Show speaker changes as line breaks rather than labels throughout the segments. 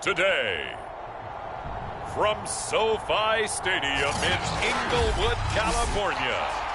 today. From SoFi Stadium in Inglewood, California.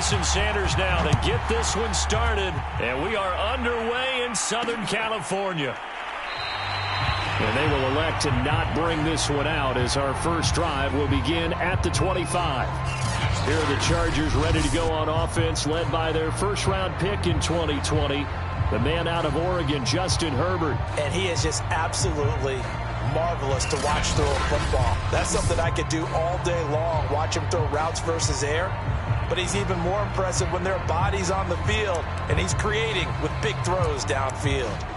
Jason Sanders now to get this one started. And we are underway in Southern California. And they will elect to not bring this one out as our first drive will begin at the 25. Here are the Chargers ready to go on offense, led by their first-round pick in 2020, the man out of Oregon, Justin Herbert.
And he is just absolutely marvelous to watch throw a football. That's something I could do all day long, watch him throw routes versus air. But he's even more impressive when there are bodies on the field, and he's creating with big throws downfield.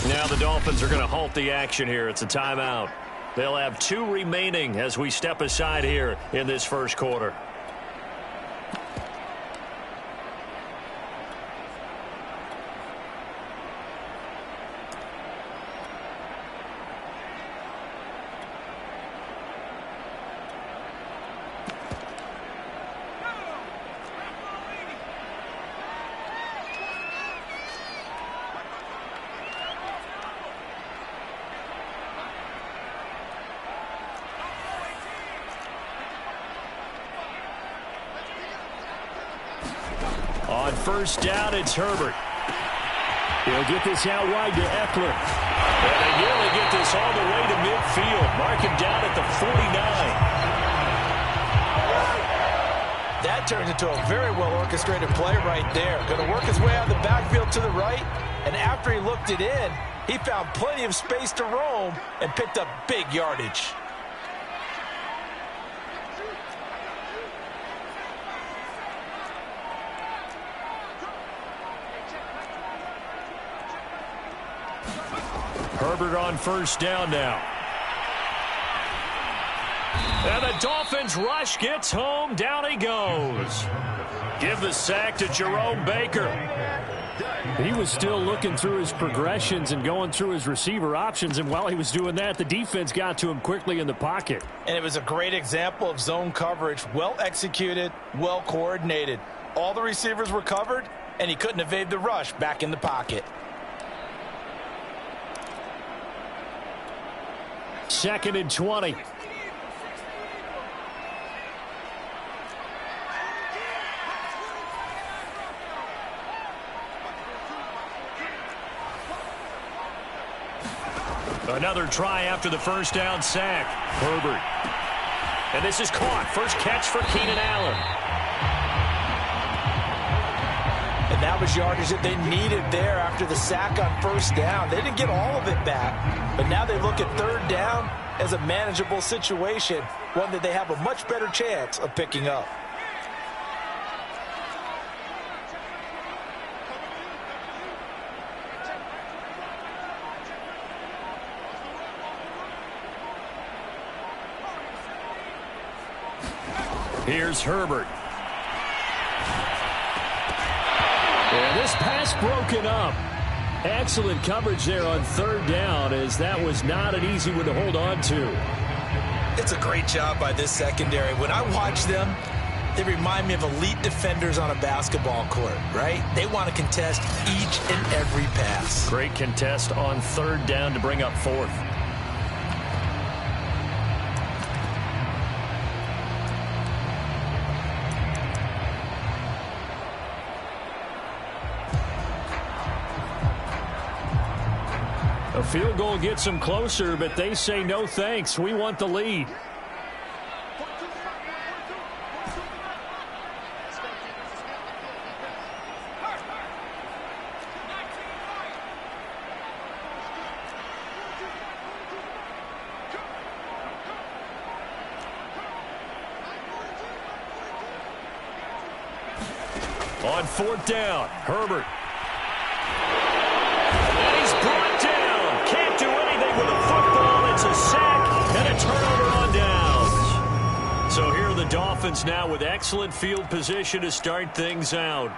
Now the Dolphins are going to halt the action here. It's a timeout. They'll have 2 remaining as we step aside here in this first quarter. On first down, it's Herbert. He'll get this out wide to Eckler. And they nearly get this all the way to midfield. Mark him down at the 49.
That turns into a very well-orchestrated play right there. Going to work his way out of the backfield to the right. And after he looked it in, he found plenty of space to roam and picked up big yardage.
Herbert on first down now. And the Dolphins rush gets home. Down he goes. Give the sack to Jerome Baker. He was still looking through his progressions and going through his receiver options. And while he was doing that, the defense got to him quickly in the pocket.
And it was a great example of zone coverage. Well executed, well coordinated. All the receivers were covered, and he couldn't evade the rush back in the pocket.
Second and 20. Another try after the first down sack. Herbert. And this is caught. First catch for Keenan Allen.
And that was yardage that they needed there after the sack on first down. They didn't get all of it back, but now they look at third down as a manageable situation, one that they have a much better chance of picking up.
Here's Herbert. And this pass broken up. Excellent coverage there on third down, as that was not an easy one to hold on to.
It's a great job by this secondary. When I watch them, they remind me of elite defenders on a basketball court, right? They want to contest each and every pass.
Great contest on third down to bring up fourth. A field goal gets them closer, but they say no thanks. We want the lead. On fourth down, Herbert. And he's brought down. Can't do anything with a football. It's a sack and a turnover on downs. So here are the Dolphins now with excellent field position to start things out.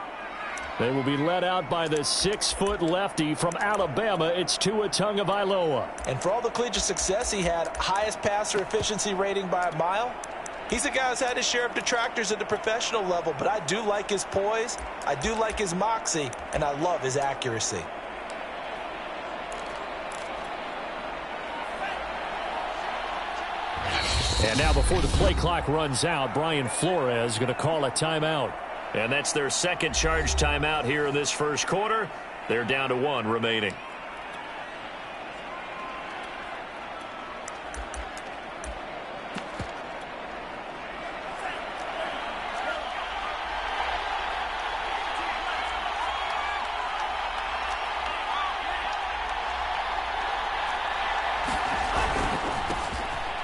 They will be led out by the 6-foot lefty from Alabama. It's Tua Tagovailoa.
And for all the collegiate success he had, highest passer efficiency rating by a mile, he's a guy who's had his share of detractors at the professional level, but I do like his poise, I do like his moxie, and I love his accuracy.
And now before the play clock runs out, Brian Flores is going to call a timeout. And that's their second charge timeout here in this first quarter. They're down to 1 remaining.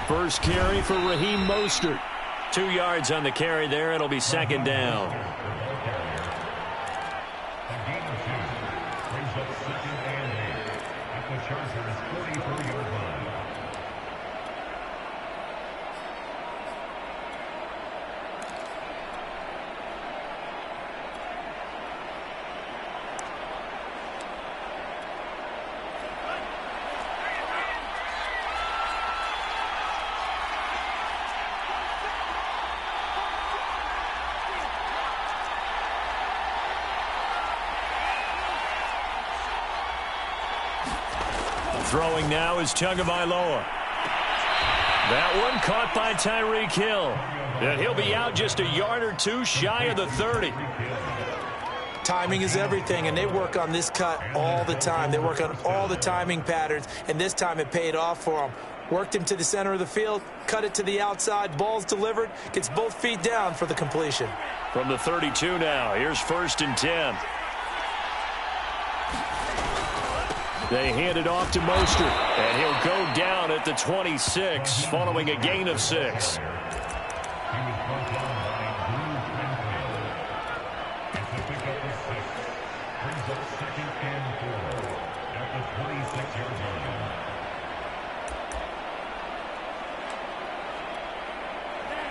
First carry for Raheem Mostert. 2 yards on the carry there. It'll be second down. Throwing now is Tagovailoa. That one caught by Tyreek Hill. And he'll be out just a yard or two shy of the 30.
Timing is everything, and they work on this cut all the time. They work on all the timing patterns, and this time it paid off for them. Worked him to the center of the field, cut it to the outside, ball's delivered, gets both feet down for the completion.
From the 32 now, here's 1st and 10. They hand it off to Mostert, and he'll go down at the 26 following a gain of 6.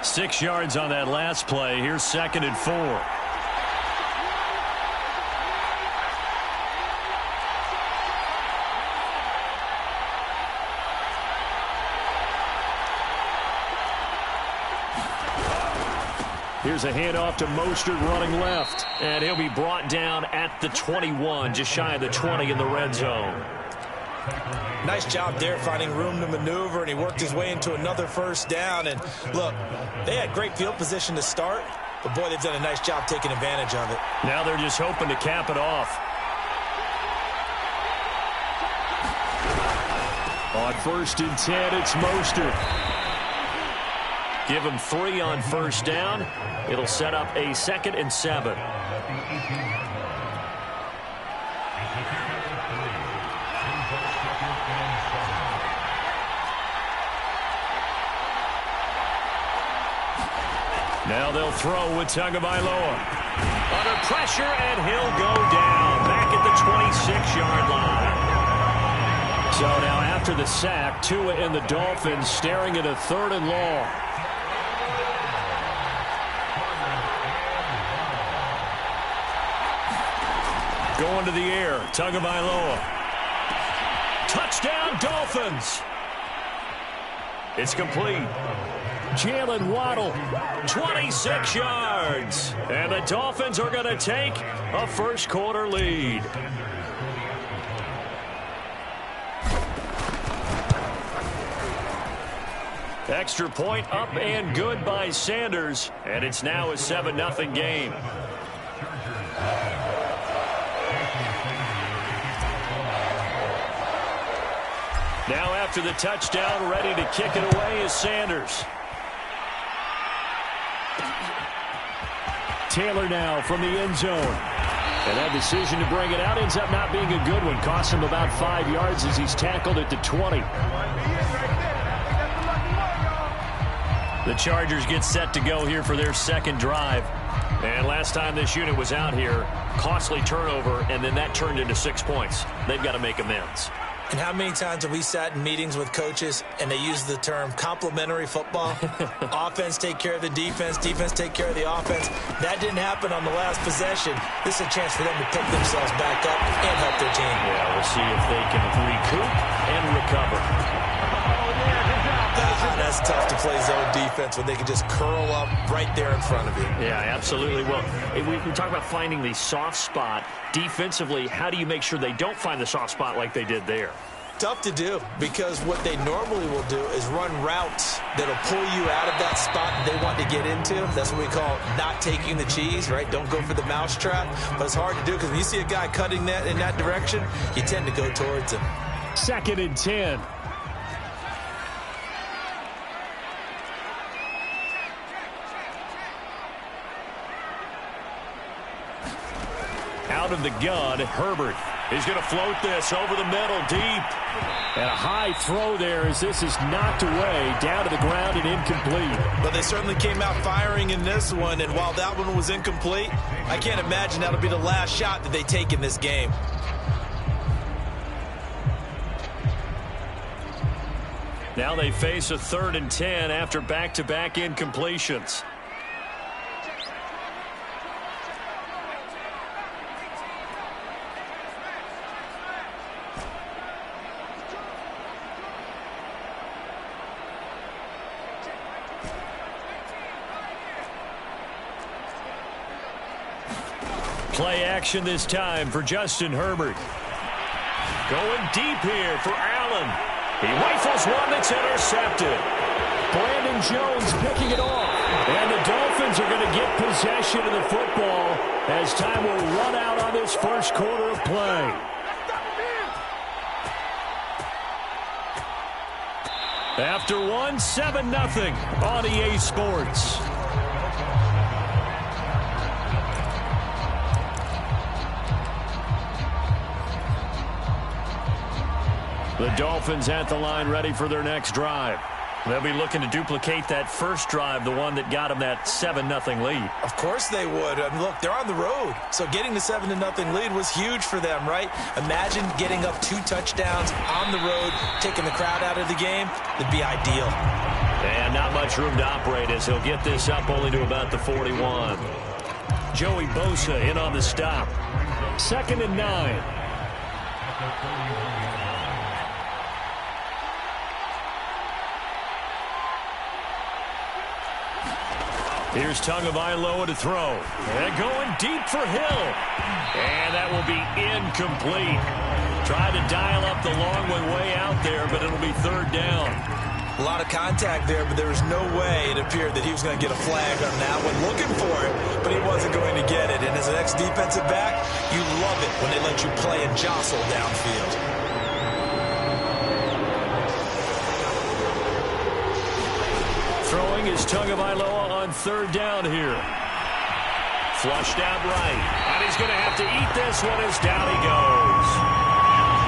Six yards on that last play. Here's 2nd and 4. Here's a handoff to Mostert running left. And he'll be brought down at the 21, just shy of the 20 in the red zone.
Nice job there finding room to maneuver, and he worked his way into another first down. And look, they had great field position to start, but boy, they've done a nice job taking advantage of it.
Now they're just hoping to cap it off. On 1st and 10, it's Mostert. Give him 3 on first down. It'll set up a 2nd and 7. Now they'll throw with Tagovailoa. Under pressure, and he'll go down back at the 26-yard line. So now after the sack, Tua and the Dolphins staring at a 3rd and long. Going to the air, Tagovailoa. Touchdown, Dolphins. It's complete. Jalen Waddle, 26 yards. And the Dolphins are going to take a first quarter lead. Extra point up and good by Sanders. And it's now a 7-0 game. Now after the touchdown, ready to kick it away is Sanders. Taylor now from the end zone. And that decision to bring it out ends up not being a good one. Costs him about 5 yards as he's tackled at the 20. The Chargers get set to go here for their second drive. And last time this unit was out here, costly turnover, and then that turned into 6 points. They've got to make amends.
And how many times have we sat in meetings with coaches and they use the term complementary football? Offense take care of the defense, defense take care of the offense. That didn't happen on the last possession. This is a chance for them to pick themselves back up and help their team.
Yeah, we'll see if they can recoup and recover.
That's tough to play zone defense when they can just curl up right there in front of you.
Yeah, absolutely. Well, we talk about finding the soft spot. Defensively, how do you make sure they don't find the soft spot like they did there?
Tough to do, because what they normally will do is run routes that'll pull you out of that spot that they want to get into. That's what we call not taking the cheese, right? Don't go for the mousetrap. But it's hard to do because when you see a guy cutting that in that direction, you tend to go towards him.
2nd and 10. Out of the gun, Herbert. He's going to float this over the middle, deep. And a high throw there as this is knocked away, down to the ground and incomplete.
But they certainly came out firing in this one, and while that one was incomplete, I can't imagine that'll be the last shot that they take in this game.
Now they face a 3rd and 10 after back-to-back incompletions. Play action this time for Justin Herbert. Going deep here for Allen. He rifles one that's intercepted. Brandon Jones picking it off. And the Dolphins are going to get possession of the football as time will run out on this first quarter of play. After one, 7-0 on EA Sports. The Dolphins at the line ready for their next drive. They'll be looking to duplicate that first drive, the one that got them that 7-0 lead.
Of course they would. I mean, look, they're on the road. So getting the 7-0 lead was huge for them, right? Imagine getting up 2 touchdowns on the road, taking the crowd out of the game. It'd be ideal.
And not much room to operate as he'll get this up only to about the 41. Joey Bosa in on the stop. 2nd and 9. Here's Tagovailoa to throw. And going deep for Hill. And that will be incomplete. Tried to dial up the long way out there, but it'll be 3rd down.
A lot of contact there, but there was no way it appeared that he was going to get a flag on that one. Looking for it, but he wasn't going to get it. And as an ex-defensive back, you love it when they let you play and jostle downfield.
Throwing is Tagovailoa on 3rd down here. Flushed out right. And he's going to have to eat this one as down he goes.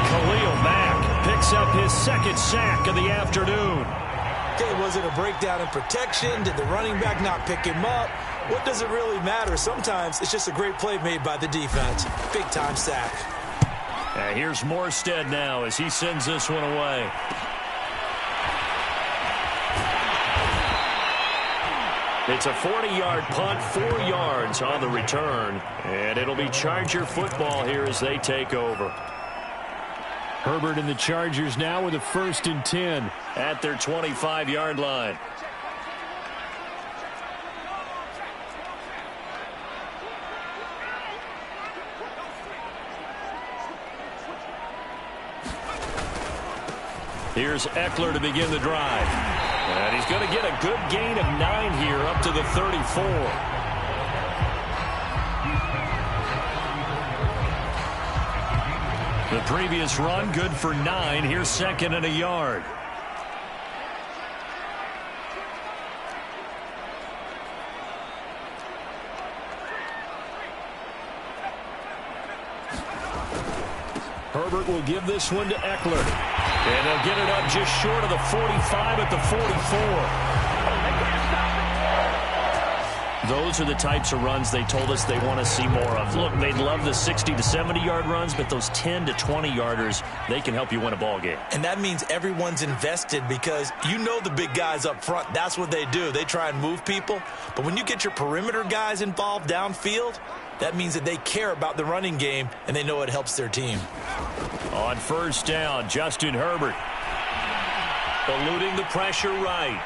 Khalil Mack picks up his 2nd sack of the afternoon.
Okay, was it a breakdown in protection? Did the running back not pick him up? What does it really matter? Sometimes it's just a great play made by the defense. Big-time sack.
And here's Morstead now as he sends this one away. It's a 40-yard punt, 4 yards on the return. And it'll be Charger football here as they take over. Herbert and the Chargers now with a 1st and 10 at their 25-yard line. Here's Eckler to begin the drive. And he's going to get a good gain of 9 here up to the 34. The previous run good for 9. Here's 2nd and a yard. Herbert will give this one to Eckler. And they'll get it up just short of the 45 at the 44. Those are the types of runs they told us they want to see more of. Look, they'd love the 60 to 70-yard runs, but those 10 to 20-yarders, they can help you win a ball game.
And that means everyone's invested because you know the big guys up front. That's what they do. They try and move people. But when you get your perimeter guys involved downfield, that means that they care about the running game, and they know it helps their team.
On first down, Justin Herbert eluding the pressure right.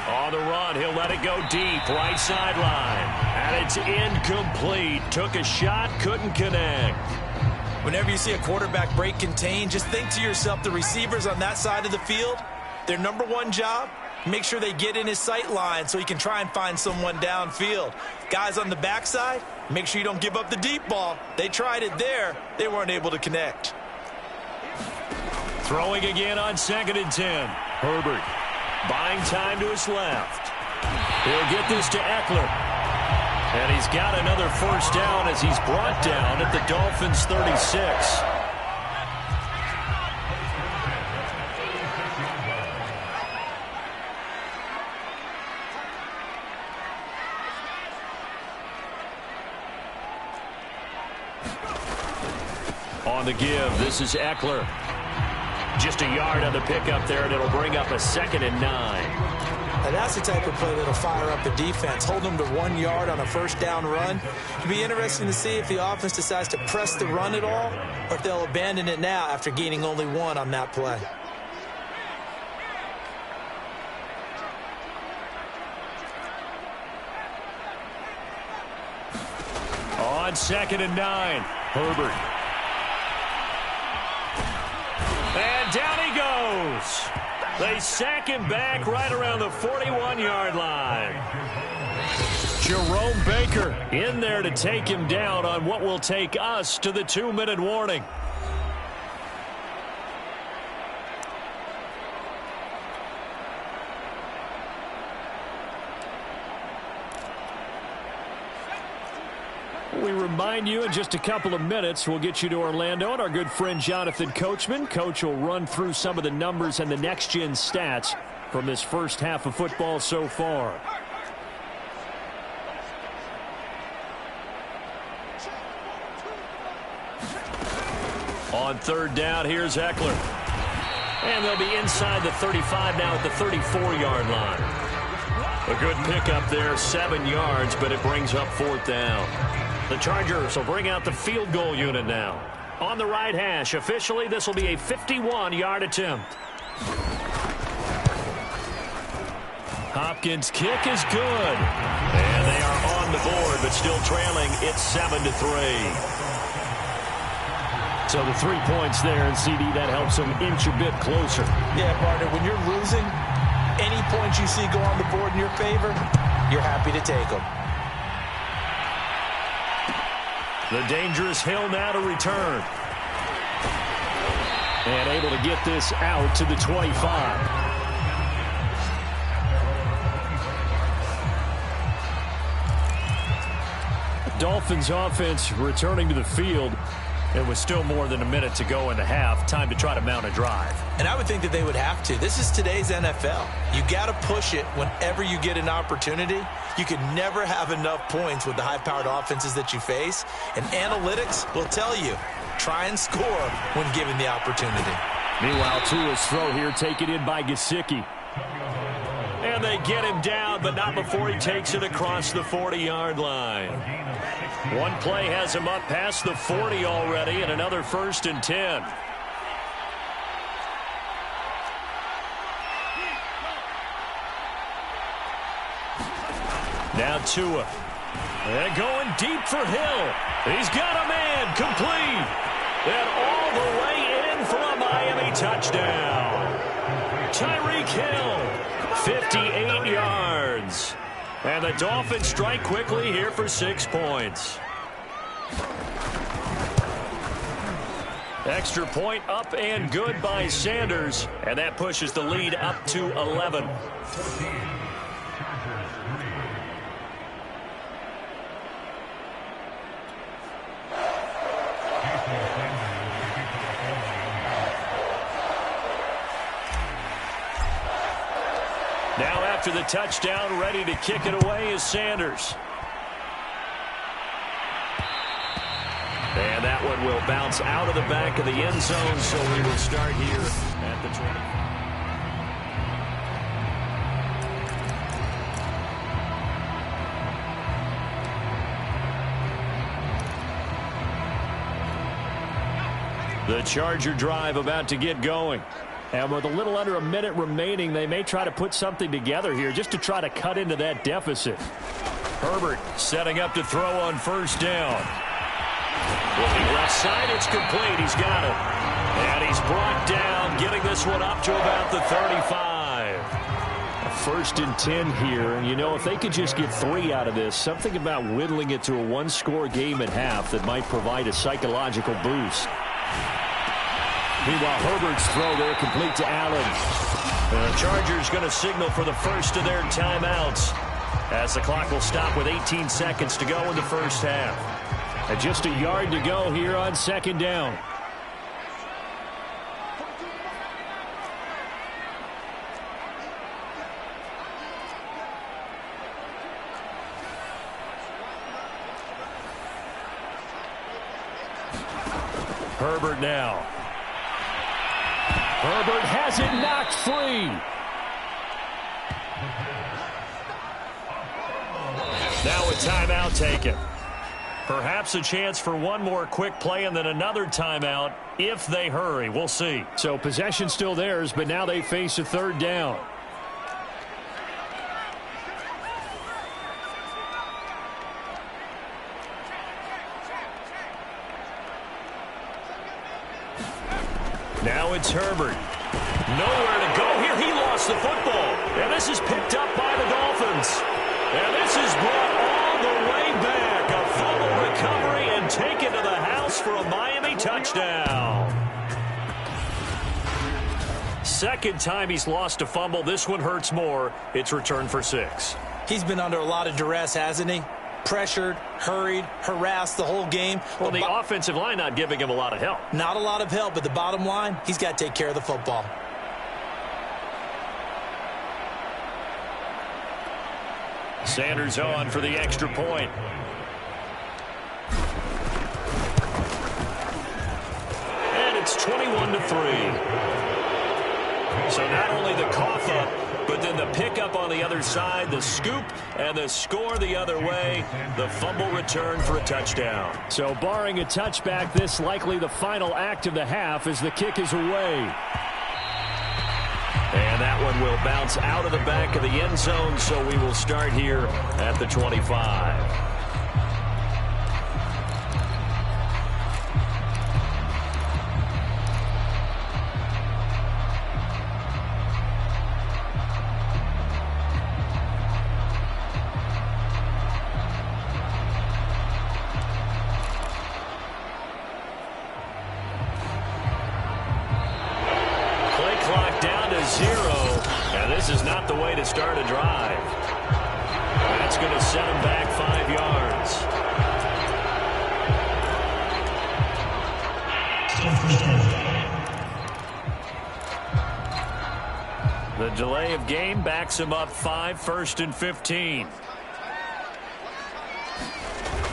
On the run, he'll let it go deep, right sideline. And it's incomplete. Took a shot, couldn't connect.
Whenever you see a quarterback break contain, just think to yourself, the receivers on that side of the field, their number one job, make sure they get in his sight line so he can try and find someone downfield. Guys on the backside, make sure you don't give up the deep ball. They tried it there. They weren't able to connect.
Throwing again on 2nd and 10. Herbert buying time to his left. He'll get this to Eckler. And he's got another first down as he's brought down at the Dolphins' 36. On the give, this is Eckler. Just a yard on the pickup there, and it'll bring up a 2nd and 9.
Now that's the type of play that'll fire up the defense. Hold them to 1 yard on a first down run. It'll be interesting to see if the offense decides to press the run at all, or if they'll abandon it now after gaining only 1 on that play.
On 2nd and 9, Herbert. And down he goes. They sack him back right around the 41-yard line. Jerome Baker in there to take him down on what will take us to the 2-minute warning. We remind you in just a couple of minutes, we'll get you to Orlando and our good friend Jonathan Coachman. Coach will run through some of the numbers and the next-gen stats from this first half of football so far. On 3rd down, here's Eckler. And they'll be inside the 35 now at the 34-yard line. A good pickup there, 7 yards, but it brings up 4th down. The Chargers will bring out the field goal unit now. On the right hash, officially this will be a 51-yard attempt. Hopkins' kick is good. And they are on the board, but still trailing. It's 7-3. So the 3 points there, and CD, that helps them inch a bit closer.
Yeah, partner, when you're losing, any points you see go on the board in your favor, you're happy to take them.
The dangerous Hill now to return. And able to get this out to the 25. Dolphins offense returning to the field. It was still more than a minute to go in the half. Time to try to mount a drive.
And I would think that they would have to. This is today's NFL. You got to push it whenever you get an opportunity. You can never have enough points with the high-powered offenses that you face. And analytics will tell you, try and score when given the opportunity.
Meanwhile, Tua's throw here taken in by Gesicki. And they get him down, but not before he takes it across the 40-yard line. One play has him up past the 40 already, and another 1st and 10. Now Tua. And going deep for Hill. He's got a man complete. And all the way in for a Miami touchdown. Tyreek Hill, 58 yards. And the Dolphins strike quickly here for 6 points. Extra point up and good by Sanders. And that pushes the lead up to 11. Now after the touchdown, ready to kick it away is Sanders. that one will bounce out of the back of the end zone, so we will start here at the 20. The Charger drive about to get going. And with a little under a minute remaining, they may try to put something together here just to try to cut into that deficit. Herbert setting up to throw on first down. Looking left side, it's complete. He's got it. And he's brought down, getting this one up to about the 35. A 1st and 10 here. And, you know, if they could just get 3 out of this, something about whittling it to a one-score game at half that might provide a psychological boost. Meanwhile, Herbert's throw there complete to Allen. The Chargers going to signal for the first of their timeouts as the clock will stop with 18 seconds to go in the first half. And just a yard to go here on 2nd down. Herbert now. Herbert has it knocked free. Now a timeout taken. Perhaps a chance for one more quick play and then another timeout if they hurry. We'll see. So possession still theirs, but now they face a 3rd down. Now it's Herbert. Nowhere to go here. He lost the football. And this is picked up by the Dolphins. And this is brought all the way back. A fumble recovery and taken to the house for a Miami touchdown. 2nd time he's lost a fumble. This one hurts more. It's returned for 6.
He's been under a lot of duress, hasn't he? Pressured, hurried, harassed the whole game.
Well, the offensive line not giving him a lot of help.
Not a lot of help, but the bottom line, he's got to take care of the football.
Sanders on for the extra point. And it's 21-3. So not only the cough up, but then the pickup on the other side, the scoop, and the score the other way. The fumble return for a touchdown. So barring a touchback, this likely the final act of the half as the kick is away. And that one will bounce out of the back of the end zone, so we will start here at the 25. This is not the way to start a drive. That's going to set him back 5 yards. The delay of game backs him up 5, 1st and 15.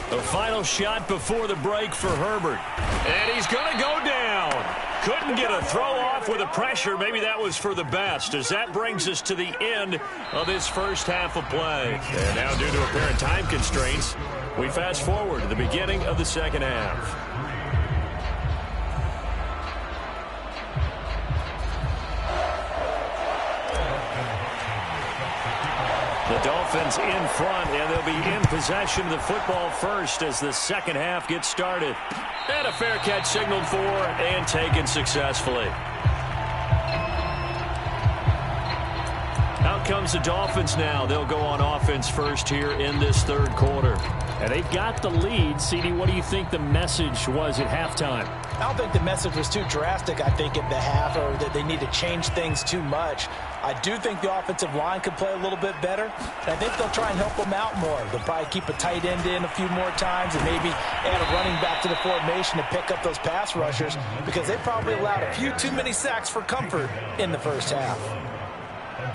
The final shot before the break for Herbert. And he's going to go down. Couldn't get a throw off with the pressure. Maybe that was for the best, as that brings us to the end of this first half of play. And now, due to apparent time constraints, we fast forward to the beginning of the second half. The Dolphins in front, and they'll be in possession of the football first as the second half gets started. And a fair catch signaled for and taken successfully. Out comes the Dolphins now. They'll go on offense first here in this 3rd quarter. And they've got the lead. CD, what do you think the message was at halftime?
I don't think the message was too drastic, I think, at the half, or that they need to change things too much. I do think the offensive line could play a little bit better. And I think they'll try and help them out more. They'll probably keep a tight end in a few more times and maybe add a running back to the formation to pick up those pass rushers, because they probably allowed a few too many sacks for comfort in the first half.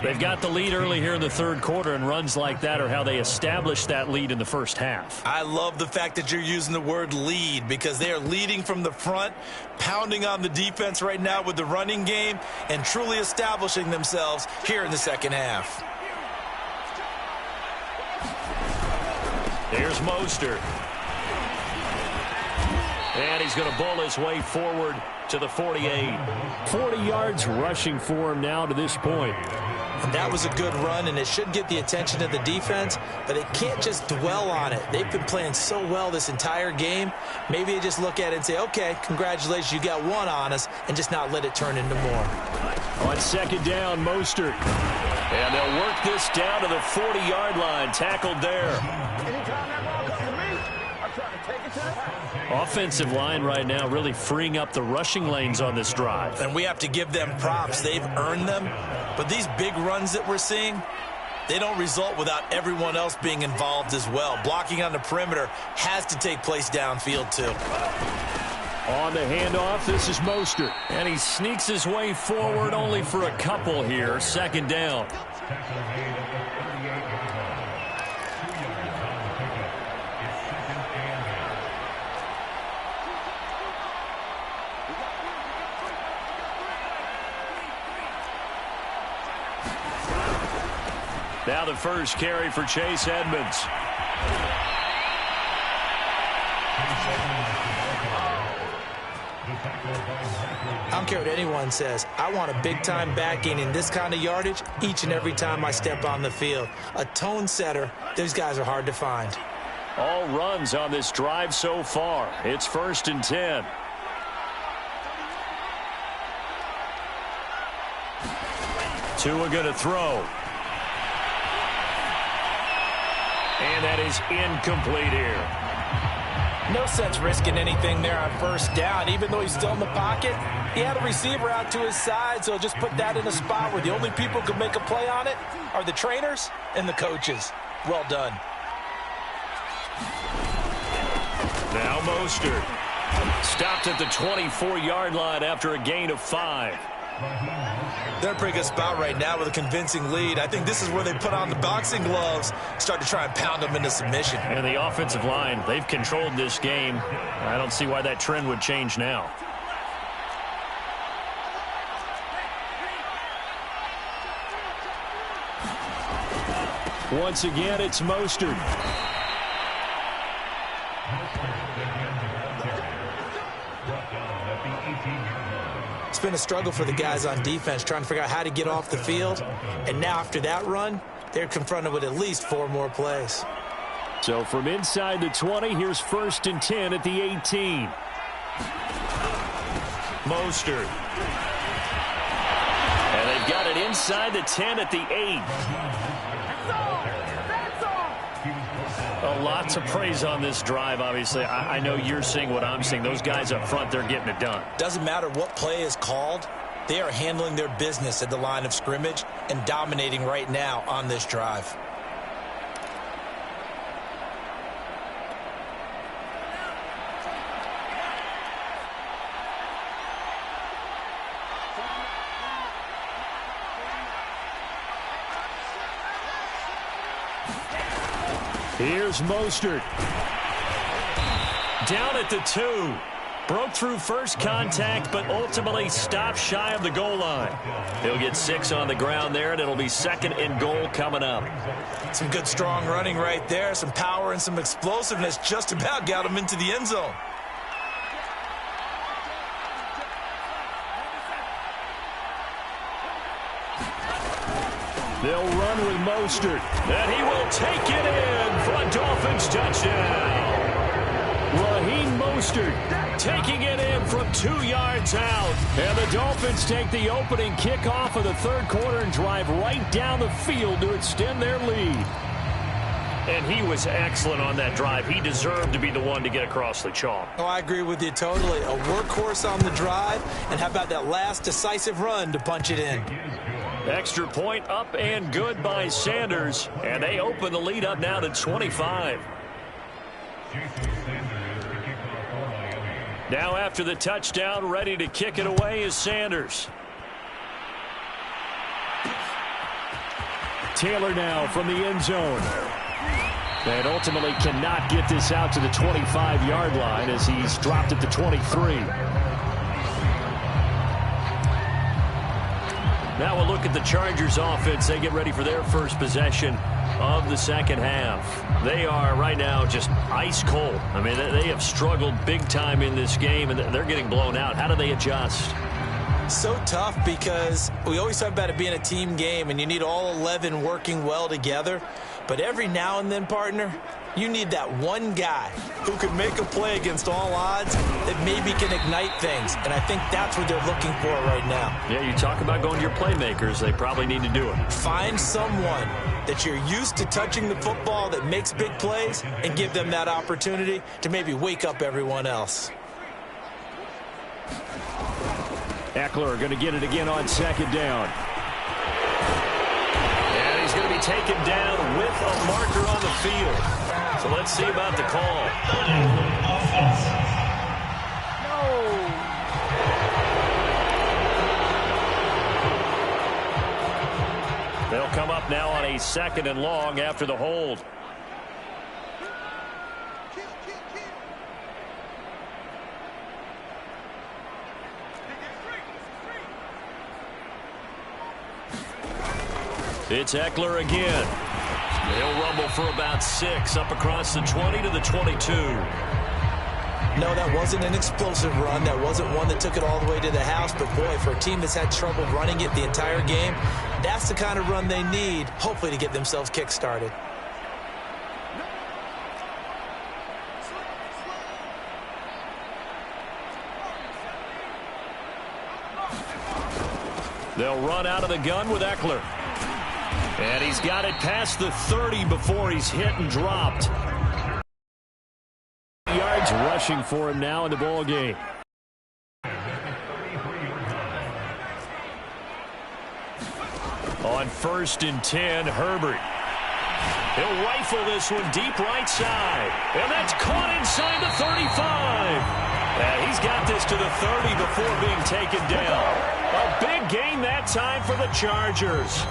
They've got the lead early here in the third quarter, and runs like that are how they established that lead in the first half.
I love the fact that you're using the word lead, because they are leading from the front, pounding on the defense right now with the running game, and truly establishing themselves here in the second half.
Here's Mostert. And he's going to bull his way forward to the 48. 40 yards rushing for him now to this point.
And that was a good run, and it should get the attention of the defense, but they can't just dwell on it. They've been playing so well this entire game. Maybe they just look at it and say, okay, congratulations, you got one on us, and just not let it turn into more.
On second down, Mostert. And they'll work this down to the 40-yard line. Tackled there. Offensive line right now really freeing up the rushing lanes on this drive.
And we have to give them props. They've earned them. But these big runs that we're seeing, they don't result without everyone else being involved as well. Blocking on the perimeter has to take place downfield too.
On the handoff, this is Mostert. And he sneaks his way forward only for a couple here. Second down. Now the first carry for Chase Edmonds.
I don't care what anyone says. I want a big-time backing in this kind of yardage each and every time I step on the field. A tone setter, those guys are hard to find.
All runs on this drive so far. It's 1st and 10. Tua going to throw. And that is incomplete here.
No sense risking anything there on first down. Even though he's still in the pocket, he had a receiver out to his side, so just put that in a spot where the only people who can make a play on it are the trainers and the coaches. Well done.
Now Mostert. Stopped at the 24-yard line after a gain of 5.
They're in a pretty good spot right now with a convincing lead. I think this is where they put on the boxing gloves, start to try and pound them into submission.
And the offensive line, they've controlled this game. I don't see why that trend would change now. Once again, it's Mostert.
It's been a struggle for the guys on defense trying to figure out how to get off the field. And now after that run, they're confronted with at least 4 more plays.
So from inside the 20, here's 1st and 10 at the 18. Mostert. And they've got it inside the 10 at the 8. Lots of praise on this drive, obviously. I know you're seeing what I'm seeing. Those guys up front, they're getting it done.
Doesn't matter what play is called. They are handling their business at the line of scrimmage and dominating right now on this drive.
Here's Mostert. Down at the 2. Broke through first contact, but ultimately stopped shy of the goal line. He'll get 6 on the ground there, and it'll be 2nd and goal coming up.
Some good, strong running right there. Some power and some explosiveness just about got him into the end zone.
They'll run with Mostert, and he will take it in for a Dolphins touchdown. Raheem Mostert taking it in from 2 yards out. And the Dolphins take the opening kickoff of the third quarter and drive right down the field to extend their lead. And he was excellent on that drive. He deserved to be the one to get across the chalk.
Oh, I agree with you totally. A workhorse on the drive, and how about that last decisive run to punch it in?
Extra point up and good by Sanders. And they open the lead up now to 25. Now after the touchdown, ready to kick it away is Sanders. Taylor now from the end zone. And ultimately cannot get this out to the 25-yard line as he's dropped at the 23. Now we'll look at the Chargers offense. They get ready for their first possession of the second half. They are right now just ice cold. I mean, they have struggled big time in this game, and they're getting blown out. How do they adjust?
So tough because we always talk about it being a team game and you need all 11 working well together. But every now and then, partner, you need that one guy who can make a play against all odds that maybe can ignite things. And I think that's what they're looking for right now.
Yeah, you talk about going to your playmakers. They probably need to do it.
Find someone that you're used to touching the football that makes big plays and give them that opportunity to maybe wake up everyone else.
Eckler going to get it again on second down. And he's going to be taken down with a marker on the field. So let's see about the call. They'll come up now on a second and long after the hold. It's Eckler again. They'll rumble for about 6 up across the 20 to the 22.
No, that wasn't an explosive run. That wasn't one that took it all the way to the house. But, boy, for a team that's had trouble running it the entire game, that's the kind of run they need, hopefully, to get themselves kick-started.
They'll run out of the gun with Eckler. And he's got it past the 30 before he's hit and dropped. Yards rushing for him now in the ball game. On 1st and 10, Herbert. He'll rifle this one deep right side. And that's caught inside the 35. And he's got this to the 30 before being taken down. A big gain that time for the Chargers.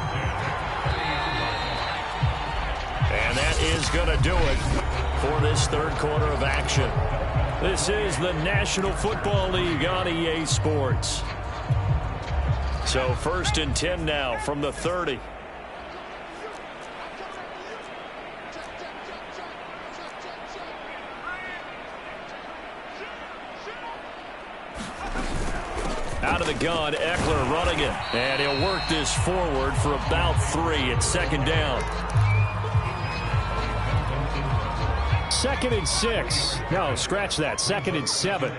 And that is going to do it for this third quarter of action. This is the National Football League on EA Sports. So 1st and 10 now from the 30. Out of the gun, Eckler running it. And he'll work this forward for about 3. It's second down. 2nd and 6. No, scratch that. 2nd and 7.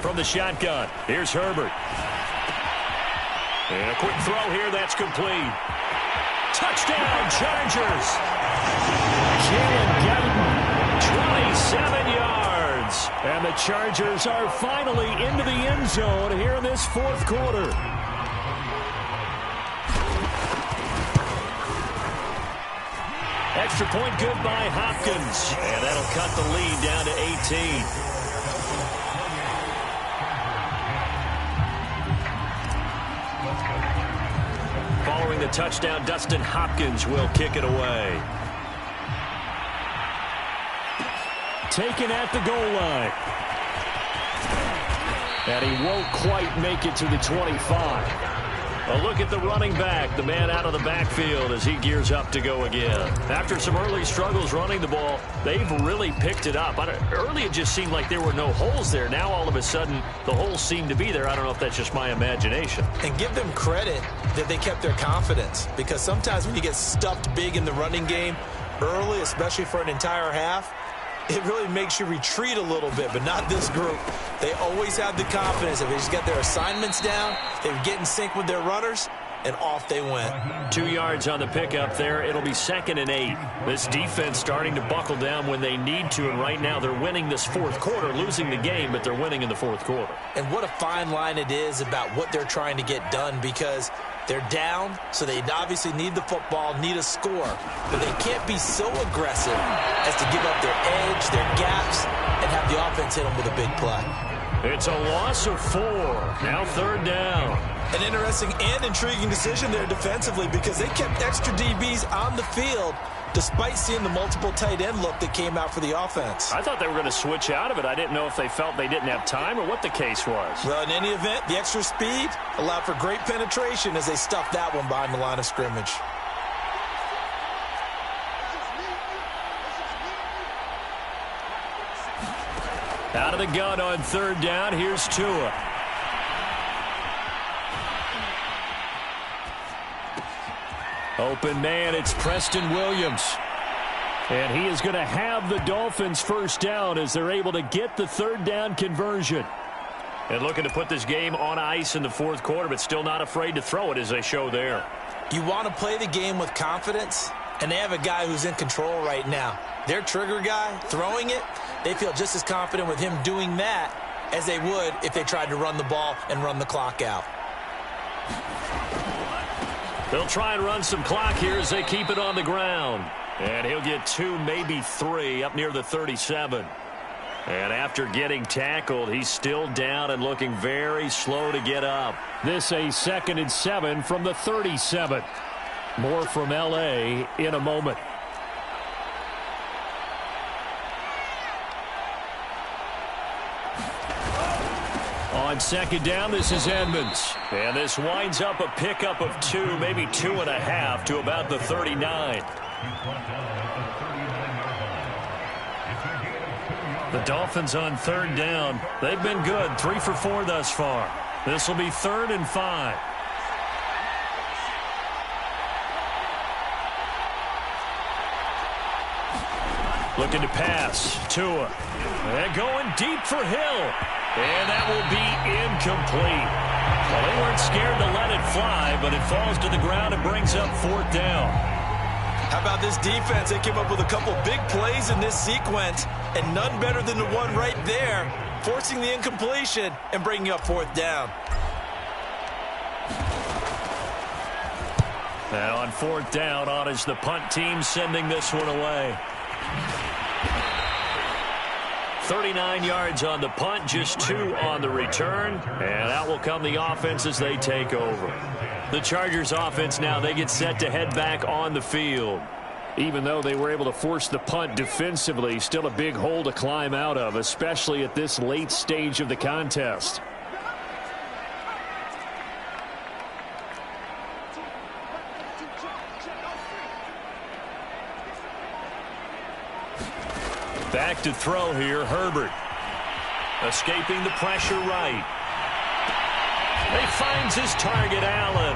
From the shotgun, here's Herbert. And a quick throw here, that's complete. Touchdown, Chargers. Jalen Guyton, 27 yards. And the Chargers are finally into the end zone here in this fourth quarter. Extra point good by Hopkins. And that'll cut the lead down to 18. Following the touchdown, Dustin Hopkins will kick it away. Taken at the goal line. And he won't quite make it to the 25. A look at the running back, the man out of the backfield as he gears up to go again. After some early struggles running the ball, they've really picked it up. Early it just seemed like there were no holes there. Now all of a sudden the holes seem to be there. I don't know if that's just my imagination.
And give them credit that they kept their confidence, because sometimes when you get stuffed big in the running game early, especially for an entire half, it really makes you retreat a little bit, but not this group. They always have the confidence. If they just get their assignments down, they get in sync with their runners, and off they went.
2 yards on the pickup there. It'll be 2nd and 8. This defense starting to buckle down when they need to, and right now they're winning this fourth quarter, losing the game, but they're winning in the fourth quarter.
And what a fine line it is about what they're trying to get done, because they're down, so they obviously need the football, need a score, but they can't be so aggressive as to give up their edge, their gaps, and have the offense hit them with a big play.
It's a loss of 4. Now 3rd down.
An interesting and intriguing decision there defensively, because they kept extra DBs on the field despite seeing the multiple tight end look that came out for the offense.
I thought they were going to switch out of it. I didn't know if they felt they didn't have time or what the case was.
Well, in any event, the extra speed allowed for great penetration as they stuffed that one behind the line of scrimmage.
Out of the gun on 3rd down. Here's Tua. Open man, it's Preston Williams. And he is going to have the Dolphins first down as they're able to get the 3rd down conversion. And looking to put this game on ice in the fourth quarter, but still not afraid to throw it as they show there.
You want to play the game with confidence, and they have a guy who's in control right now. Their trigger guy, throwing it, they feel just as confident with him doing that as they would if they tried to run the ball and run the clock out.
They'll try and run some clock here as they keep it on the ground. And he'll get 2, maybe 3 up near the 37. And after getting tackled, he's still down and looking very slow to get up. This a 2nd and 7 from the 37. More from L.A. in a moment. On 2nd down, this is Edmonds. And this winds up a pickup of 2, maybe 2.5 to about the 39. The Dolphins on 3rd down. They've been good, 3 for 4 thus far. This will be 3rd and 5. Looking to pass. Tua. And going deep for Hill. And that will be incomplete. Well, they weren't scared to let it fly, but it falls to the ground and brings up 4th down.
How about this defense? They came up with a couple big plays in this sequence, and none better than the one right there, forcing the incompletion and bringing up 4th down.
And on 4th down, on is the punt team sending this one away. 39 yards on the punt, just 2 on the return. And out will come the offense as they take over. The Chargers offense now, they get set to head back on the field. Even though they were able to force the punt defensively, still a big hole to climb out of, especially at this late stage of the contest. Back to throw here, Herbert. Escaping the pressure right. He finds his target, Allen.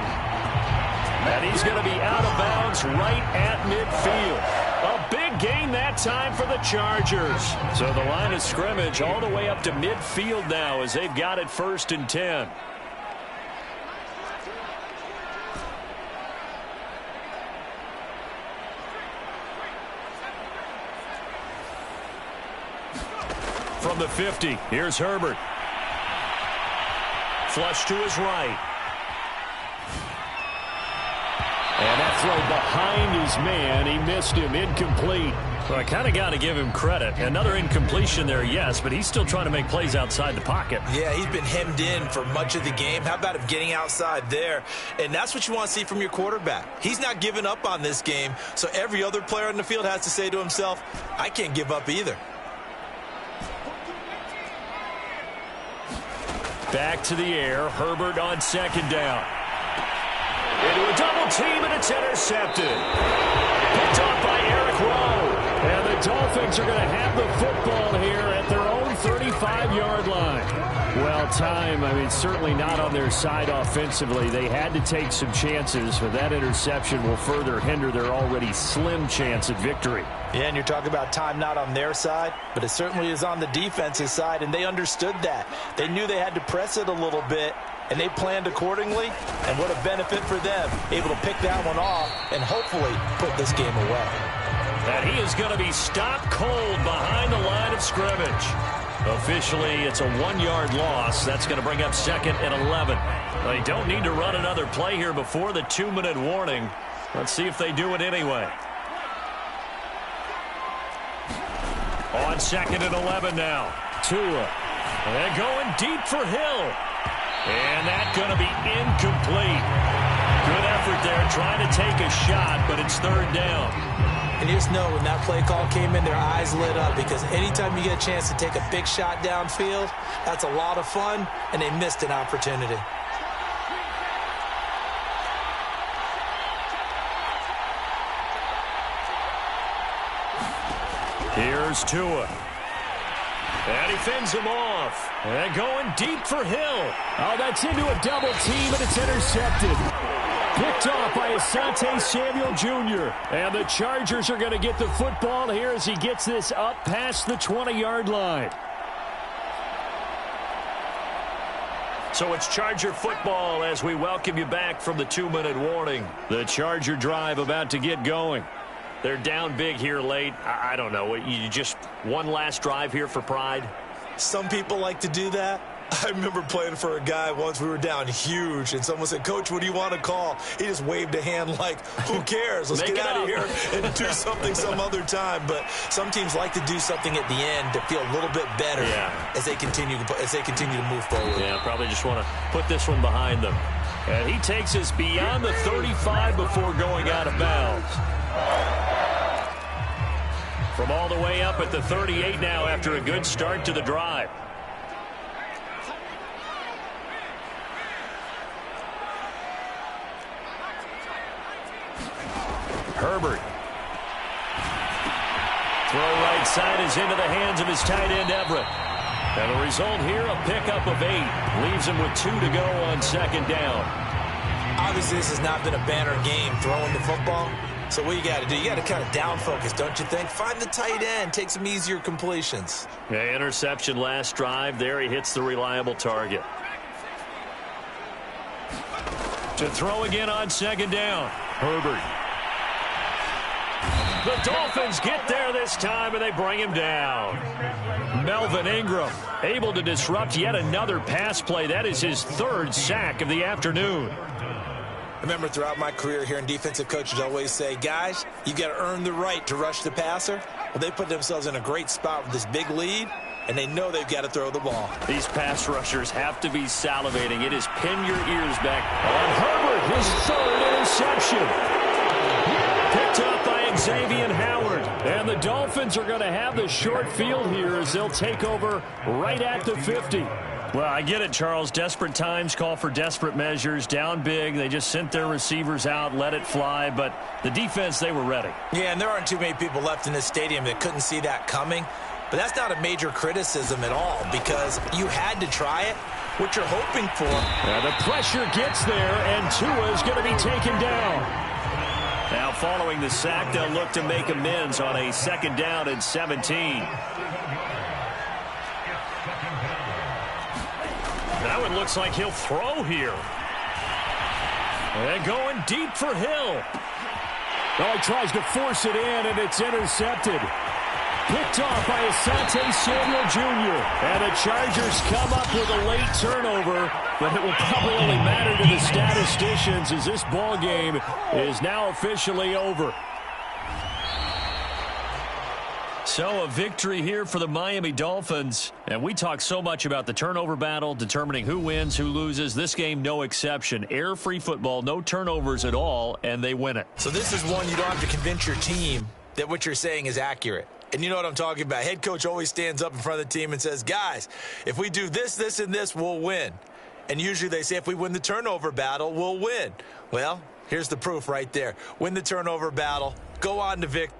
And he's going to be out of bounds right at midfield. A big gain that time for the Chargers. So the line of scrimmage all the way up to midfield now as they've got it 1st and 10. From the 50, here's Herbert. Flush to his right. And that throw behind his man. He missed him. Incomplete. Well, I kind of got to give him credit. Another incompletion there, yes, but he's still trying to make plays outside the pocket.
Yeah, he's been hemmed in for much of the game. How about him getting outside there? And that's what you want to see from your quarterback. He's not giving up on this game, so every other player on the field has to say to himself, I can't give up either.
Back to the air. Herbert on 2nd down. Into a double team, and it's intercepted. Picked off by Eric Rowe. And the Dolphins are going to have the football here at their own 35-yard line. Well, certainly not on their side offensively. They had to take some chances, but that interception will further hinder their already slim chance at victory.
Yeah, and you're talking about time not on their side, but it certainly is on the defense's side, and they understood that. They knew they had to press it a little bit and they planned accordingly, and what a benefit for them, able to pick that one off and hopefully put this game away.
And he is going to be stopped cold behind the line of scrimmage. Officially, it's a 1-yard loss. That's going to bring up 2nd and 11. They don't need to run another play here before the 2-minute warning. Let's see if they do it anyway. On 2nd and 11 now. Tua. And going deep for Hill. And that's going to be incomplete. Good effort there trying to take a shot, but it's 3rd down.
And you just know when that play call came in, their eyes lit up, because anytime you get a chance to take a big shot downfield, that's a lot of fun, and they missed an opportunity.
Here's Tua. And he fends him off. And going deep for Hill. Oh, that's into a double team, and it's intercepted. Picked off by Asante Samuel Jr. And the Chargers are going to get the football here as he gets this up past the 20-yard line. So it's Charger football as we welcome you back from the 2-minute warning. The Charger drive about to get going. They're down big here late. I don't know. You just one last drive here for pride?
Some people like to do that. I remember playing for a guy once. We were down huge, and someone said, "Coach, what do you want to call?" He just waved a hand like, who cares? Let's get out of here and do something some other time. But some teams like to do something at the end to feel a little bit better as they continue to move forward.
Yeah, probably just want to put this one behind them. And he takes us beyond the 35 before going out of bounds. From all the way up at the 38 now after a good start to the drive. Herbert. Throw right side is into the hands of his tight end, Everett. And the result here, a pickup of 8. Leaves him with 2 to go on 2nd down.
Obviously, this has not been a banner game throwing the football. So what you got to do, you got to kind of down focus, don't you think? Find the tight end, take some easier completions.
Yeah, interception last drive. There he hits the reliable target. To throw again on 2nd down. Herbert. The Dolphins get there this time, and they bring him down. Melvin Ingram able to disrupt yet another pass play. That is his 3rd sack of the afternoon.
I remember throughout my career hearing defensive coaches always say, guys, you got to earn the right to rush the passer. Well, they put themselves in a great spot with this big lead, and they know they've got to throw the ball.
These pass rushers have to be salivating. It is pin your ears back on Herbert, his 3rd interception. Picked up by Xavier Howard. And the Dolphins are going to have the short field here as they'll take over right at the 50. Well, I get it, Charles. Desperate times call for desperate measures. Down big. They just sent their receivers out, let it fly. But the defense, they were ready.
Yeah, and there aren't too many people left in this stadium that couldn't see that coming. But that's not a major criticism at all because you had to try it. What you're hoping for.
Now the pressure gets there, and Tua is going to be taken down. Now following the sack, they'll look to make amends on a 2nd down and 17. Now it looks like he'll throw here. And going deep for Hill. Oh, he tries to force it in, and it's intercepted. Picked off by Asante Samuel Jr. And the Chargers come up with a late turnover, but it will probably only matter to the statisticians as this ball game is now officially over. So a victory here for the Miami Dolphins. And we talk so much about the turnover battle, determining who wins, who loses. This game, no exception. Air-free football, no turnovers at all, and they win it.
So this is one you don't have to convince your team that what you're saying is accurate. And you know what I'm talking about. Head coach always stands up in front of the team and says, guys, if we do this, this, and this, we'll win. And usually they say if we win the turnover battle, we'll win. Well, here's the proof right there. Win the turnover battle. Go on to victory.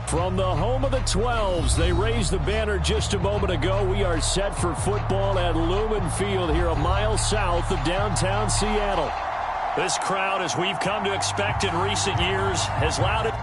From the home of the 12s, they raised the banner just a moment ago. We are set for football at Lumen Field here a mile south of downtown Seattle. This crowd, as we've come to expect in recent years, has allowed it.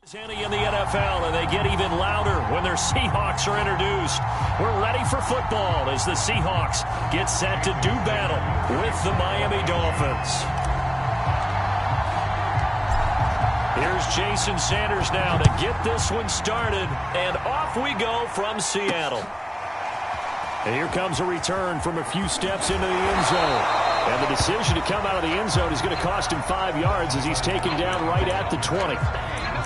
Any in the NFL, and they get even louder when their Seahawks are introduced. We're ready for football as the Seahawks get set to do battle with the Miami Dolphins. Here's Jason Sanders now to get this one started, and off we go from Seattle. And here comes a return from a few steps into the end zone. And the decision to come out of the end zone is going to cost him 5 yards as he's taken down right at the 20.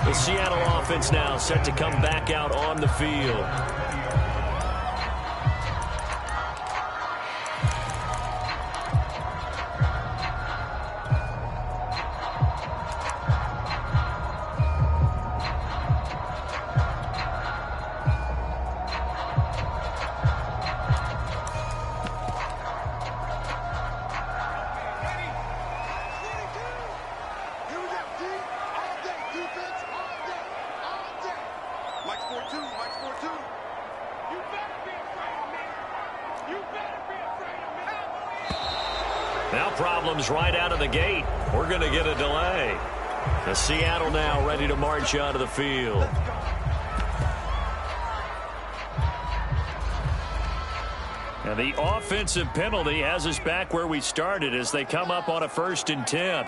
The Seattle offense now set to come back out on the field. Now problems right out of the gate. We're going to get a delay. The Seattle now ready to march onto the field. And the offensive penalty has us back where we started as they come up on a 1st and 10.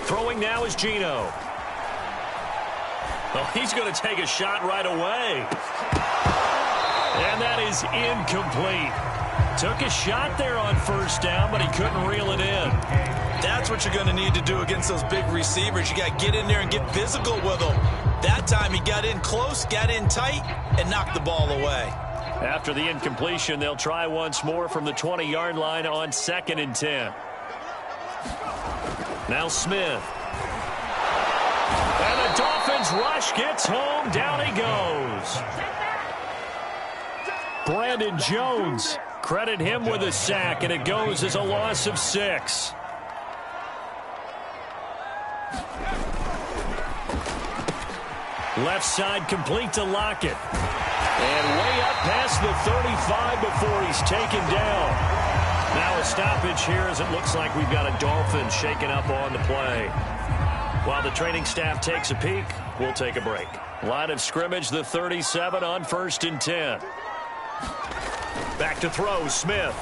Throwing now is Geno. Well, he's going to take a shot right away. And that is incomplete. Took a shot there on first down, but he couldn't reel it in.
That's what you're going to need to do against those big receivers. You got to get in there and get physical with them. That time he got in close, got in tight, and knocked the ball away.
After the incompletion, they'll try once more from the 20-yard line on 2nd and 10. Now Smith. And the Dolphins rush gets home. Down he goes. Brandon Jones, credit him with a sack, and it goes as a loss of 6. Left side complete to Lockett. And way up past the 35 before he's taken down. Now a stoppage here as it looks like we've got a Dolphin shaken up on the play. While the training staff takes a peek, we'll take a break. Line of scrimmage, the 37 on 1st and 10. Back to throw, Smith.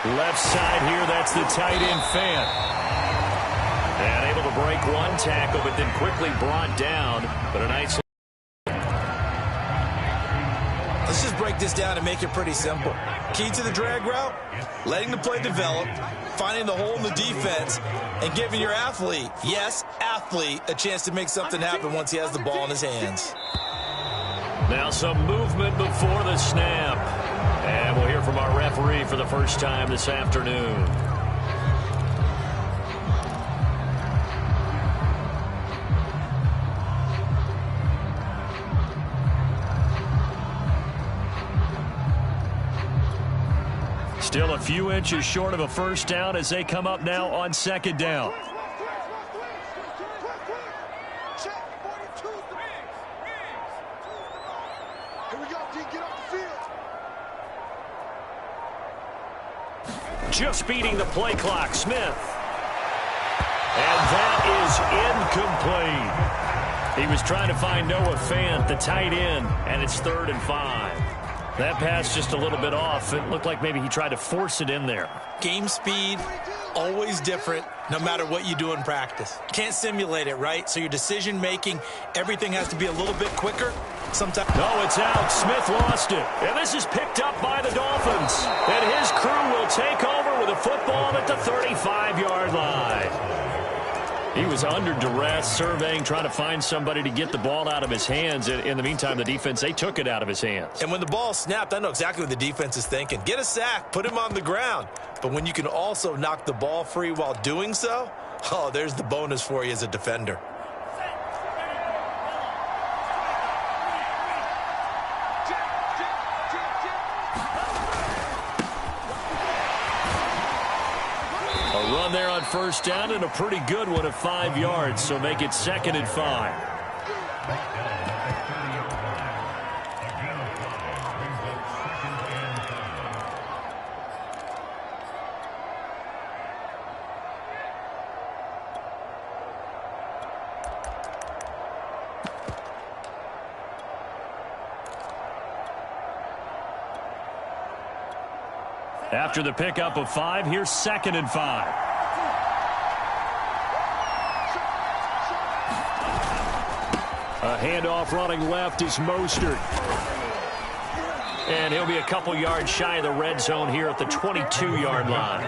Left side here, that's the tight end Fant. And able to break one tackle, but then quickly brought down. But a nice...
Let's just break this down and make it pretty simple. Key to the drag route, letting the play develop, finding the hole in the defense, and giving your athlete, yes, athlete, a chance to make something happen once he has the ball in his hands.
Now some movement before the snap. And we'll hear from our referee for the first time this afternoon. Still a few inches short of a first down as they come up now on 2nd down. Just beating the play clock, Smith. And that is incomplete. He was trying to find Noah Fant, the tight end, and it's 3rd and 5. That pass just a little bit off. It looked like maybe he tried to force it in there.
Game speed, always different, no matter what you do in practice. Can't simulate it, right? So your decision-making, everything has to be a little bit quicker. Sometimes.
No, it's out. Smith lost it. And this is picked up by the Dolphins. And his crew will take over with a football at the 35-yard line. He was under duress, surveying, trying to find somebody to get the ball out of his hands. In the meantime, the defense, they took it out of his hands.
And when the ball snapped, I know exactly what the defense is thinking. Get a sack, put him on the ground. But when you can also knock the ball free while doing so, oh, there's the bonus for you as a defender.
Run there on first down and a pretty good one of 5 yards, so make it 2nd and 5. After the pickup of 5, here's 2nd and 5. A handoff running left is Mostert. And he'll be a couple yards shy of the red zone here at the 22-yard line.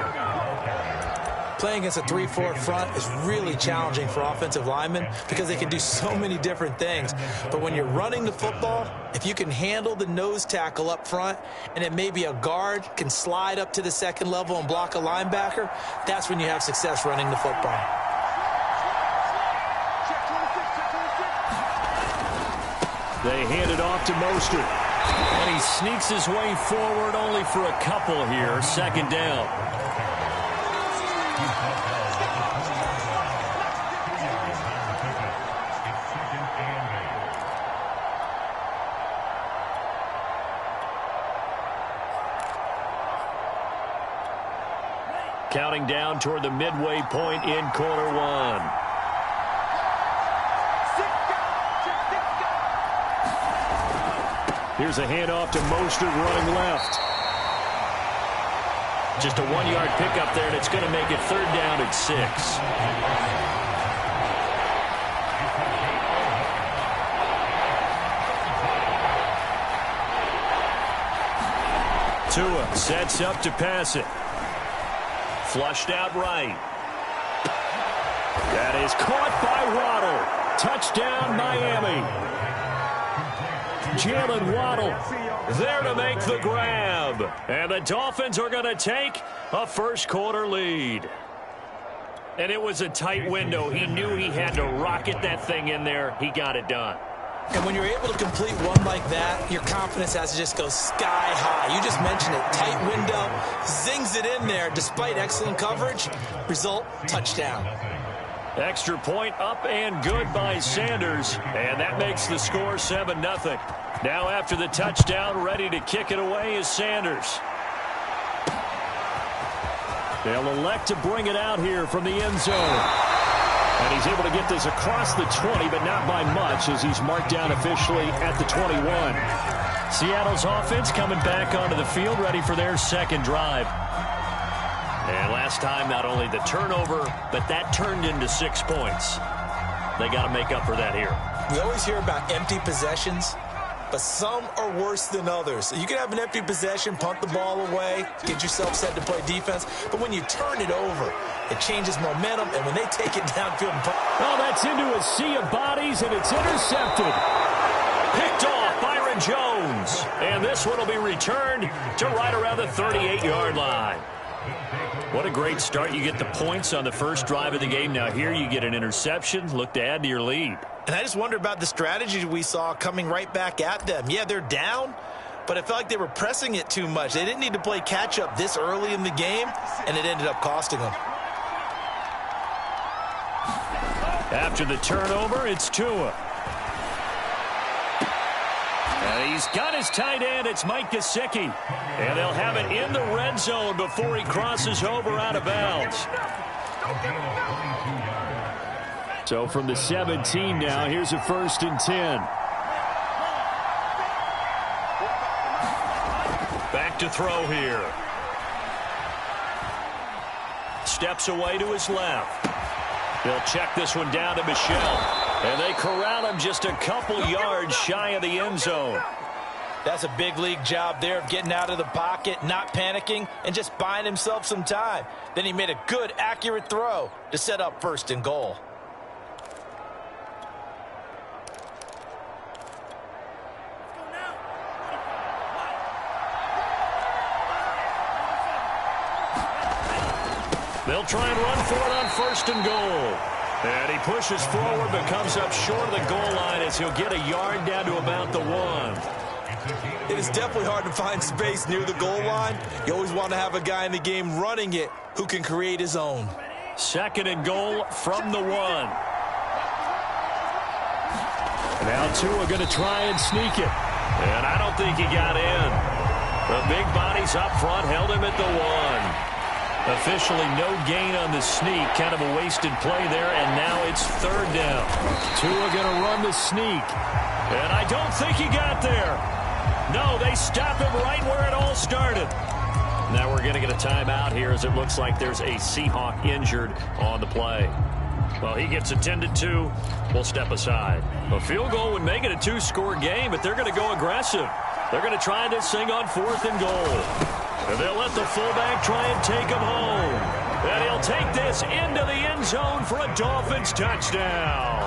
Playing against a 3-4 front is really challenging for offensive linemen because they can do so many different things. But when you're running the football, if you can handle the nose tackle up front and then maybe a guard can slide up to the second level and block a linebacker, that's when you have success running the football.
They hand it off to Mostert. And he sneaks his way forward only for a couple here. 2nd down. Counting down toward the midway point in quarter 1. Here's a handoff to Mostert running left. Just a 1-yard pickup there, and it's going to make it 3rd down at 6. Tua sets up to pass it. Flushed out right. That is caught by Waddle. Touchdown, Miami. Jalen Waddle there to make the grab. And the Dolphins are going to take a first-quarter lead. And it was a tight window. He knew he had to rocket that thing in there. He got it done.
And when you're able to complete one like that, your confidence has to just go sky high. You just mentioned it. Tight window, zings it in there despite excellent coverage. Result, touchdown.
Extra point up and good by Sanders. And that makes the score 7-0. Now after the touchdown, ready to kick it away is Sanders. They'll elect to bring it out here from the end zone. And he's able to get this across the 20, but not by much as he's marked down officially at the 21. Seattle's offense coming back onto the field, ready for their second drive. And last time, not only the turnover, but that turned into 6 points. They got to make up for that here.
We always hear about empty possessions, but some are worse than others. You can have an empty possession, punt the ball away, get yourself set to play defense, but when you turn it over, it changes momentum, and when they take it downfield and punt.
Oh, that's into a sea of bodies, and it's intercepted. Picked off Byron Jones. And this one will be returned to right around the 38-yard line. What a great start. You get the points on the first drive of the game. Now here you get an interception. Look to add to your lead.
And I just wonder about the strategy we saw coming right back at them. Yeah, they're down, but it felt like they were pressing it too much. They didn't need to play catch-up this early in the game, and it ended up costing them.
After the turnover, it's Tua. And he's got his tight end. It's Mike Gesicki. And they'll have it in the red zone before he crosses over out of bounds. So from the 17 now, here's a 1st and 10. Back to throw here. Steps away to his left. He'll check this one down to Michel. And they corral him just a couple yards shy of the end zone.
That's a big league job there of getting out of the pocket, not panicking, and just buying himself some time. Then he made a good, accurate throw to set up 1st and goal.
They'll try and run for it on 1st and goal. And he pushes forward but comes up short of the goal line as he'll get a yard down to about the 1.
It is definitely hard to find space near the goal line. You always want to have a guy in the game running it who can create his own.
2nd and goal from the 1. Now Tua going to try and sneak it. And I don't think he got in. The big bodies up front held him at the 1. Officially no gain on the sneak. Kind of a wasted play there, and now it's 3rd down. Tua going to run the sneak. And I don't think he got there. No, they stop him right where it all started. Now we're going to get a timeout here as it looks like there's a Seahawk injured on the play. Well, he gets attended to. We'll step aside. A field goal would make it a 2-score game, but they're going to go aggressive. They're going to try this thing on 4th and goal. And they'll let the fullback try and take him home. And he'll take this into the end zone for a Dolphins touchdown.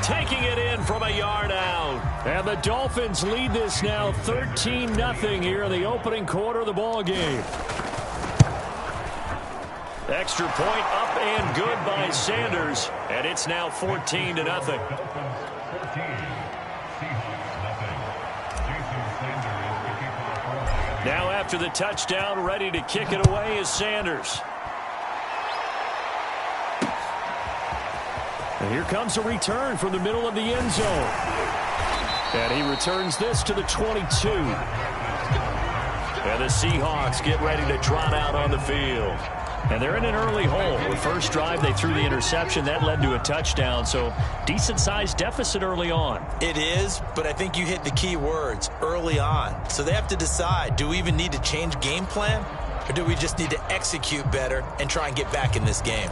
Taking it in from a yard out. And the Dolphins lead this now 13-0 here in the opening quarter of the ball game. Extra point up and good by Sanders. And it's now 14-0. Now after the touchdown, ready to kick it away is Sanders. And here comes a return from the middle of the end zone. And he returns this to the 22. And the Seahawks get ready to trot out on the field. And they're in an early hole. The first drive, they threw the interception. That led to a touchdown, so decent-sized deficit early on.
It is, but I think you hit the key words, early on. So they have to decide, do we even need to change game plan, or do we just need to execute better and try and get back in this game?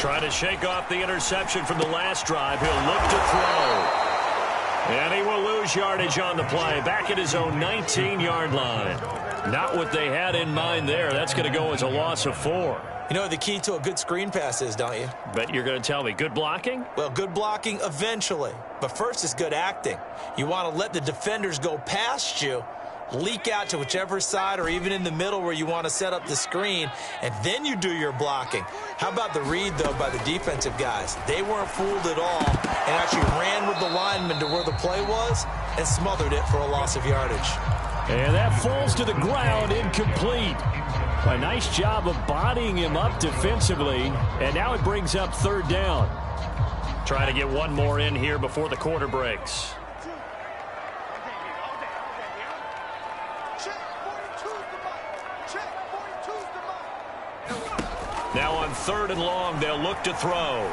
Trying to shake off the interception from the last drive. He'll look to throw. And he will lose yardage on the play. Back at his own 19-yard line. Not what they had in mind there. That's going to go as a loss of 4.
You know what the key to a good screen pass is, don't you?
Bet you're going to tell me. Good blocking?
Well, good blocking eventually. But first is good acting. You want to let the defenders go past you, leak out to whichever side or even in the middle where you want to set up the screen, and then you do your blocking. How about the read, though, by the defensive guys? They weren't fooled at all and actually ran with the lineman to where the play was and smothered it for a loss of yardage.
And that falls to the ground, incomplete. A nice job of bodying him up defensively, and now it brings up 3rd down. Trying to get one more in here before the quarter breaks. Now on 3rd and long, they'll look to throw.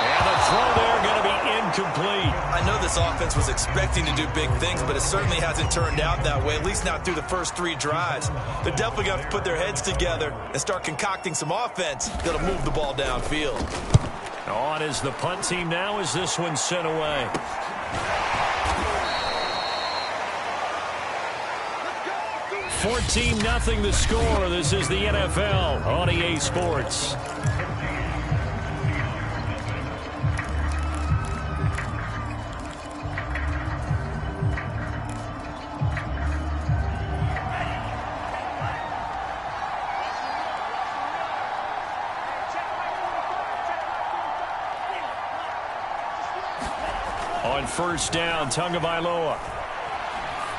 And the throw there going to be incomplete.
I know this offense was expecting to do big things, but it certainly hasn't turned out that way, at least not through the first 3 drives. They're definitely going to have to put their heads together and start concocting some offense that'll move the ball downfield.
On is the punt team now as this one's sent away. $14-0 the score. This is the NFL on EA Sports. On 1st down, Tagovailoa.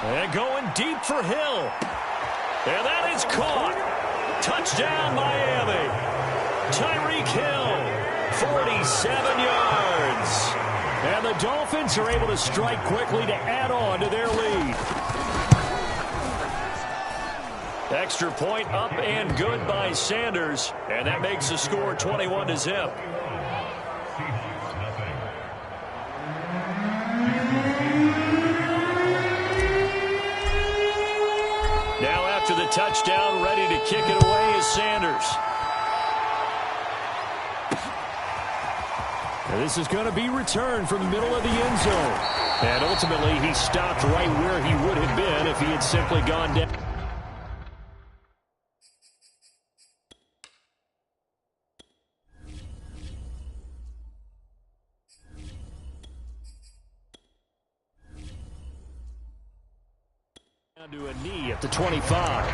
And going deep for Hill. And that is caught. Touchdown, Miami. Tyreek Hill, 47 yards. And the Dolphins are able to strike quickly to add on to their lead. Extra point up and good by Sanders. And that makes the score 21-0. To the touchdown, ready to kick it away is Sanders. And this is going to be returned from the middle of the end zone. And ultimately, he stopped right where he would have been if he had simply gone down. Down to a knee at the 25.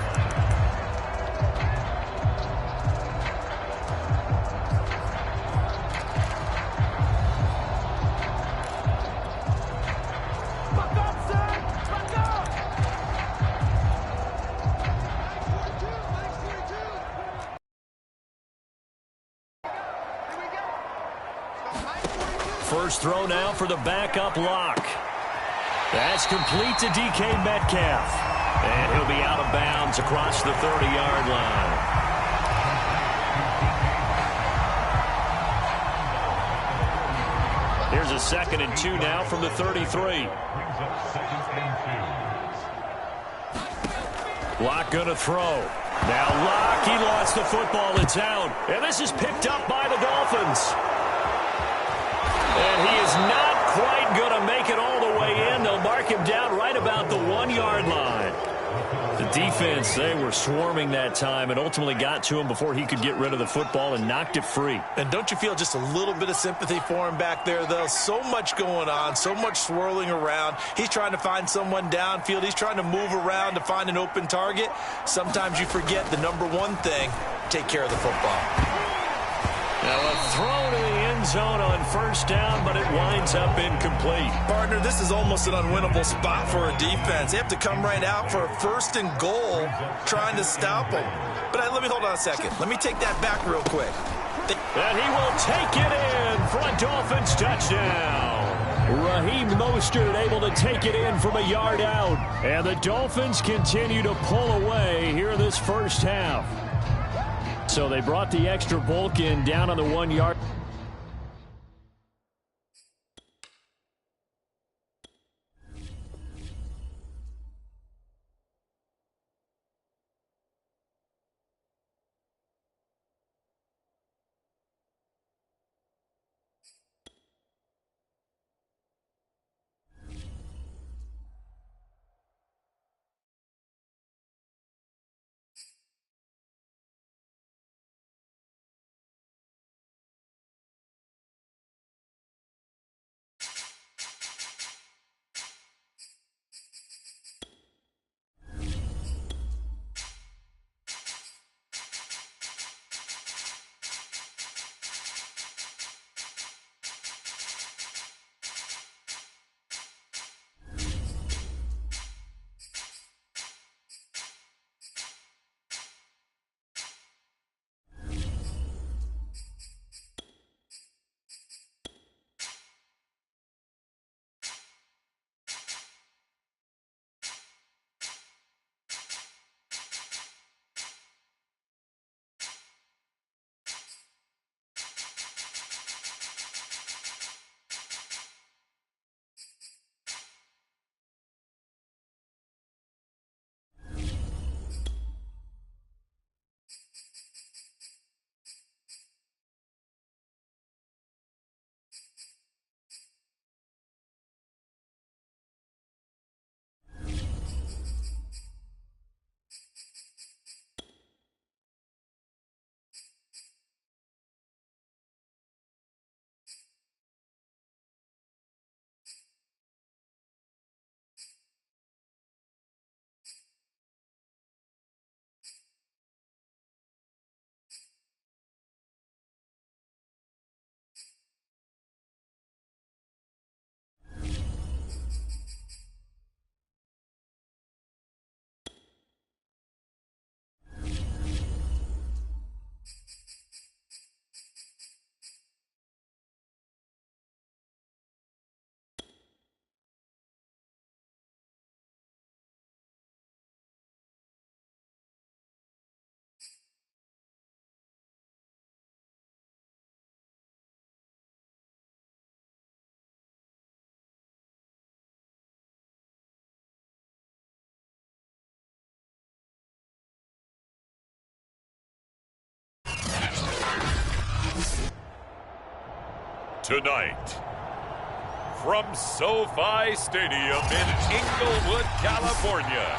First throw now for the backup lock. That's complete to DK Metcalf. And he'll be out of bounds across the 30-yard line. Here's a 2nd and 2 now from the 33. Locke going to throw. Now Locke, he lost the football. It's out. And this is picked up by the Dolphins. And he is not quite going to make it all the way in. They'll mark him down right about the 1-yard line. The defense, they were swarming that time and ultimately got to him before he could get rid of the football and knocked it free.
And don't you feel just a little bit of sympathy for him back there, though? So much going on, so much swirling around. He's trying to find someone downfield. He's trying to move around to find an open target. Sometimes you forget the number one thing, take care of the football.
Now a throw to the end zone on 1st down, but it winds up incomplete.
Partner, this is almost an unwinnable spot for a defense. They have to come right out for a 1st and goal trying to stop them. But let me hold on a second. Let me take that back real quick.
And he will take it in for a Dolphins touchdown. Raheem Mostert able to take it in from a yard out. And the Dolphins continue to pull away here in this first half. So they brought the extra bulk in down on the 1-yard.
Tonight, from SoFi Stadium in Inglewood, California.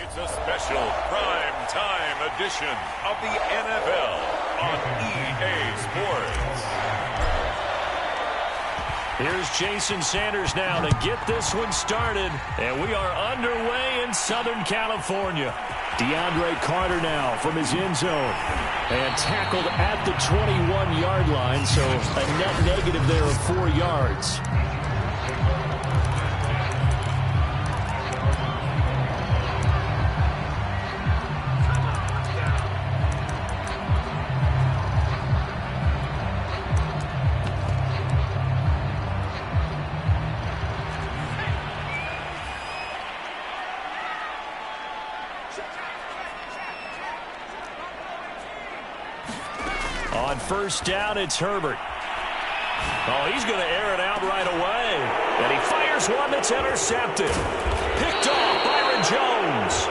It's a special prime time edition of the NFL on EA Sports.
Here's Jason Sanders now to get this one started, and we are underway in Southern California. DeAndre Carter now from his end zone, and tackled at the 21-yard line, so a net negative there of 4 yards. On first down, it's Herbert. Oh, he's going to air it out right away. And he fires one that's intercepted. Picked off Byron Jones.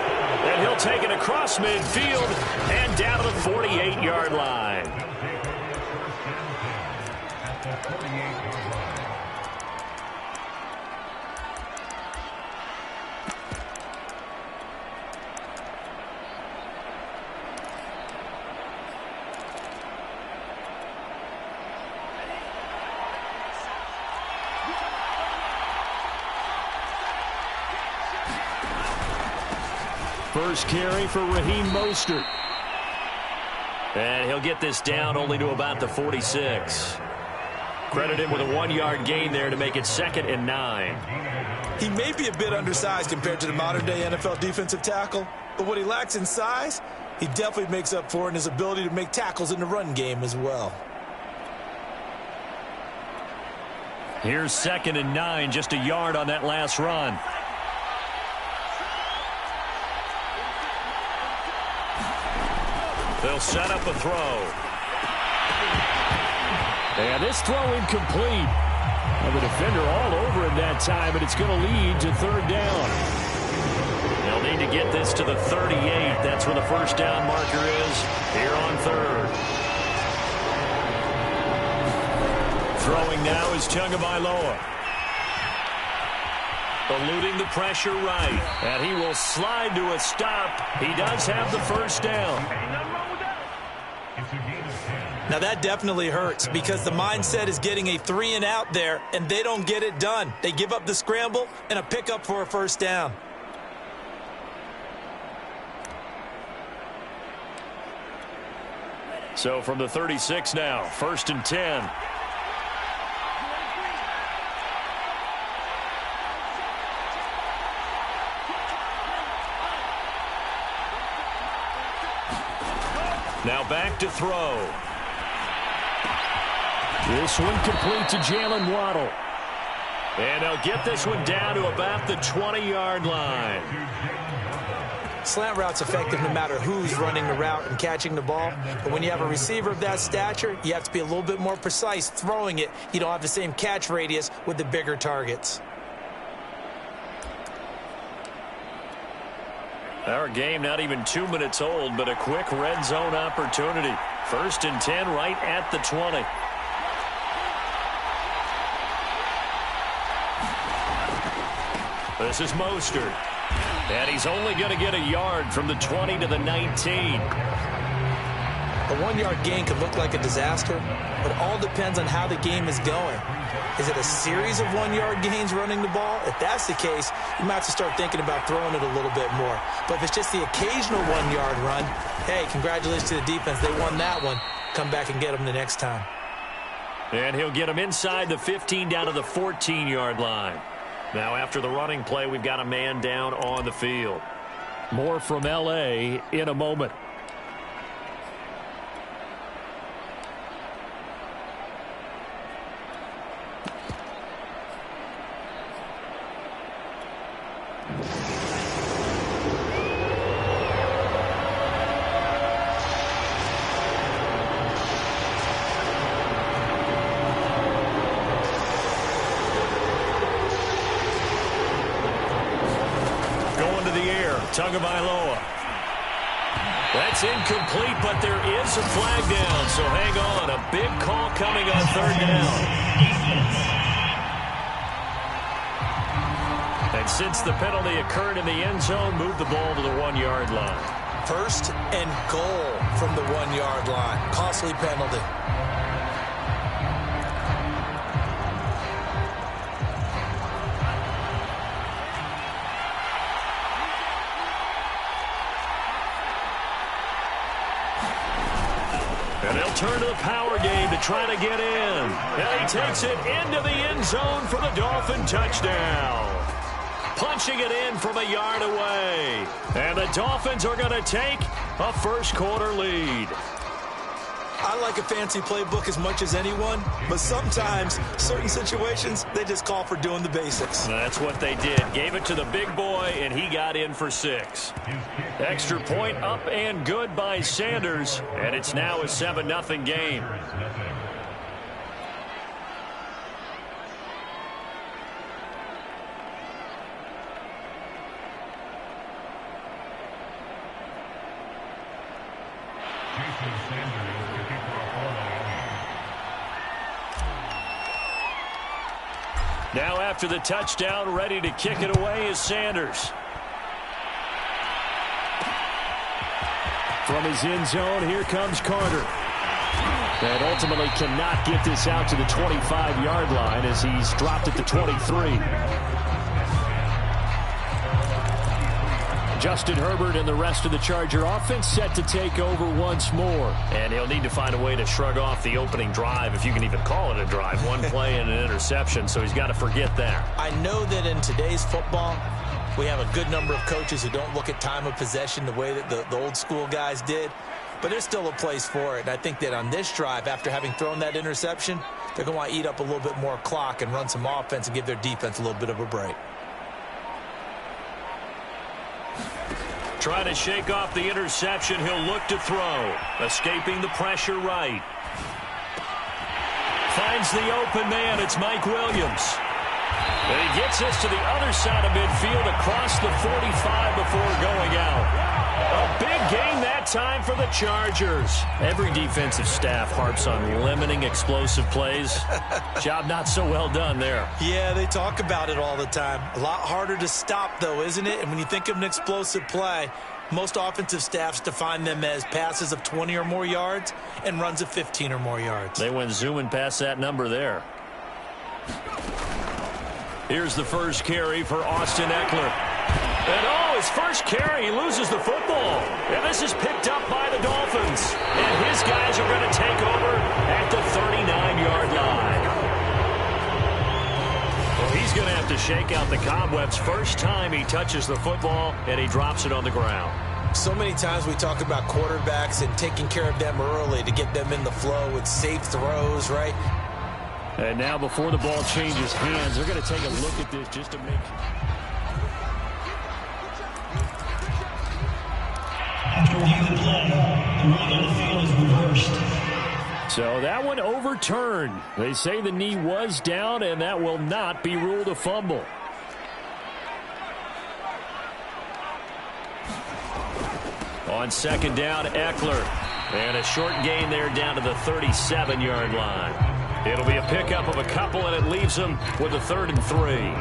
And he'll take it across midfield and down to the 48-yard line. First carry for Raheem Mostert. And he'll get this down only to about the 46. Credit him with a 1-yard gain there to make it 2nd and 9.
He may be a bit undersized compared to the modern-day NFL defensive tackle, but what he lacks in size, he definitely makes up for in his ability to make tackles in the run game as well.
Here's 2nd and 9, just a yard on that last run. They'll set up a throw. And this throw incomplete. Well, the defender all over him that time, but it's going to lead to 3rd down. They'll need to get this to the 38. That's where the first down marker is here on 3rd. Throwing now is Tagovailoa. Eluding the pressure right. And he will slide to a stop. He does have the first down.
Now that definitely hurts because the mindset is getting a 3-and-out there, and they don't get it done. They give up the scramble and a pickup for a first down.
So from the 36 now, 1st and 10. Now back to throw. This one complete to Jalen Waddle. And they'll get this one down to about the 20-yard line.
Slant route's effective no matter who's running the route and catching the ball. But when you have a receiver of that stature, you have to be a little bit more precise throwing it. You don't have the same catch radius with the bigger targets.
Our game not even 2 minutes old, but a quick red zone opportunity. 1st and 10 right at the 20. This is Mostert. And he's only going to get a yard from the 20 to the 19.
A 1-yard gain could look like a disaster, but all depends on how the game is going. Is it a series of 1-yard gains running the ball? If that's the case, you might have to start thinking about throwing it a little bit more. But if it's just the occasional 1-yard run, hey, congratulations to the defense. They won that one. Come back and get them the next time.
And he'll get him inside the 15 down to the 14-yard line. Now after the running play, we've got a man down on the field. More from L.A. in a moment. Tagovailoa. That's incomplete, but there is a flag down, so hang on. A big call coming on 3rd down. And since the penalty occurred in the end zone, move the ball to the 1-yard line.
1st and goal from the 1-yard line. Costly penalty.
And they'll turn to the power game to try to get in. And he takes it into the end zone for the Dolphin touchdown. Punching it in from a yard away. And the Dolphins are going to take a first-quarter lead.
I like a fancy playbook as much as anyone, but sometimes, certain situations, they just call for doing the basics.
That's what they did. Gave it to the big boy, and he got in for 6. Extra point up and good by Sanders, and it's now a 7-0 game. Now after the touchdown, ready to kick it away is Sanders. From his end zone, here comes Carter. And ultimately cannot get this out to the 25-yard line as he's dropped at the 23. Justin Herbert and the rest of the Charger offense set to take over once more. And he'll need to find a way to shrug off the opening drive, if you can even call it a drive. One play and an interception, so he's got to forget that.
I know that in today's football, we have a good number of coaches who don't look at time of possession the way that the old school guys did. But there's still a place for it. And I think that on this drive, after having thrown that interception, they're going to want to eat up a little bit more clock and run some offense and give their defense a little bit of a break.
Trying to shake off the interception, he'll look to throw. Escaping the pressure right. Finds the open man, it's Mike Williams. And he gets us to the other side of midfield across the 45 before going out. A big gain that time for the Chargers. Every defensive staff harps on limiting explosive plays. Job not so well done there.
Yeah, they talk about it all the time. A lot harder to stop, though, isn't it? And when you think of an explosive play, most offensive staffs define them as passes of 20 or more yards and runs of 15 or more yards.
They went zooming past that number there. Here's the first carry for Austin Eckler. And his first carry, he loses the football. And this is picked up by the Dolphins. And his guys are going to take over at the 39-yard line. Well, he's going to have to shake out the cobwebs first time he touches the football, and he drops it on the ground.
So many times we talk about quarterbacks and taking care of them early to get them in the flow with safe throws, right?
And now before the ball changes hands, they're going to take a look at this just to make sure.
After review the play, the ruling on the field is reversed.
So that one overturned. They say the knee was down, and that will not be ruled a fumble. On second down, Eckler. And a short gain there down to the 37-yard line. It'll be a pickup of a couple, and it leaves them with a 3rd and 3.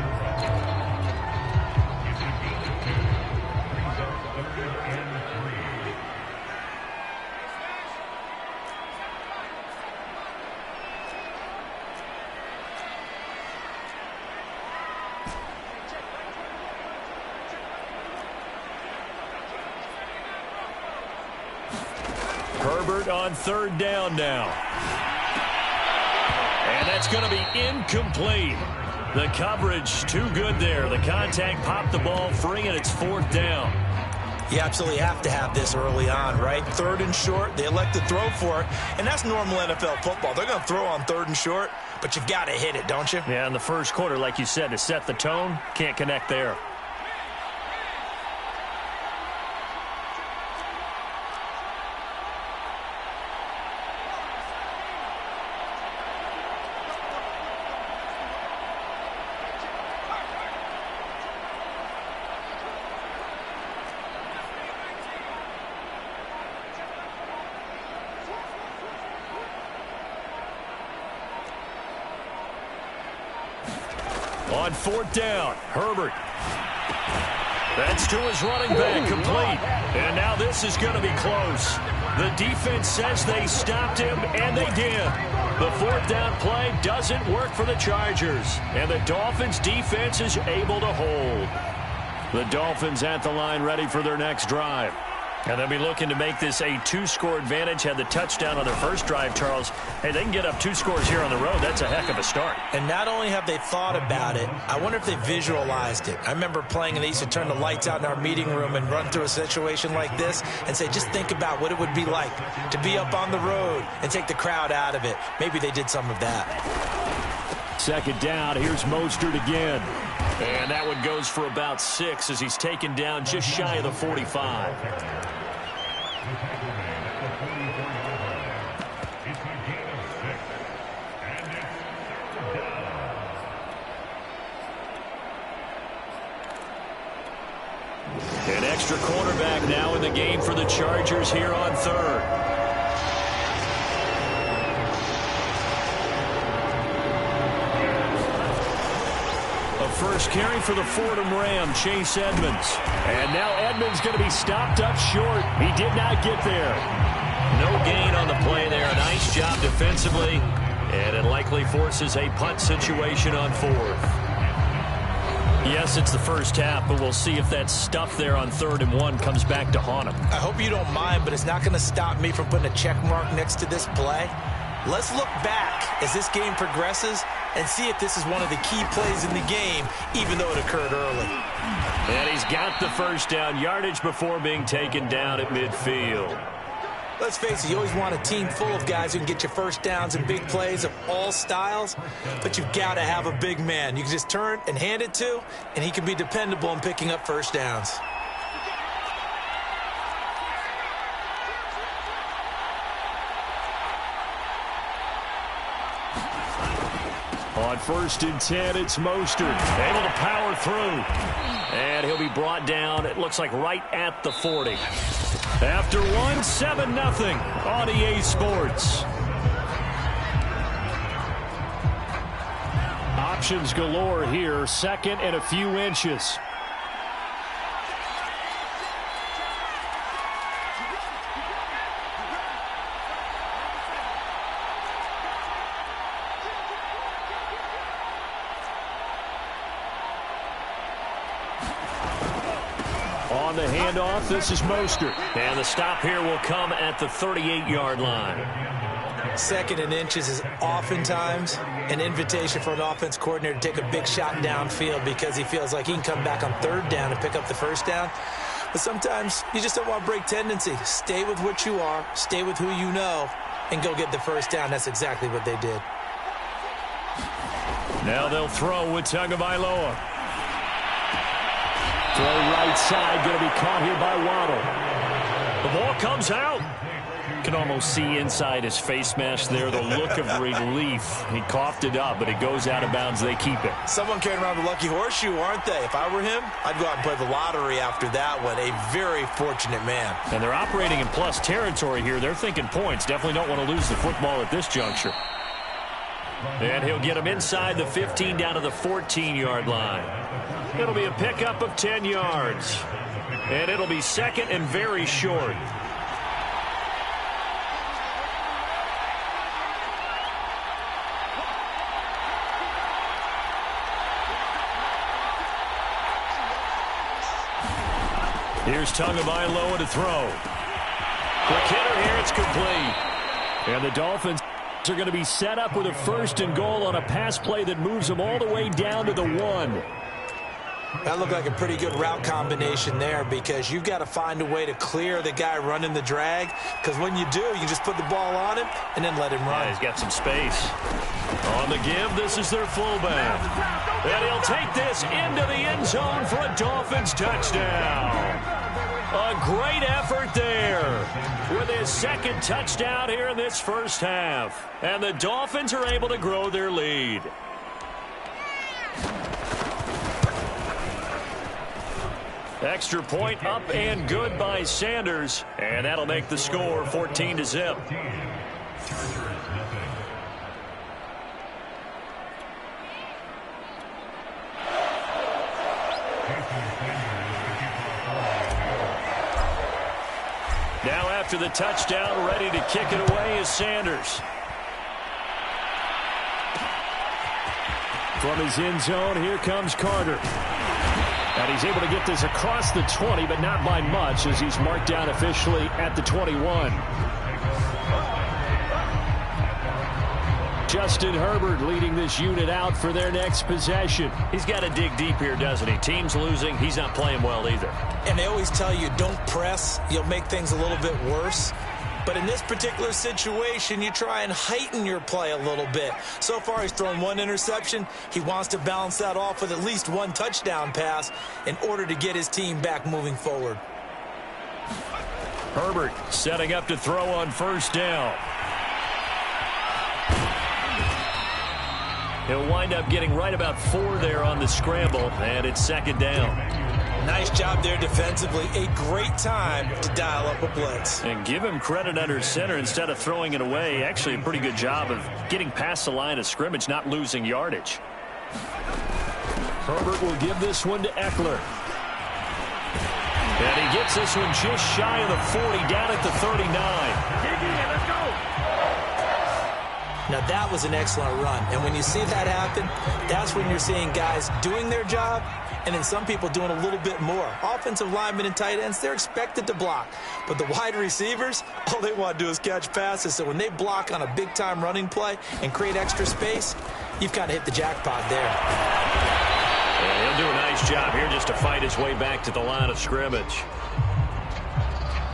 Herbert on 3rd down now. And that's going to be incomplete. The coverage too good there. The contact popped the ball free, and it's 4th down.
You absolutely have to have this early on, right? 3rd and short, they elect to throw for it, and that's normal NFL football. They're going to throw on 3rd and short, but you've got to hit it, don't you?
Yeah, in the first quarter, like you said, to set the tone, can't connect there. On 4th down, Herbert. That's to his running back, complete. And now this is going to be close. The defense says they stopped him, and they did. The 4th down play doesn't work for the Chargers, and the Dolphins' defense is able to hold. The Dolphins at the line ready for their next drive. And they'll be looking to make this a 2-score advantage. Had the touchdown on their first drive, Charles. Hey, they can get up 2 scores here on the road. That's a heck of a start.
And not only have they thought about it, I wonder if they visualized it. I remember playing, and they used to turn the lights out in our meeting room and run through a situation like this and say, just think about what it would be like to be up on the road and take the crowd out of it. Maybe they did some of that.
2nd down, here's Mostert again. And that one goes for about 6 as he's taken down just shy of the 45. An extra cornerback now in the game for the Chargers here on 3rd. first carry for the Fordham Ram, Chase Edmonds. And now Edmonds going to be stopped up short. He did not get there. No gain on the play there. A nice job defensively. And it likely forces a punt situation on fourth. Yes, it's the first half, but we'll see if that stuff there on 3rd and 1 comes back to haunt him.
I hope you don't mind, but it's not going to stop me from putting a check mark next to this play. Let's look back as this game progresses and see if this is one of the key plays in the game, even though it occurred early.
And he's got the first down, yardage before being taken down at midfield.
Let's face it, you always want a team full of guys who can get you first downs and big plays of all styles, but you've got to have a big man. You can just turn and hand it to, and he can be dependable in picking up first downs.
On 1st and 10, it's Mostert, able to power through. And he'll be brought down, it looks like right at the 40. After 1, 7-0 on EA Sports. Options galore here, 2nd and a few inches. On the handoff, this is Mostert. And the stop here will come at the 38-yard line.
2nd and inches is oftentimes an invitation for an offense coordinator to take a big shot downfield because he feels like he can come back on 3rd down and pick up the first down. But sometimes you just don't want to break tendency. Stay with what you are, stay with who you know, and go get the first down. That's exactly what they did.
Now they'll throw with Tagovailoa. Throw right side, going to be caught here by Waddle. The ball comes out. You can almost see inside his face mask there the look of relief. He coughed it up, but it goes out of bounds. They keep it.
Someone carrying around the lucky horseshoe, aren't they? If I were him, I'd go out and play the lottery after that one. A very fortunate man.
And they're operating in plus territory here. They're thinking points. Definitely don't want to lose the football at this juncture. And he'll get him inside the 15 down to the 14-yard line. It'll be a pickup of 10 yards. And it'll be 2nd and very short. Here's Tagovailoa to throw. Quick hitter here, it's complete. And the Dolphins are going to be set up with a 1st and goal on a pass play that moves them all the way down to the 1.
That looked like a pretty good route combination there because you've got to find a way to clear the guy running the drag, because when you do, you just put the ball on him and then let him run.
Yeah, he's got some space. On the give, this is their fullback. And he'll take this into the end zone for a Dolphins touchdown. A great effort there with his 2nd touchdown here in this first half. And the Dolphins are able to grow their lead. Extra point up and good by Sanders. And that'll make the score 14-0. Now after the touchdown, ready to kick it away is Sanders. From his end zone, here comes Carter. And he's able to get this across the 20, but not by much, as he's marked down officially at the 21. Justin Herbert leading this unit out for their next possession. He's got to dig deep here, doesn't he? Team's losing. He's not playing well either.
And they always tell you, don't press. You'll make things a little bit worse. But in this particular situation, you try and heighten your play a little bit. So far, he's thrown 1 interception. He wants to balance that off with at least 1 touchdown pass in order to get his team back moving forward.
Herbert setting up to throw on 1st down. He'll wind up getting right about 4 there on the scramble, and it's 2nd down.
Nice job there defensively. A great time to dial up a blitz.
And give him credit under center instead of throwing it away. Actually a pretty good job of getting past the line of scrimmage, not losing yardage. Herbert will give this one to Eckler. And he gets this one just shy of the 40, down at the 39.
Let's go.
Now, that was an excellent run. And when you see that happen, that's when you're seeing guys doing their job and then some people doing a little bit more. Offensive linemen and tight ends, they're expected to block. But the wide receivers, all they want to do is catch passes. So when they block on a big-time running play and create extra space, you've kind of hit the jackpot there.
And he'll do a nice job here just to fight his way back to the line of scrimmage.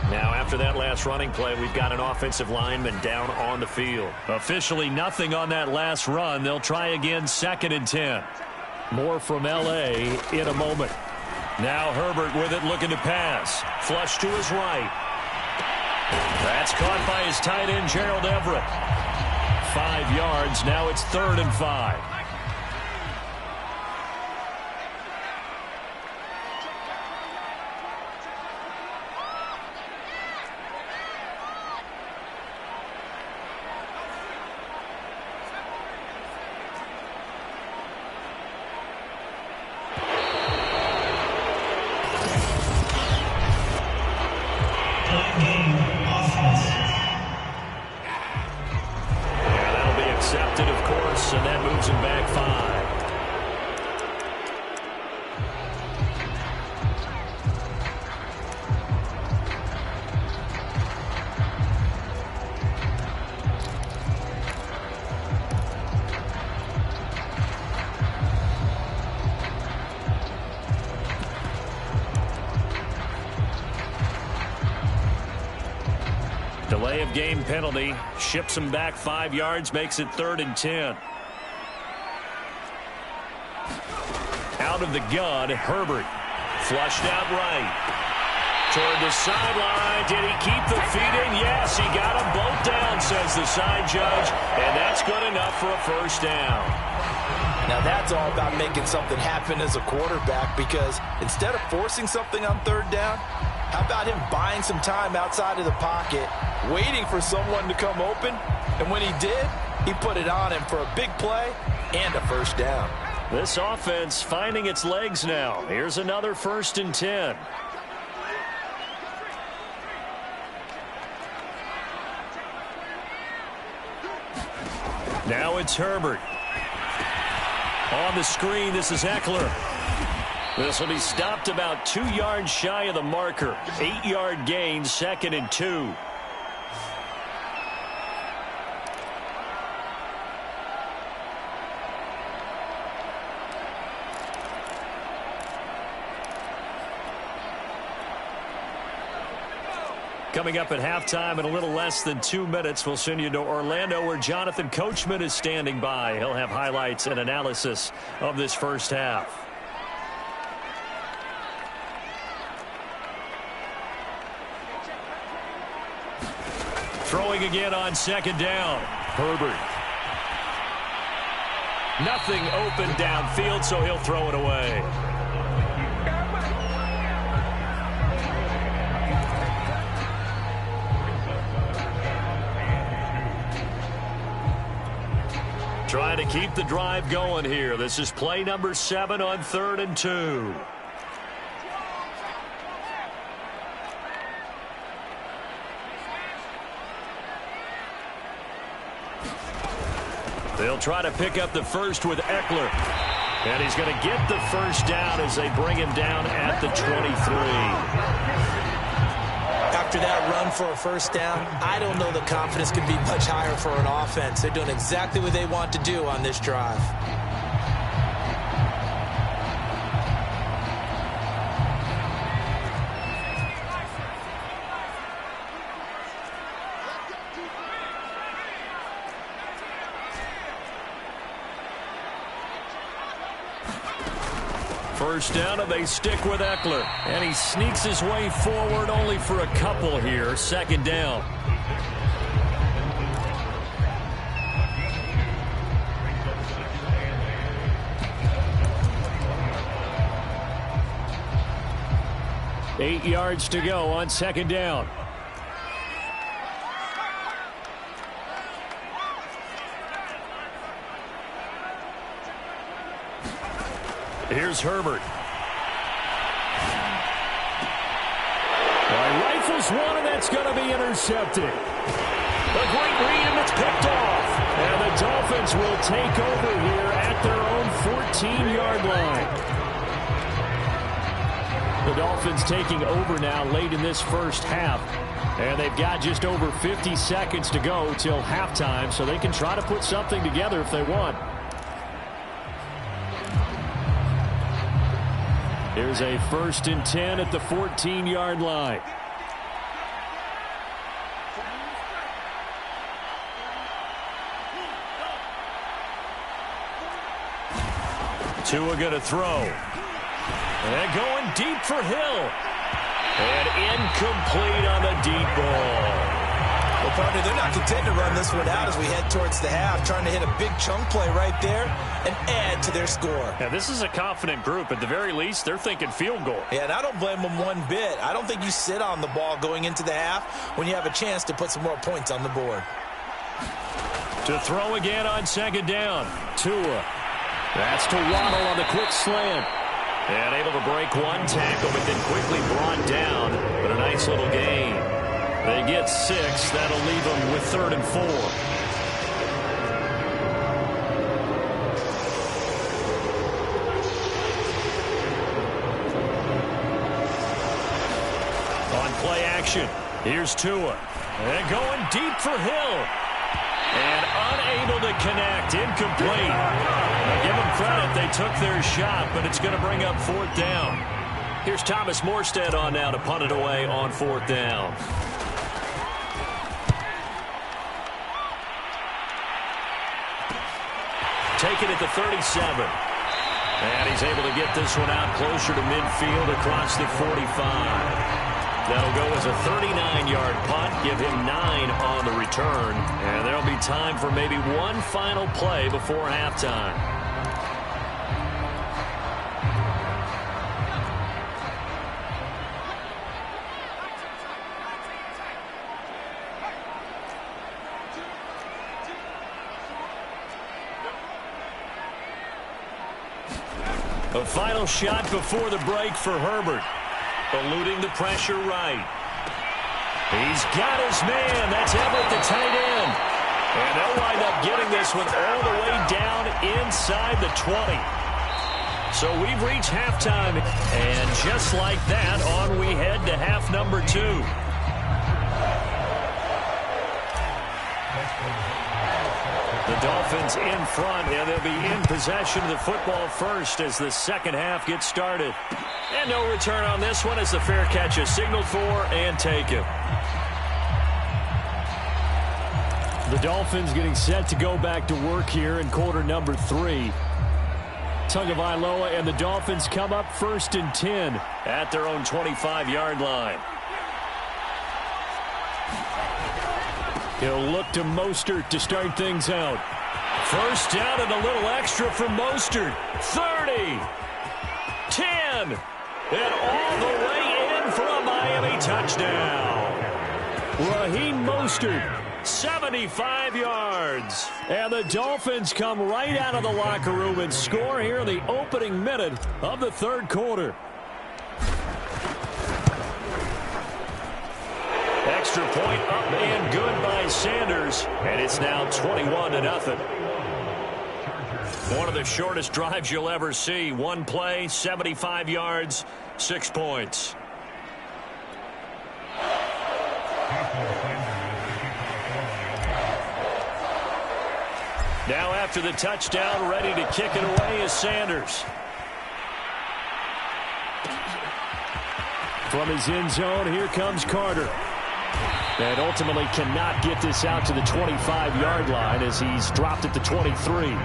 Now, after that last running play, we've got an offensive lineman down on the field. Officially nothing on that last run. They'll try again, 2nd and 10. More from L.A. in a moment. Now Herbert with it, looking to pass. Flush to his right. That's caught by his tight end, Gerald Everett. 5 yards. Now it's 3rd and 5. And that moves him back 5. Delay of game penalty ships him back 5 yards, makes it 3rd and 10. Out of the gun, Herbert. Flushed out right. Toward the sideline. Did he keep the feet in? Yes, he got them both down, says the side judge. And that's good enough for a first down.
Now, that's all about making something happen as a quarterback, because instead of forcing something on 3rd down, how about him buying some time outside of the pocket, waiting for someone to come open? And when he did, he put it on him for a big play and a first down.
This offense finding its legs now. Here's another 1st and 10. Now it's Herbert. On the screen, this is Eckler. This will be stopped about 2 yards shy of the marker. 8-yard gain, 2nd and 2. Coming up at halftime in a little less than 2 minutes, we'll send you to Orlando where Jonathan Coachman is standing by. He'll have highlights and analysis of this first half. Throwing again on 2nd down. Herbert. Nothing open downfield, so he'll throw it away. Trying to keep the drive going here. This is play number 7 on 3rd and 2. They'll try to pick up the first with Eckler. And he's going to get the first down as they bring him down at the 23.
After that run for a first down, I don't know the confidence could be much higher for an offense. They're doing exactly what they want to do on this drive.
First down, and they stick with Eckler. And he sneaks his way forward only for a couple here. 2nd down. Eight yards to go on 2nd down. Here's Herbert. Rifles one, and that's going to be intercepted. A great read, and it's picked off. And the Dolphins will take over here at their own 14-yard line. The Dolphins taking over now late in this first half. And they've got just over 50 seconds to go till halftime, so they can try to put something together if they want. Here's a 1st and 10 at the 14-yard line. Tua going to throw. And going deep for Hill. And incomplete on the deep ball.
Well, partner, they're not content to run this one out as we head towards the half, trying to hit a big chunk play right there and add to their score.
Yeah, this is a confident group. At the very least, they're thinking field goal.
Yeah, and I don't blame them one bit. I don't think you sit on the ball going into the half when you have a chance to put some more points on the board.
To throw again on 2nd down. Tua. That's to Waddle on the quick slant. And able to break one tackle, but then quickly brought down. But a nice little gain. They get 6. That'll leave them with 3rd and 4. On play action, here's Tua. And going deep for Hill. And unable to connect. Incomplete. Now give them credit. They took their shot, but it's going to bring up 4th down. Here's Thomas Morstead on now to punt it away on 4th down. Taken at the 37. And he's able to get this one out closer to midfield across the 45. That'll go as a 39-yard punt, give him 9 on the return. And there'll be time for maybe one final play before halftime. A final shot before the break for Herbert. Eluding the pressure right. He's got his man. That's Everett, the tight end. And they'll wind up getting this one all the way down inside the 20. So we've reached halftime. And just like that, on we head to half number 2. The Dolphins in front, and they'll be in possession of the football first as the second half gets started. And no return on this one as the fair catch is signaled for and taken. The Dolphins getting set to go back to work here in quarter number 3. Tagovailoa and the Dolphins come up 1st and 10 at their own 25-yard line. He'll look to Mostert to start things out. 1st down and a little extra for Mostert. 30. 10. And all the way in for a Miami touchdown. Raheem Mostert, 75 yards. And the Dolphins come right out of the locker room and score here in the opening minute of the 3rd quarter. Extra point up and good by Sanders. And it's now 21-0. One of the shortest drives you'll ever see. One play, 75 yards, 6 points. Now after the touchdown, ready to kick it away is Sanders. From his end zone, here comes Carter. And ultimately cannot get this out to the 25-yard line as he's dropped at the 23.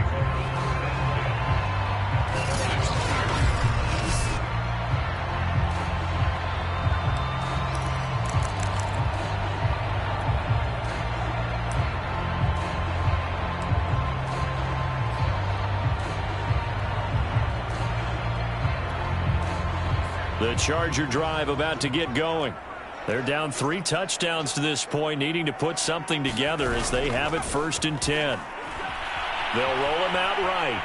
The Charger drive about to get going. They're down 3 touchdowns to this point, needing to put something together as they have it 1st and 10. They'll roll him out right.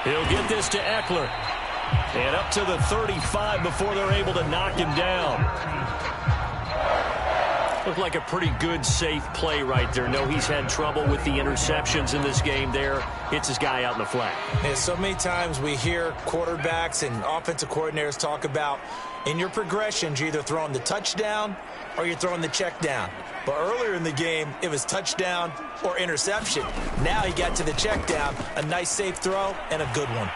He'll get this to Eckler. And up to the 35 before they're able to knock him down. Looked like a pretty good, safe play right there. No, he's had trouble with the interceptions in this game there. Hits his guy out in the flat.
Yeah, so many times we hear quarterbacks and offensive coordinators talk about in your progressions, you're either throwing the touchdown or you're throwing the check down. But earlier in the game, it was touchdown or interception. Now he got to the check down, a nice safe throw, and a good one.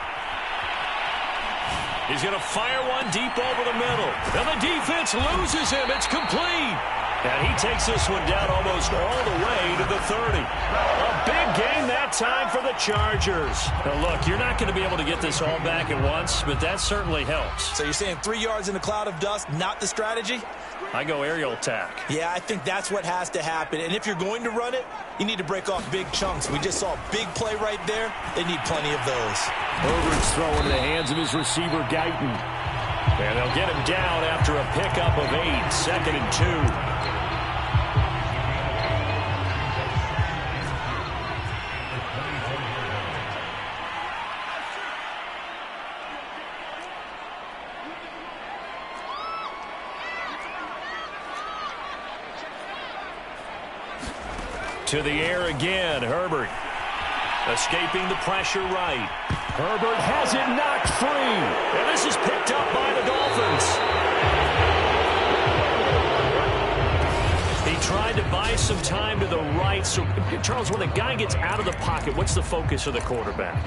He's going to fire one deep over the middle. And the defense loses him. It's complete. And he takes this one down almost all the way to the 30. A big game that time for the Chargers. Now, look, you're not going to be able to get this all back at once, but that certainly helps.
So you're saying 3 yards in a cloud of dust, not the strategy?
I go aerial attack.
Yeah, I think that's what has to happen. And if you're going to run it, you need to break off big chunks. We just saw a big play right there. They need plenty of those.
Herbert's throwing in the hands of his receiver, Guyton. And they'll get him down after a pickup of 8, 2nd and 2. To the air again, Herbert. Escaping the pressure right. Herbert has it knocked free. And this is picked up by the Dolphins. He tried to buy some time to the right. So, Charles, when a guy gets out of the pocket, what's the focus of the quarterback?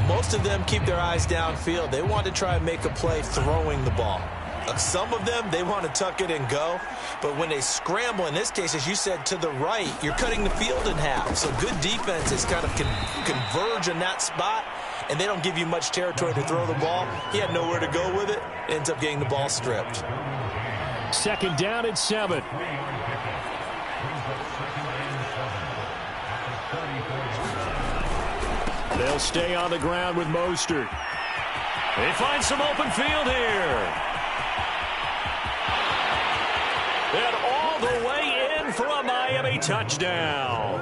Most of them keep their eyes downfield. They want to try and make a play throwing the ball. Some of them, they want to tuck it and go. But when they scramble, in this case, as you said, to the right, you're cutting the field in half. So good defenses kind of converge in that spot, and they don't give you much territory to throw the ball. He had nowhere to go with it. Ends up getting the ball stripped.
2nd down and 7. They'll stay on the ground with Mostert. They find some open field here. And all the way in for a Miami touchdown.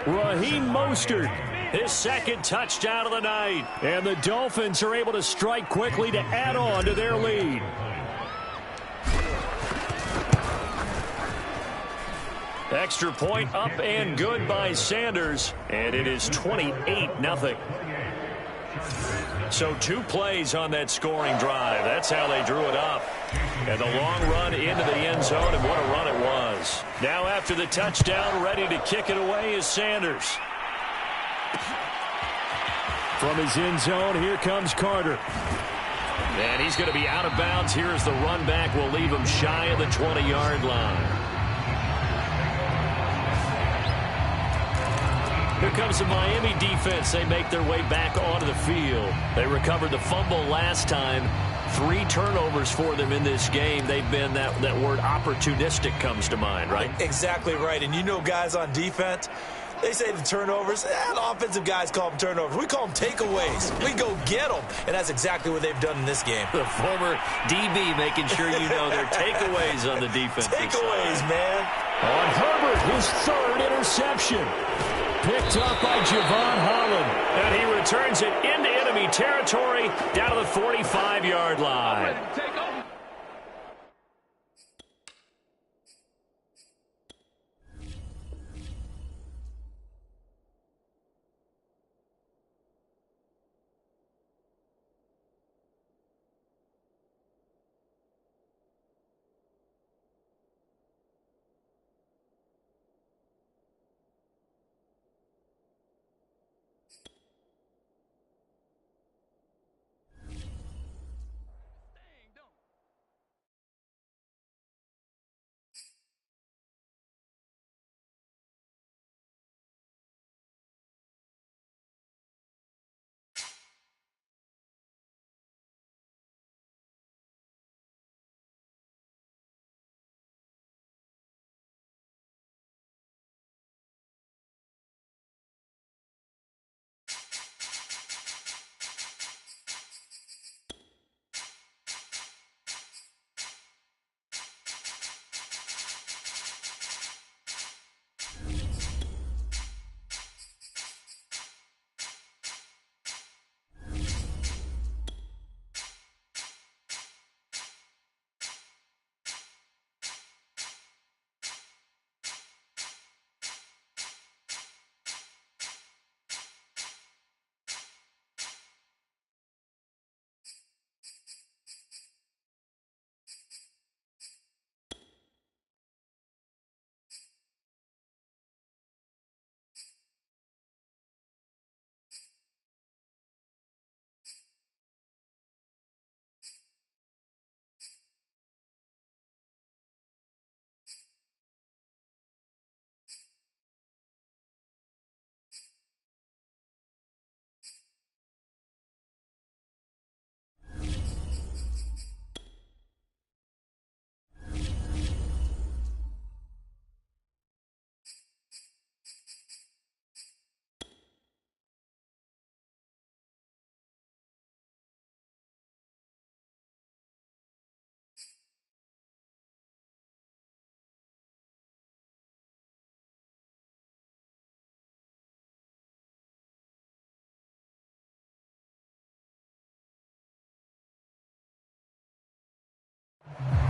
Raheem Mostert, his 2nd touchdown of the night. And the Dolphins are able to strike quickly to add on to their lead. Extra point up and good by Sanders. And it is 28-0. So 2 plays on that scoring drive. That's how they drew it up. And the long run into the end zone, and what a run it was. Now after the touchdown, ready to kick it away is Sanders. From his end zone, here comes Carter. And he's going to be out of bounds here as the run back will leave him shy of the 20-yard line. Here comes the Miami defense. They make their way back onto the field. They recovered the fumble last time. 3 turnovers for them in this game. They've been, that word opportunistic comes to mind, right? Exactly right. And you know guys on defense, they say the turnovers, the offensive guys call them turnovers. We call them takeaways. We go get them. And that's exactly what they've done in this game. The former DB making sure you know their takeaways on the defense. Takeaways, man. On Herbert, his 3rd interception. Picked up by Javon Holland. And he returns it into enemy territory down to the 45-yard line.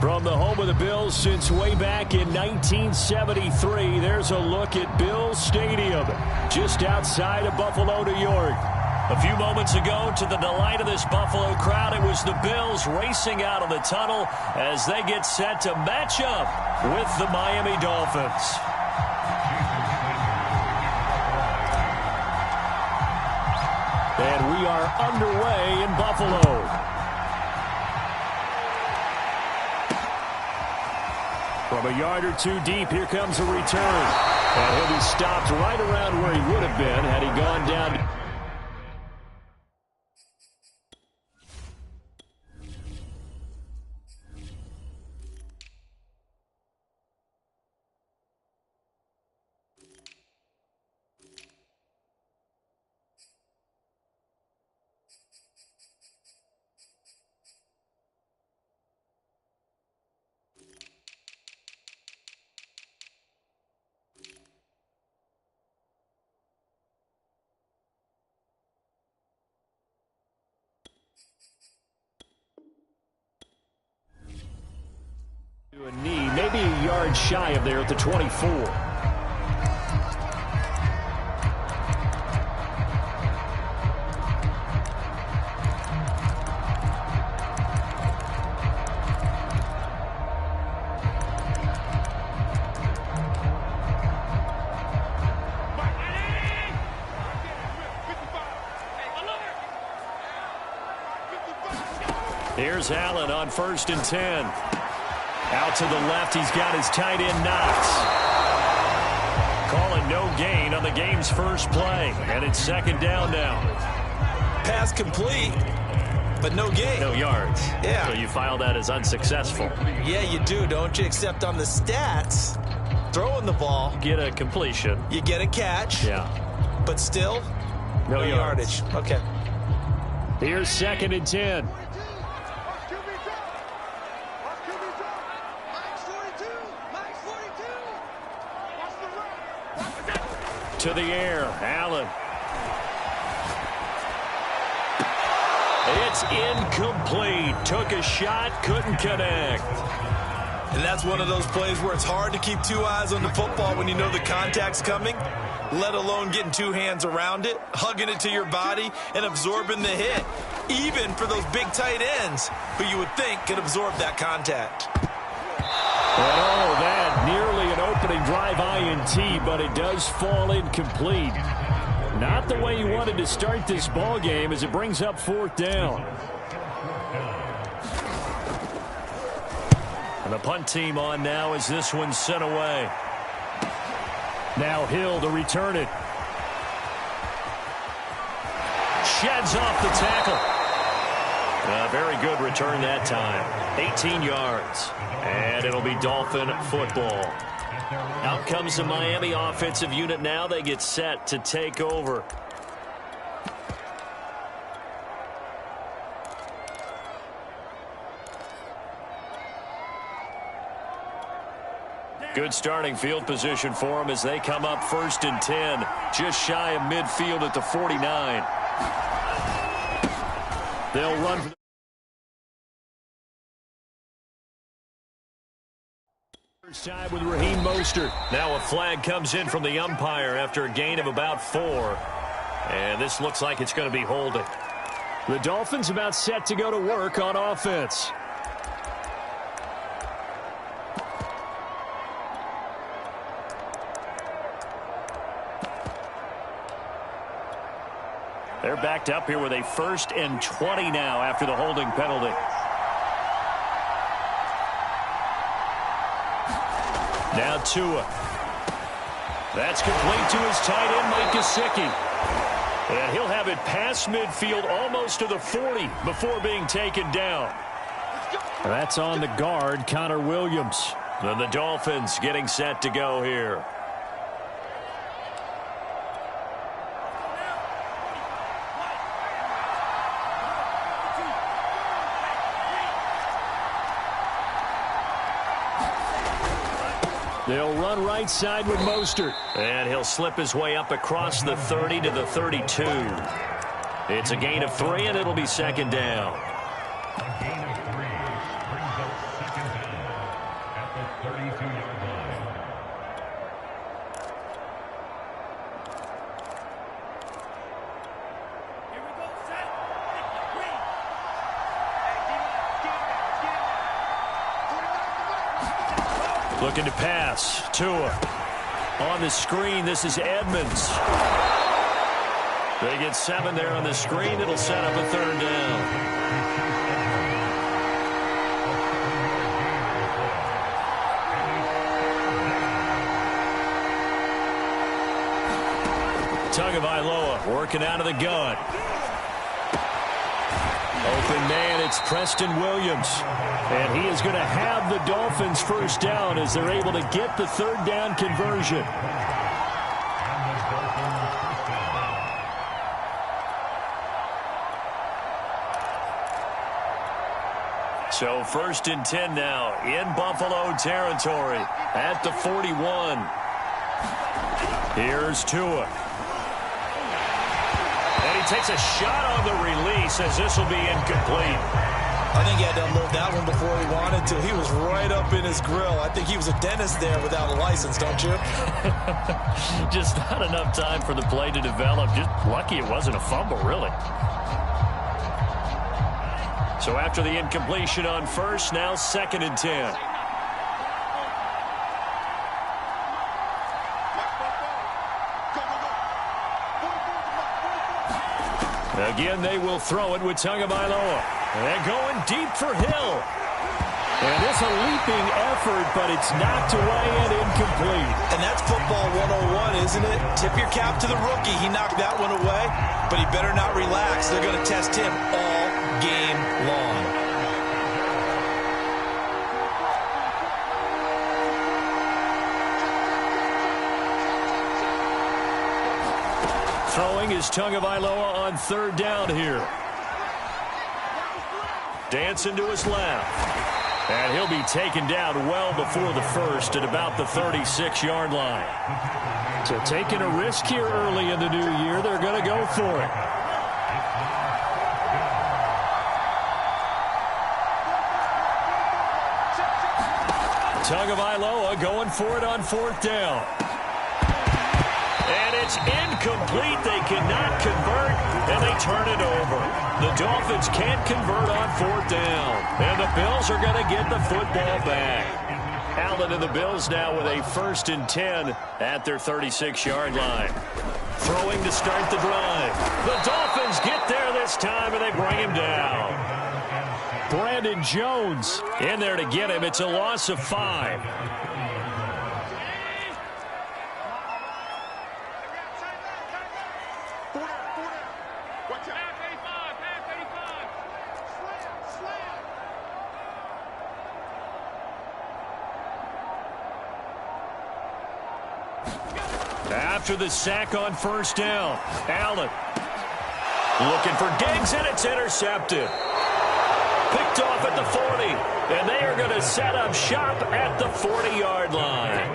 From the home of the Bills since way back in 1973, there's a look at Bills Stadium, just outside of Buffalo, New York. A few moments ago, to the delight of this Buffalo crowd, it was the Bills racing out of the tunnel as they get set to match up with the Miami Dolphins. And we are underway in Buffalo. From a yard or two deep, here comes a return. And he'll be stopped right around where he would have been had he gone down. To a knee, maybe a yard shy of there at the 24. Here's Allen on 1st and 10. Out to the left, he's got his tight end Knox. Calling no gain on the game's first play, and it's 2nd down now.
Pass complete, but no gain.
No yards.
Yeah.
So you file that as unsuccessful.
Yeah, you do, don't you? Except on the stats, throwing the ball.
Get a completion.
You get a catch.
Yeah.
But still,
no
yardage. Okay.
Here's 2nd and 10. To the air, Allen. It's incomplete. Took a shot, couldn't connect.
And that's one of those plays where it's hard to keep two eyes on the football when you know the contact's coming, let alone getting two hands around it, hugging it to your body, and absorbing the hit, even for those big tight ends who you would think could absorb that contact.
And all that, nearly an opening drive INT, but it does fall incomplete. Not the way you wanted to start this ball game as it brings up 4th down. And the punt team on now as this one's sent away. Now Hill to return it. Sheds off the tackle. A very good return that time. 18 yards. And it'll be Dolphin football. Out comes the Miami offensive unit now. They get set to take over. Good starting field position for them as they come up 1st and 10. Just shy of midfield at the 49. They'll run for first time with Raheem Mostert. Now a flag comes in from the umpire after a gain of about 4. And this looks like it's going to be holding. The Dolphins about set to go to work on offense. They're backed up here with a 1st and 20 now after the holding penalty. Now Tua. That's complete to his tight end, Mike Gesicki. And he'll have it past midfield almost to the 40 before being taken down. That's on the guard, Connor Williams. Then the Dolphins getting set to go here. They'll run right side with Mostert. And he'll slip his way up across the 30 to the 32. It's a gain of 3, and it'll be 2nd down.
32-yard line.
Looking to pass. Tua. On the screen, this is Edmonds. They get 7 there on the screen. It'll set up a 3rd down. Tagovailoa working out of the gun. Open man, it's Preston Williams. And he is going to have the Dolphins first down as they're able to get the 3rd down conversion. So 1st and 10 now in Buffalo territory at the 41. Here's Tua. And he takes a shot on the release as this will be incomplete.
I think he had to unload that one before he wanted to. He was right up in his grill. I think he was a dentist there without a license, don't you?
Just not enough time for the play to develop. Just lucky it wasn't a fumble, really. So after the incompletion on 1st, now 2nd and 10. Again, they will throw it with Tagovailoa. And going deep for Hill. And it's a leaping effort, but it's knocked away and incomplete.
And that's football 101, isn't it? Tip your cap to the rookie. He knocked that one away, but he better not relax. They're going to test him all game long.
Throwing is Tagovailoa on 3rd down here. Dancing to his left. And he'll be taken down well before the 1st at about the 36-yard line. So taking a risk here early in the new year, they're going to go for it. Tagovailoa going for it on 4th down. And it's incomplete. They cannot convert, and they turn it over. The Dolphins can't convert on 4th down, and the Bills are going to get the football back. Allen and the Bills now with a 1st and 10 at their 36-yard line. Throwing to start the drive. The Dolphins get there this time, and they bring him down. Brandon Jones in there to get him. It's a loss of 5. After the sack on 1st down, Allen looking for Diggs, and it's intercepted. Picked off at the 40, and they are going to set up shop at the 40-yard line.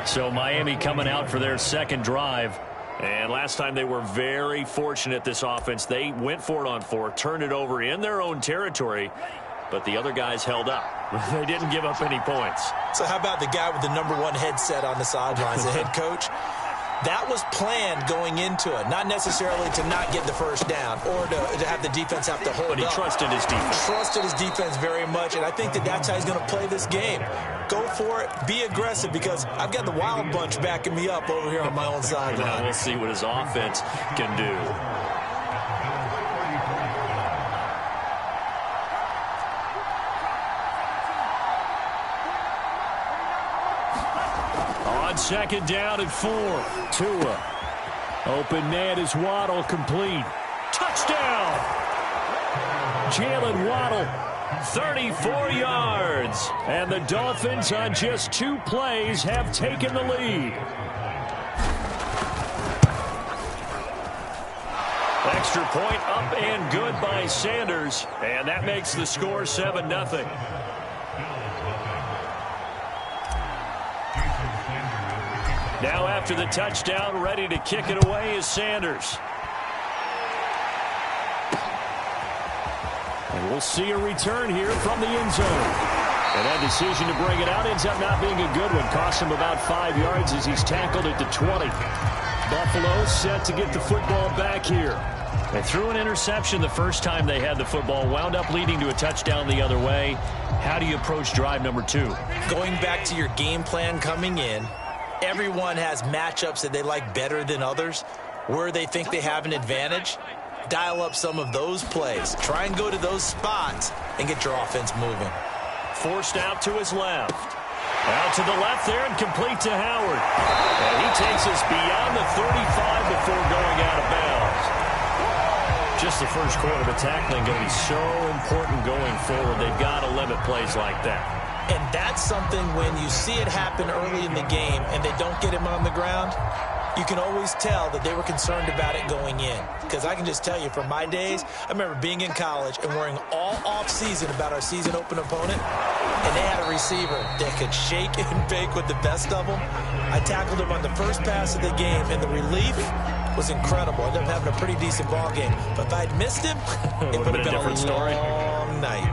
So Miami coming out for their 2nd drive. And last time they were very fortunate, this offense. They went for it on 4, turned it over in their own territory, but the other guys held up. They didn't give up any points.
So how about the guy with the #1 headset on the sidelines, the head coach? That was planned going into it, not necessarily to not get the 1st down or to have the defense have to hold up.
But he trusted his defense.
Trusted his defense very much, and I think that's how he's going to play this game. Go for it, be aggressive, because I've got the Wild Bunch backing me up over here on my own sideline.
Now we'll see what his offense can do. On 2nd down and 4. Tua. Open man is Waddle, complete. Touchdown! Jalen Waddle, 34 yards. And the Dolphins on just 2 plays have taken the lead. Extra point up and good by Sanders. And that makes the score 7-0. Now after the touchdown, ready to kick it away is Sanders. And we'll see a return here from the end zone. And that decision to bring it out ends up not being a good one. Cost him about 5 yards as he's tackled at the 20. Buffalo set to get the football back here. They threw an interception the first time they had the football, wound up leading to a touchdown the other way. How do you approach drive number 2?
Going back to your game plan coming in, everyone has matchups that they like better than others, where they think they have an advantage. Dial up some of those plays. Try and go to those spots and get your offense moving.
Forced out to his left. Out to the left there and complete to Howard. And he takes us beyond the 35 before going out of bounds. Just the first quarter, but tackling going to be so important going forward. They've got to limit plays like that.
And that's something when you see it happen early in the game and they don't get him on the ground, you can always tell that they were concerned about it going in. Because I can just tell you from my days, I remember being in college and worrying all off-season about our season-open opponent, and they had a receiver that could shake and bake with the best of them. I tackled him on the first pass of the game, and the relief was incredible. I ended up having a pretty decent ball game. But if I'd missed him, it would have been a different story. Long night.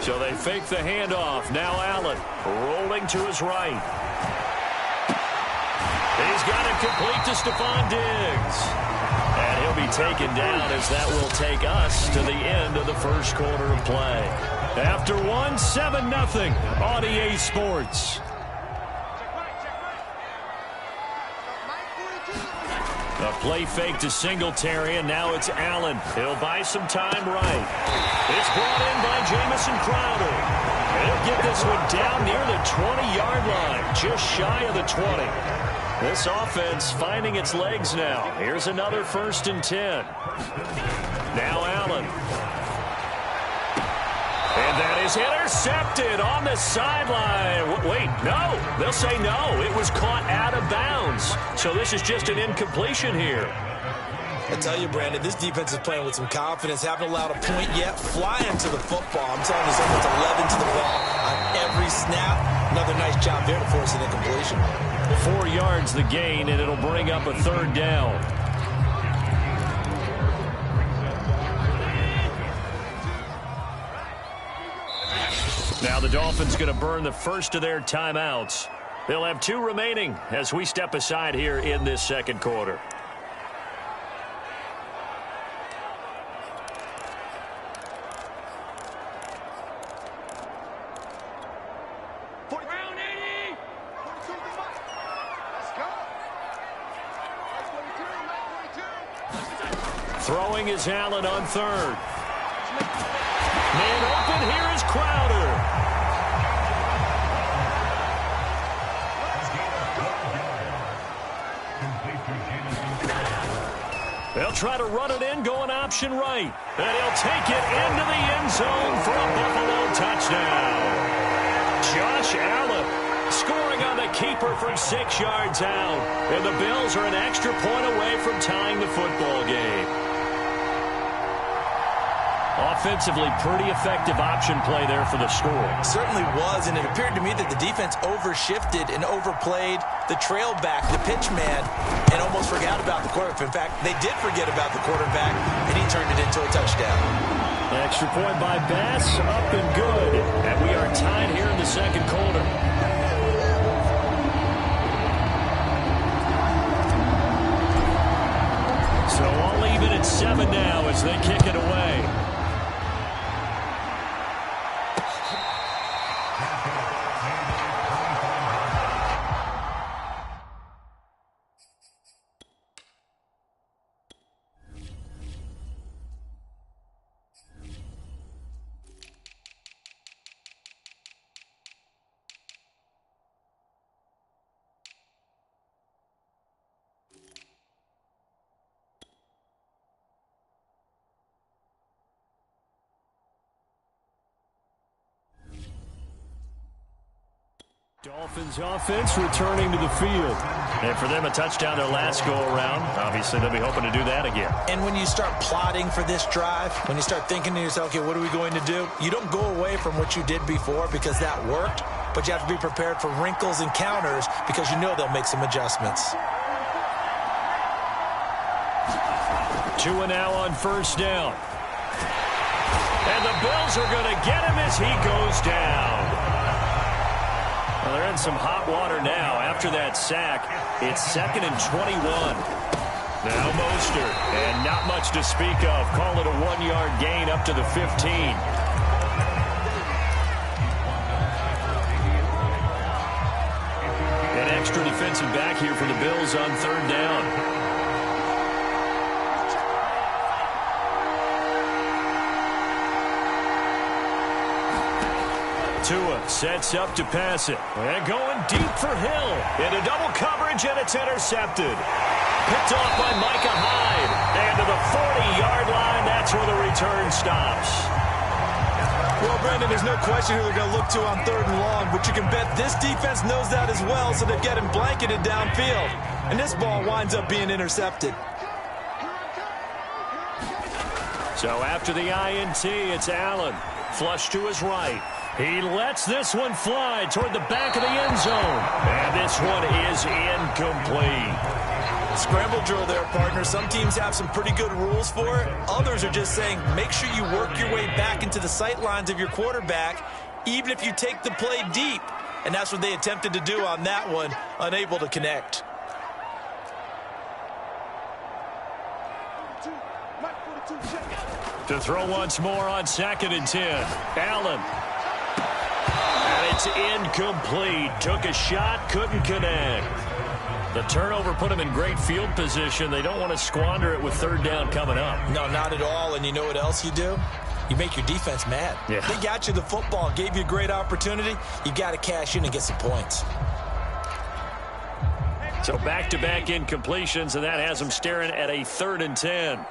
So they fake the handoff. Now Allen rolling to his right. He's got it complete to Stephon Diggs. And he'll be taken down as that will take us to the end of the first quarter of play. After 7-0 on EA Sports. A play fake to Singletary, and now it's Allen. He'll buy some time right. It's brought in by Jamison Crowder. He'll get this one down near the 20-yard line, just shy of the 20. This offense finding its legs now. Here's another 1st and 10. Now Allen. And that is intercepted on the sideline. Wait, no. They'll say no. It was caught out of bounds. So this is just an incompletion here.
I tell you, Brandon, this defense is playing with some confidence. Haven't allowed a point yet. Flying to the football. I'm telling you, someone's 11 to the ball on every snap. Another nice job there to force an incompletion.
4 yards the gain, and it'll bring up a 3rd down. Now the Dolphins going to burn the first of their timeouts. They'll have 2 remaining as we step aside here in this second quarter. Throwing is Allen on 3rd. Man open, here is Crowder. They'll try to run it in, going option right. And he'll take it into the end zone for a Buffalo touchdown. Josh Allen scoring on the keeper from 6 yards out. And the Bills are an extra point away from tying the football game. Offensively, pretty effective option play there for the score.
Certainly was, and it appeared to me that the defense overshifted and overplayed the trail back, the pitch man, and almost forgot about the quarterback. In fact, they did forget about the quarterback, and he turned it into a touchdown.
Extra point by Bass, up and good. And we are tied here in the second quarter. So all even at 7 now as they kick it away. Dolphins offense returning to the field. And for them, a touchdown their last go-around. Obviously, they'll be hoping to do that again.
And when you start plotting for this drive, when you start thinking to yourself, okay, what are we going to do? You don't go away from what you did before because that worked, but you have to be prepared for wrinkles and counters because you know they'll make some adjustments.
Tua now on first down. And the Bills are going to get him as he goes down. Well, they're in some hot water now after that sack. It's 2nd and 21. Now Mostert, and not much to speak of. Call it a 1-yard gain up to the 15. An extra defensive back here for the Bills on 3rd down. Tua sets up to pass it. And going deep for Hill. Into double coverage, and it's intercepted. Picked off by Micah Hyde. And to the 40-yard line, that's where the return stops.
Well, Brendan, there's no question who they're going to look to on 3rd and long, but you can bet this defense knows that as well, so they're getting blanketed downfield. And this ball winds up being intercepted.
So after the INT, it's Allen. Flush to his right. He lets this one fly toward the back of the end zone. And this one is incomplete.
Scramble drill there, partner. Some teams have some pretty good rules for it. Others are just saying, make sure you work your way back into the sight lines of your quarterback, even if you take the play deep. And that's what they attempted to do on that one, unable to connect.
To throw once more on 2nd and 10. Allen. And it's incomplete. Took a shot, couldn't connect. The turnover put him in great field position. They don't want to squander it with 3rd down coming up.
No, not at all. And you know what else you do? You make your defense mad.
Yeah.
They got you the football, gave you a great opportunity. You got to cash in and get some points.
So back-to-back incompletions, and that has them staring at a 3rd and 10.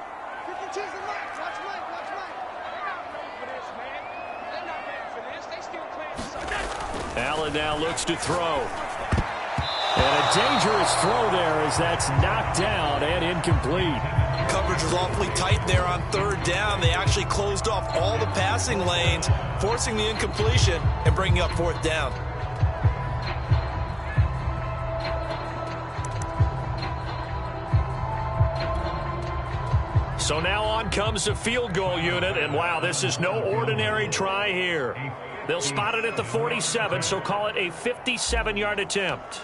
Allen now looks to throw. And a dangerous throw there as that's knocked down and incomplete.
Coverage was awfully tight there on 3rd down. They actually closed off all the passing lanes, forcing the incompletion and bringing up 4th down.
So now on comes the field goal unit, and wow, this is no ordinary try here. They'll spot it at the 47, so call it a 57-yard attempt.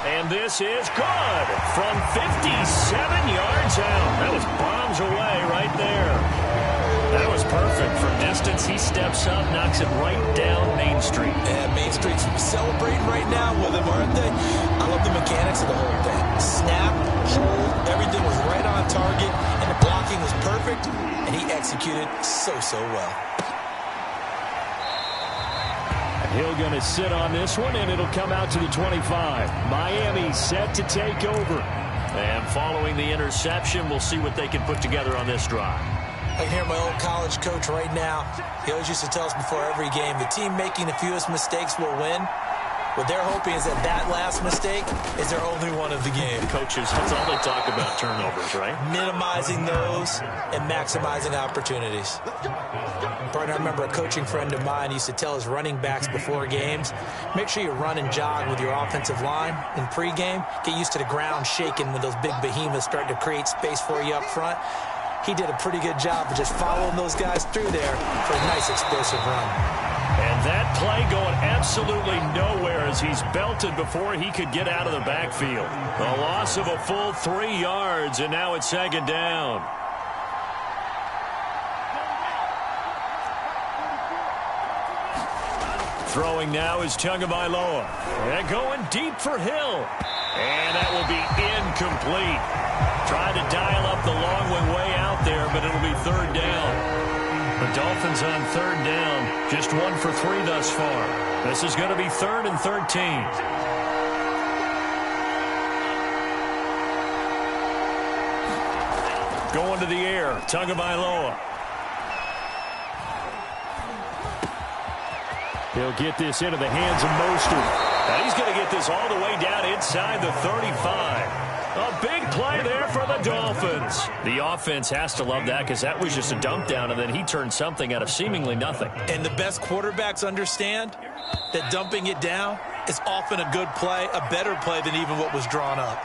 And this is good from 57 yards out. That was bombs away right there. That was perfect. From distance, he steps up, knocks it right down Main Street.
And Main Street's celebrating right now with him, aren't they? I love the mechanics of the whole thing. Snap, hold, everything was right on target, and the blocking was perfect, and he executed so well.
Hill going to sit on this one, and it'll come out to the 25. Miami set to take over. And following the interception, we'll see what they can put together on this drive.
I can hear my old college coach right now. He always used to tell us before every game, the team making the fewest mistakes will win. What they're hoping is that last mistake is their only one of the game.
Coaches, that's all they talk about, turnovers, right?
Minimizing those and maximizing opportunities. Partner, I remember a coaching friend of mine used to tell his running backs before games, make sure you run and jog with your offensive line in pregame. Get used to the ground shaking when those big behemoths start to create space for you up front. He did a pretty good job of just following those guys through there for a nice explosive run.
And that play going absolutely nowhere as he's belted before he could get out of the backfield. A loss of a full 3 yards, and now it's 2nd down. Throwing now is Tagovailoa. And going deep for Hill. And that will be incomplete. Trying to dial up the long one way out there, but it'll be 3rd down. The Dolphins on 3rd down, just 1 for 3 thus far. This is going to be 3rd and 13. Going to the air, Tagovailoa. He'll get this into the hands of Mostert. Now he's going to get this all the way down inside the 35. A big play there for the Dolphins. The offense has to love that because that was just a dump down, and then he turned something out of seemingly nothing.
And the best quarterbacks understand that dumping it down is often a good play, a better play than even what was drawn up.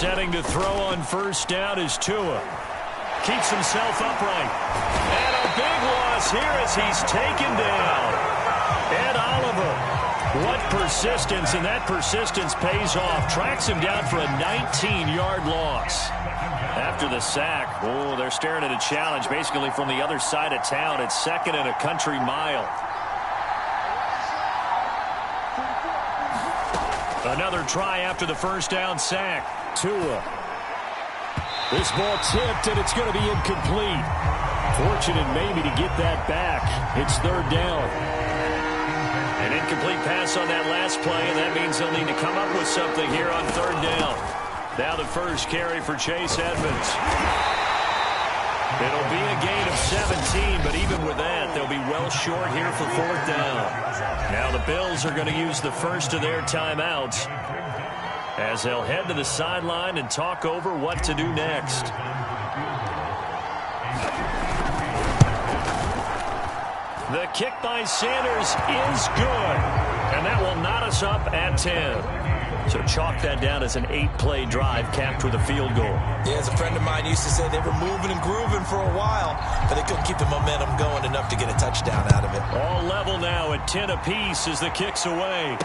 Setting to throw on first down is Tua. Keeps himself upright. And a big loss here as he's taken down. Ed Oliver. What persistence, and that persistence pays off. Tracks him down for a 19-yard loss. After the sack, they're staring at a challenge basically from the other side of town. It's second and a country mile. Another try after the first down sack. Tua. This ball tipped, and it's going to be incomplete. Fortunate maybe to get that back. It's third down. An incomplete pass on that last play, and that means they'll need to come up with something here on third down. Now the first carry for Chase Edmonds. It'll be a gain of 17, but even with that, they'll be well short here for fourth down. Now the Bills are going to use the first of their timeouts as they'll head to the sideline and talk over what to do next. The kick by Sanders is good, and that will knot us up at 10. So chalk that down as an 8-play drive capped with a field goal.
Yeah, as a friend of mine used to say, they were moving and grooving for a while, but they couldn't keep the momentum going enough to get a touchdown out of it.
All level now at 10 apiece as the kick's away.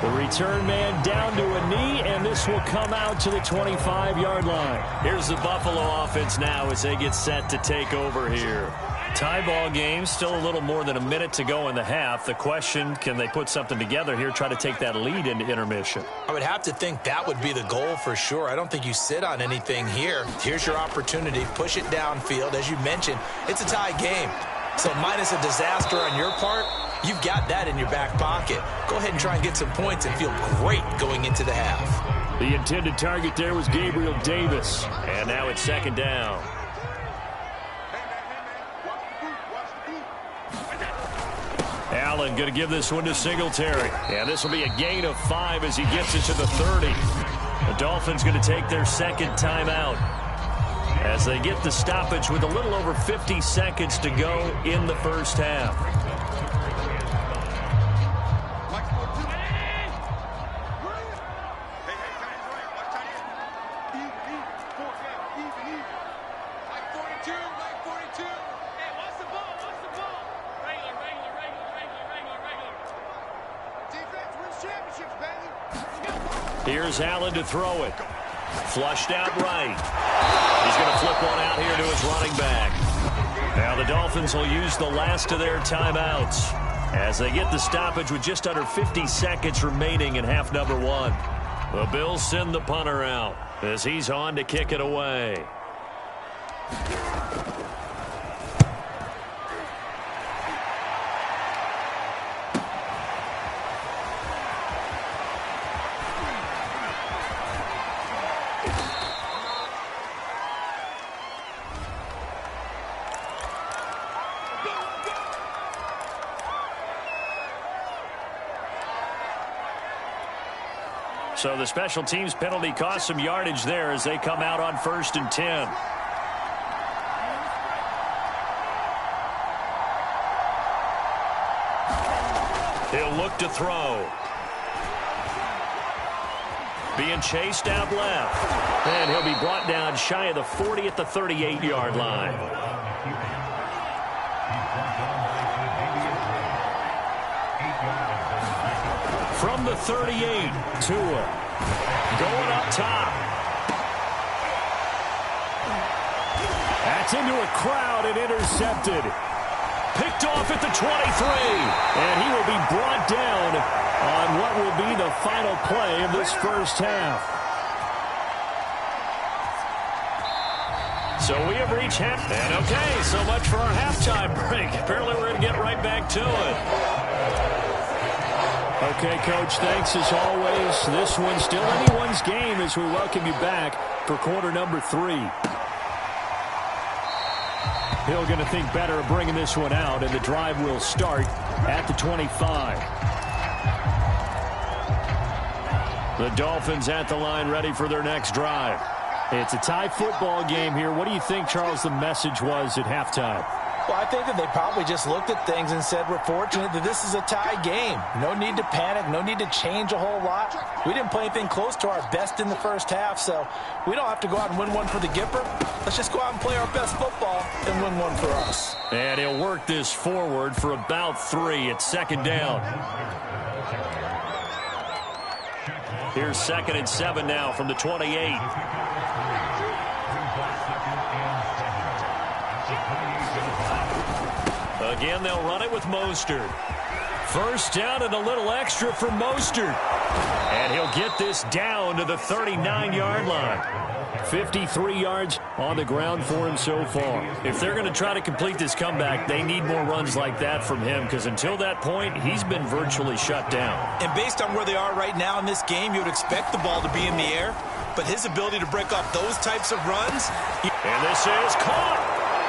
The return man down to a knee, and this will come out to the 25-yard line. Here's the Buffalo offense now as they get set to take over here. Tie ball game, still a little more than a minute to go in the half. The question, can they put something together here, try to take that lead into intermission?
I would have to think that would be the goal for sure. I don't think you sit on anything here. Here's your opportunity. Push it downfield. As you mentioned, it's a tie game. So minus a disaster on your part, you've got that in your back pocket. Go ahead and try and get some points and feel great going into the half.
The intended target there was Gabriel Davis. And now it's second down. Allen going to give this one to Singletary. And this will be a gain of 5 as he gets it to the 30. The Dolphins going to take their second timeout as they get the stoppage with a little over 50 seconds to go in the first half. Here's Allen to throw it. Flushed out right. He's going to flip one out here to his running back. Now the Dolphins will use the last of their timeouts as they get the stoppage with just under 50 seconds remaining in half number 1. The Bills send the punter out as he's on to kick it away. So the special teams penalty cost some yardage there as they come out on 1st and 10. He'll look to throw. Being chased out left. And he'll be brought down shy of the 40 at the 38-yard line. From the 38, Tua going up top. That's into a crowd and intercepted. Picked off at the 23. And he will be brought down on what will be the final play of this first half. So we have reached half. And okay, so much for our halftime break. Apparently we're going to get right back to it. Okay, Coach, thanks as always. This one's still anyone's game as we welcome you back for quarter number 3. Hill going to think better of bringing this one out, and the drive will start at the 25. The Dolphins at the line ready for their next drive. It's a tie football game here. What do you think, Charles, the message was at halftime?
Well, I think that they probably just looked at things and said, we're fortunate that this is a tie game. No need to panic, no need to change a whole lot. We didn't play anything close to our best in the first half, so we don't have to go out and win one for the Gipper. Let's just go out and play our best football and win one for us.
And he'll work this forward for about 3. It's second down. Here's 2nd and 7 now from the 28. Again, they'll run it with Mostert. First down and a little extra for Mostert. And he'll get this down to the 39-yard line. 53 yards on the ground for him so far. If they're going to try to complete this comeback, they need more runs like that from him, because until that point, he's been virtually shut down.
And based on where they are right now in this game, you would expect the ball to be in the air, but his ability to break off those types of runs.
And this is caught.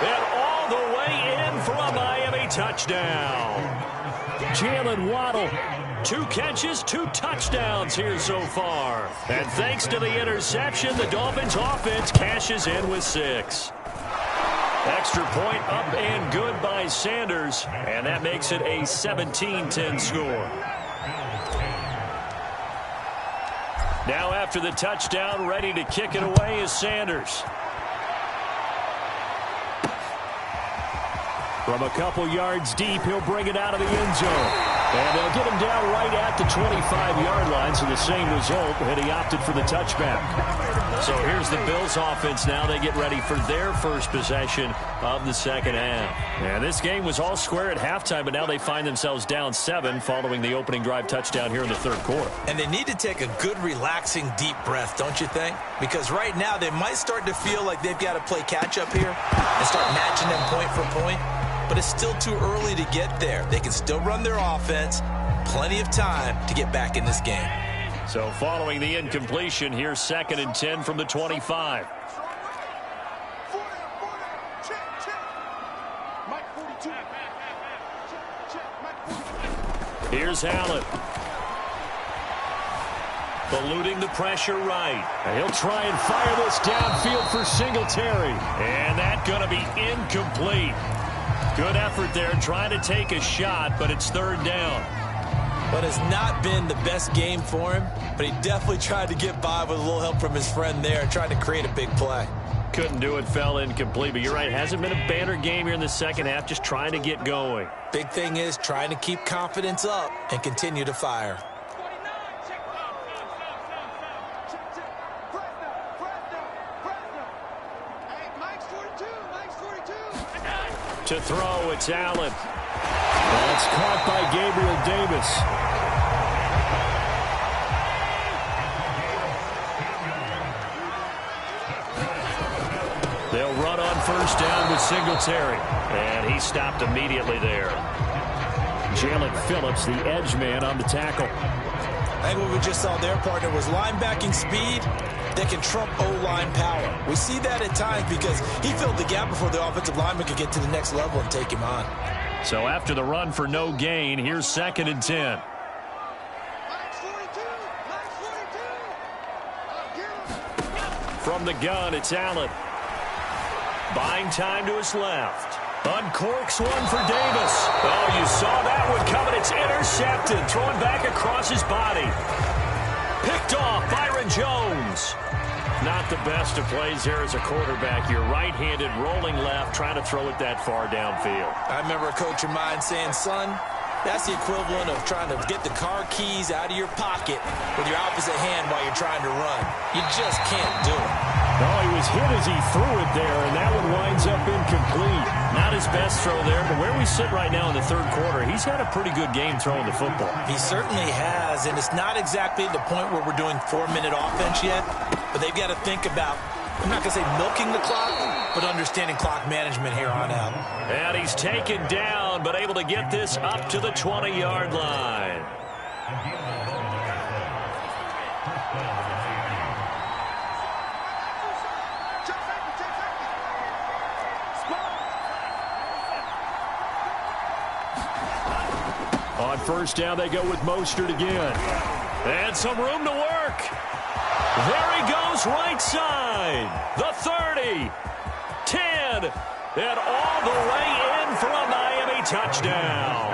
And all the way in for a Miami touchdown. Jalen Waddle, 2 catches, 2 touchdowns here so far. And thanks to the interception, the Dolphins offense cashes in with 6. Extra point up and good by Sanders, and that makes it a 17-10 score. Now after the touchdown, ready to kick it away is Sanders. From a couple yards deep, he'll bring it out of the end zone. And they'll get him down right at the 25-yard line, so the same result, and he opted for the touchback. So here's the Bills offense now. They get ready for their first possession of the second half. And this game was all square at halftime, but now they find themselves down 7 following the opening drive touchdown here in the third quarter.
And they need to take a good, relaxing, deep breath, don't you think? Because right now they might start to feel like they've got to play catch-up here and start matching them point for point. But it's still too early to get there. They can still run their offense. Plenty of time to get back in this game.
So following the incompletion, here's 2nd and 10 from the 25. Here's Allen. Eluding the pressure right. And he'll try and fire this downfield for Singletary. And that's going to be incomplete. Good effort there, trying to take a shot, but it's 3rd down.
But it's not been the best game for him, but he definitely tried to get by with a little help from his friend there, trying to create a big play.
Couldn't do it, fell incomplete, but you're right, it hasn't been a banner game here in the second half, just trying to get going.
Big thing is trying to keep confidence up and continue to fire.
To throw, it's Allen. That's caught by Gabriel Davis. They'll run on first down with Singletary. And he stopped immediately there. Jalen Phillips, the edge man on the tackle.
I think what we just saw their partner was linebacking speed that can trump O-line power. We see that at times because he filled the gap before the offensive lineman could get to the next level and take him on.
So after the run for no gain, here's 2nd and 10. From the gun, it's Allen. Buying time to his left. Uncorks one for Davis. Oh, you saw that one coming. It's intercepted. Thrown back across his body. Picked off Byron Jones. Not the best of plays there as a quarterback. You're right-handed, rolling left, trying to throw it that far downfield.
I remember a coach of mine saying, son, that's the equivalent of trying to get the car keys out of your pocket with your opposite hand while you're trying to run. You just can't do it.
No, he was hit as he threw it there, and that one winds up incomplete. Not his best throw there, but where we sit right now in the third quarter, he's had a pretty good game throwing the football.
He certainly has, and it's not exactly the point where we're doing 4-minute offense yet, but they've got to think about, I'm not going to say milking the clock, but understanding clock management here on out.
And he's taken down, but able to get this up to the 20-yard line. On first down, they go with Mostert again. And some room to work. There he goes, right side. The 30, 10, And all the way in for a Miami touchdown.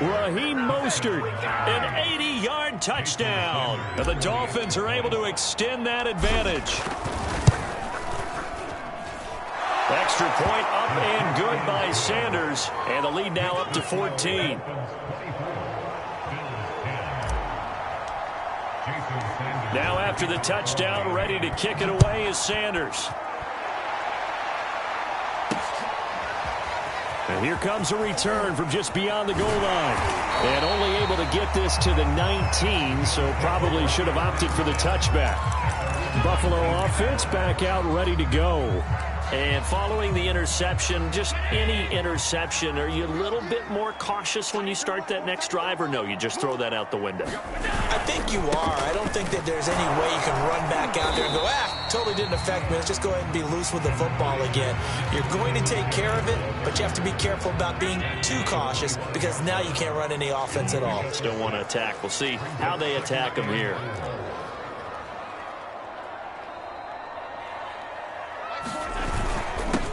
Raheem Mostert, an 80-yard touchdown. And the Dolphins are able to extend that advantage. Extra point up and good by Sanders. And the lead now up to 14. Now after the touchdown, ready to kick it away is Sanders. And here comes a return from just beyond the goal line. And only able to get this to the 19, so probably should have opted for the touchback. Buffalo offense back out ready to go. And following the interception, just any interception, are you a little bit more cautious when you start that next drive, or no, you just throw that out the window?
I think you are. I don't think that there's any way you can run back out there and go, totally didn't affect me. Let's just go ahead and be loose with the football again. You're going to take care of it, but you have to be careful about being too cautious because now you can't run any offense at all.
Still want to attack. We'll see how they attack them here.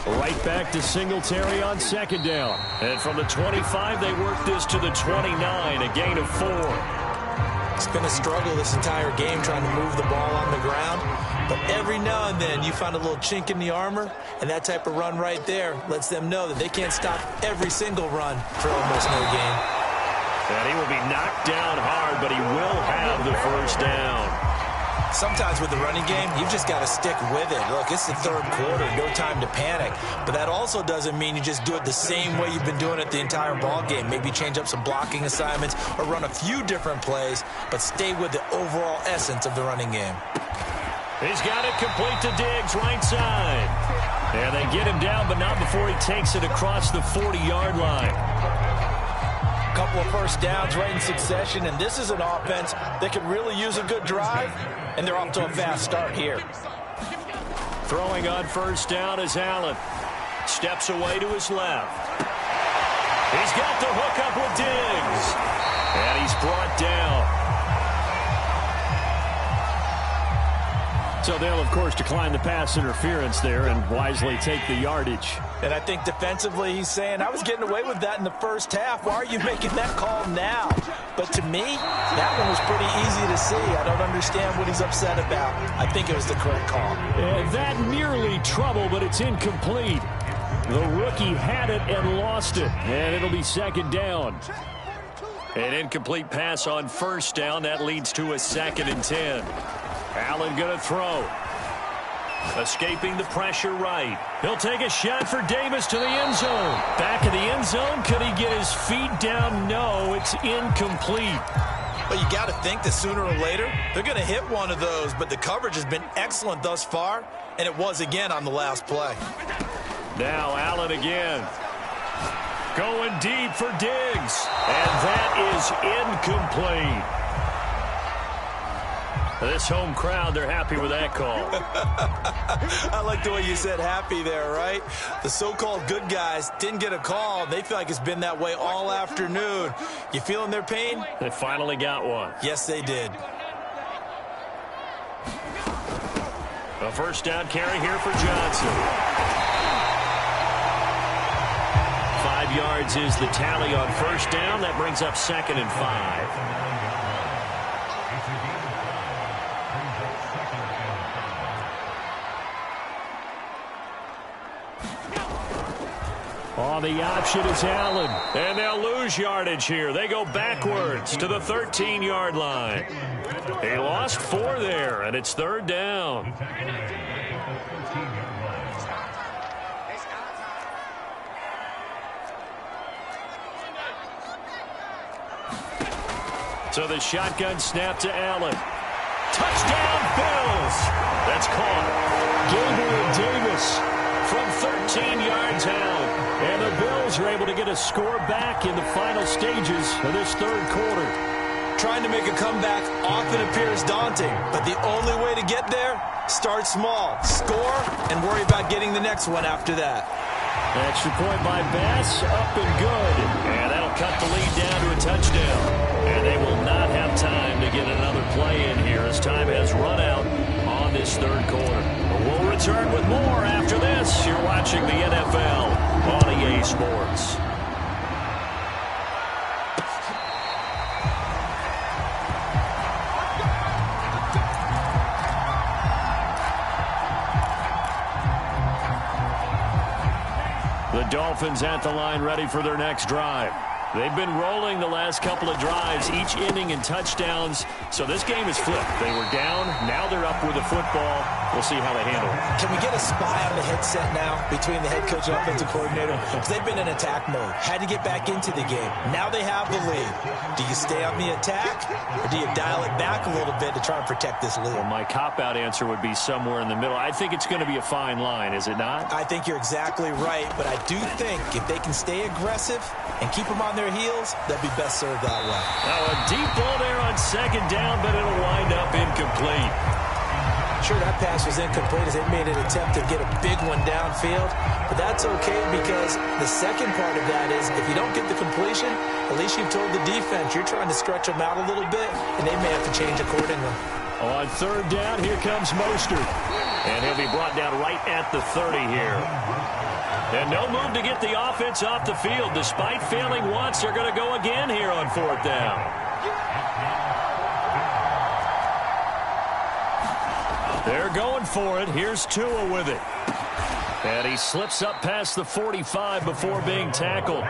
Right back to Singletary on second down. And from the 25, they work this to the 29, a gain of 4.
It's been a struggle this entire game trying to move the ball on the ground. But every now and then you find a little chink in the armor, and that type of run right there lets them know that they can't stop every single run for almost no gain.
And he will be knocked down hard, but he will have the first down.
Sometimes with the running game, you've just got to stick with it. Look, it's the third quarter, no time to panic. But that also doesn't mean you just do it the same way you've been doing it the entire ball game. Maybe change up some blocking assignments or run a few different plays, but stay with the overall essence of the running game.
He's got it complete to Diggs, right side. And they get him down, but not before he takes it across the 40-yard line.
Couple of first downs right in succession, and this is an offense that could really use a good drive, and they're off to a fast start here.
Throwing on first down is Allen. Steps away to his left. He's got the hook up with Diggs. And he's brought down. So they'll, of course, decline the pass interference there and wisely take the yardage.
And I think defensively he's saying, I was getting away with that in the first half. Why are you making that call now? But to me, that one was pretty easy to see. I don't understand what he's upset about. I think it was the correct call.
That nearly trouble, but it's incomplete. The rookie had it and lost it. And it'll be second down. An incomplete pass on first down. That leads to a 2nd and 10. Allen going to throw. Escaping the pressure right. He'll take a shot for Davis to the end zone. Back of the end zone. Could he get his feet down? No, it's incomplete.
Well, you got to think that sooner or later they're going to hit one of those, but the coverage has been excellent thus far, and it was again on the last play.
Now Allen again. Going deep for Diggs. And that is incomplete. This home crowd, they're happy with that call.
I like the way you said happy there, right? The so-called good guys didn't get a call. They feel like it's been that way all afternoon. You feeling their pain?
They finally got one.
Yes, they did.
A first down carry here for Johnson. 5 yards is the tally on first down. That brings up 2nd and 5. Oh, the option is Allen. And they'll lose yardage here. They go backwards to the 13-yard line. He lost 4 there, and it's 3rd down. So the shotgun snap to Allen. Touchdown, Bills! That's caught. Gabriel Davis from 13 yards out. And the Bills are able to get a score back in the final stages of this 3rd quarter.
Trying to make a comeback often appears daunting, but the only way to get there, start small, score, and worry about getting the next one after that.
Extra point by Bass, up and good. And that'll cut the lead down to a touchdown. And they will not have time to get another play in here as time has run out on this third quarter. We'll return with more after this. You're watching the NFL on EA Sports. The Dolphins at the line, ready for their next drive. They've been rolling the last couple of drives, each inning in touchdowns. So this game is flipped. They were down. Now they're up with the football. We'll see how they handle it.
Can we get a spy on the headset now between the head coach and offensive coordinator? Because they've been in attack mode. Had to get back into the game. Now they have the lead. Do you stay on the attack, or do you dial it back a little bit to try and protect this lead?
Well, my cop-out answer would be somewhere in the middle. I think it's going to be a fine line, is it not?
I think you're exactly right, but I do think if they can stay aggressive and keep them on their heels, they'll be best served that way.
Now a deep ball there on second down, but it'll wind up incomplete.
Sure, that pass was incomplete as they made an attempt to get a big one downfield, but that's okay because the second part of that is if you don't get the completion, at least you've told the defense you're trying to stretch them out a little bit, and they may have to change accordingly.
On third down, here comes Mostert, and he'll be brought down right at the 30 here. And no move to get the offense off the field. Despite failing once, they're going to go again here on fourth down. They're going for it. Here's Tua with it. And he slips up past the 45 before being tackled.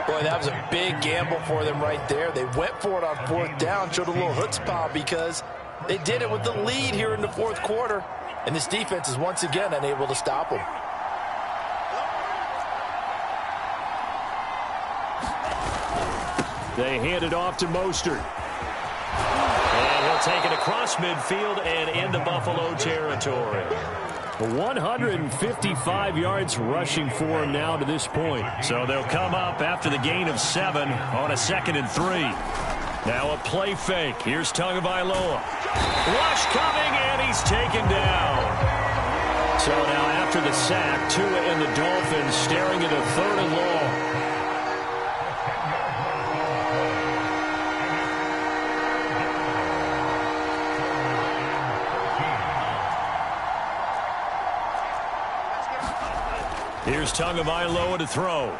Boy, that was a big gamble for them right there. They went for it on fourth down, showed a little chutzpah because they did it with the lead here in the fourth quarter. And this defense is once again unable to stop them.
They hand it off to Mostert. And he'll take it across midfield and into Buffalo territory. 155 yards rushing for him now to this point. So they'll come up after the gain of 7 on a 2nd and 3. Now a play fake. Here's Tagovailoa. Rush coming, and he's taken down. So now after the sack, Tua and the Dolphins staring at a 3rd and long. Here's Tagovailoa to throw.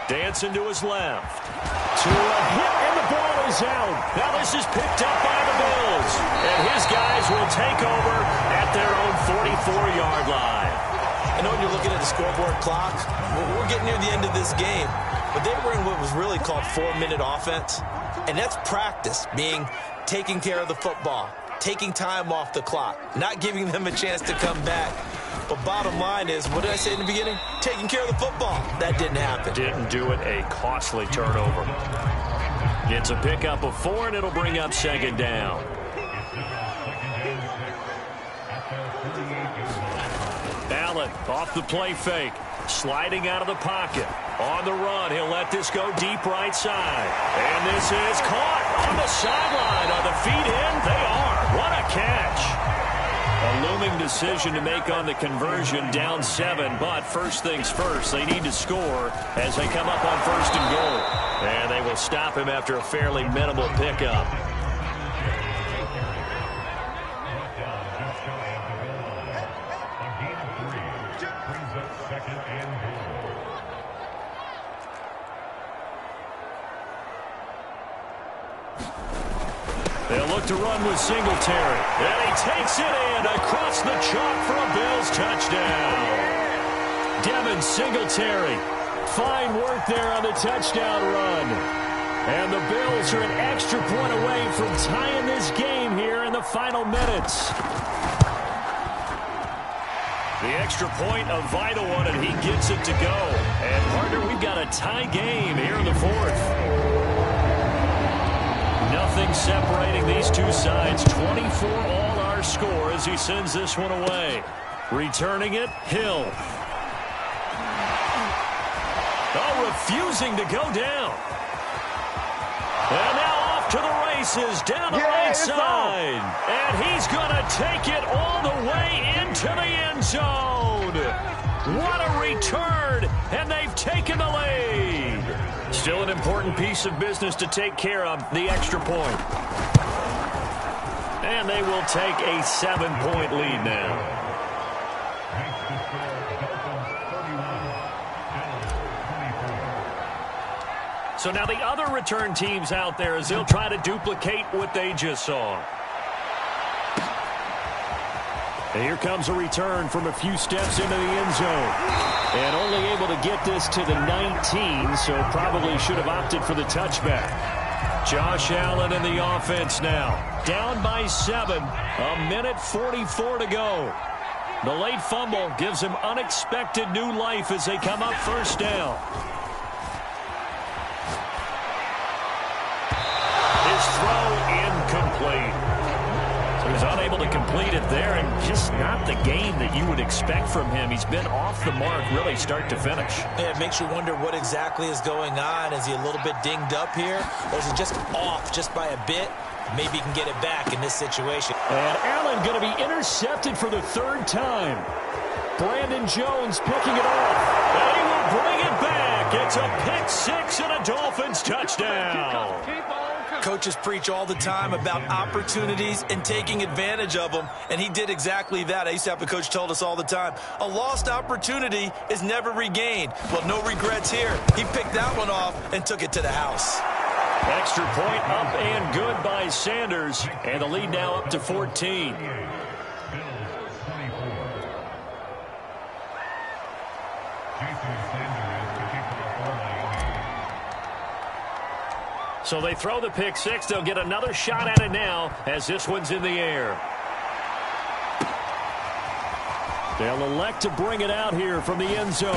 Dancing to his left. To a hit, and the ball is out. Now this is picked up by the Bills. And his guys will take over at their own 44-yard line.
I know when you're looking at the scoreboard clock, we're getting near the end of this game. But they were in what was really called 4-minute offense. And that's practice, being taking care of the football, taking time off the clock, not giving them a chance to come back. But bottom line is, what did I say in the beginning? Taking care of the football. That didn't happen.
Didn't do it. A costly turnover. It's a pickup of 4, and it'll bring up 2nd down. Allen off the play fake. Sliding out of the pocket. On the run, he'll let this go deep right side. And this is caught on the sideline. Are the feet in? They are. What a catch. A looming decision to make on the conversion, down 7. But first things first, they need to score as they come up on 1st and goal. And they will stop him after a fairly minimal pickup. They'll look to run with Singletary. And he takes it in across the chalk for a Bills touchdown. Devin Singletary. Fine work there on the touchdown run. And the Bills are an extra point away from tying this game here in the final minutes. The extra point, a vital one, and he gets it to go. And, partner, we've got a tie game here in the 4th. Nothing separating these two sides. 24 all our score as he sends this one away. Returning it, Hill. Oh, refusing to go down. And now off to the races, down the right side. And he's going to take it all the way into the end zone. What a return, and they've taken the lead. Still an important piece of business to take care of, the extra point. And they will take a 7-point lead now. So now the other return teams out there as they'll try to duplicate what they just saw. And here comes a return from a few steps into the end zone. And only able to get this to the 19, so probably should have opted for the touchback. Josh Allen in the offense now. Down by 7. 1:44 to go. The late fumble gives him unexpected new life as they come up first down. His throw incomplete. So he's unable to complete it there, and just not the game that you would expect from him. He's been off the mark really start to finish.
Yeah, it makes you wonder what exactly is going on. Is he a little bit dinged up here, or is he just off just by a bit? Maybe he can get it back in this situation.
And Allen going to be intercepted for the 3rd time. Brandon Jones picking it off. And he will bring it back. It's a pick 6 and a Dolphins touchdown.
Coaches preach all the time about opportunities and taking advantage of them, and he did exactly that. I used to have a coach told us all the time, a lost opportunity is never regained. Well, no regrets here. He picked that one off and took it to the house.
Extra point up and good by Sanders, and the lead now up to 14. So they throw the pick 6. They'll get another shot at it now as this one's in the air. They'll elect to bring it out here from the end zone.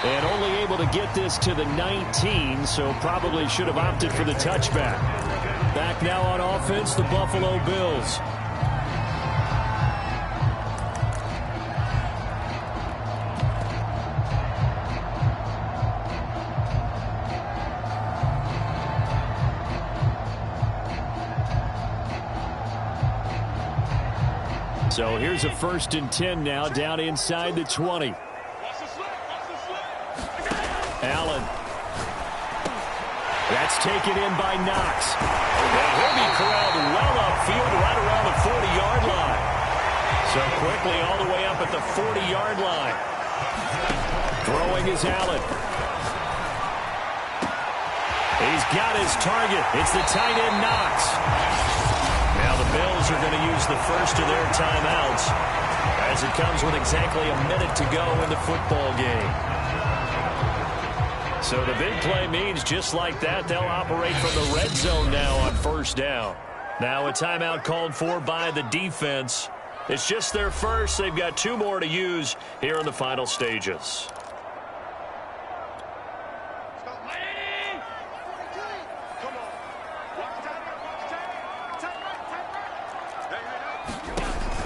And only able to get this to the 19, so probably should have opted for the touchback. Back now on offense, the Buffalo Bills. So here's a 1st and 10 now down inside the 20. Allen. That's taken in by Knox. And he'll be corralled well upfield right around the 40-yard line. So quickly all the way up at the 40-yard line. Throwing is Allen. He's got his target. It's the tight end Knox. Now the Bills are going to use the first of their timeouts as it comes with exactly a minute to go in the football game. So the big play means just like that, they'll operate from the red zone now on 1st down. Now a timeout called for by the defense. It's just their first. They've got 2 more to use here in the final stages.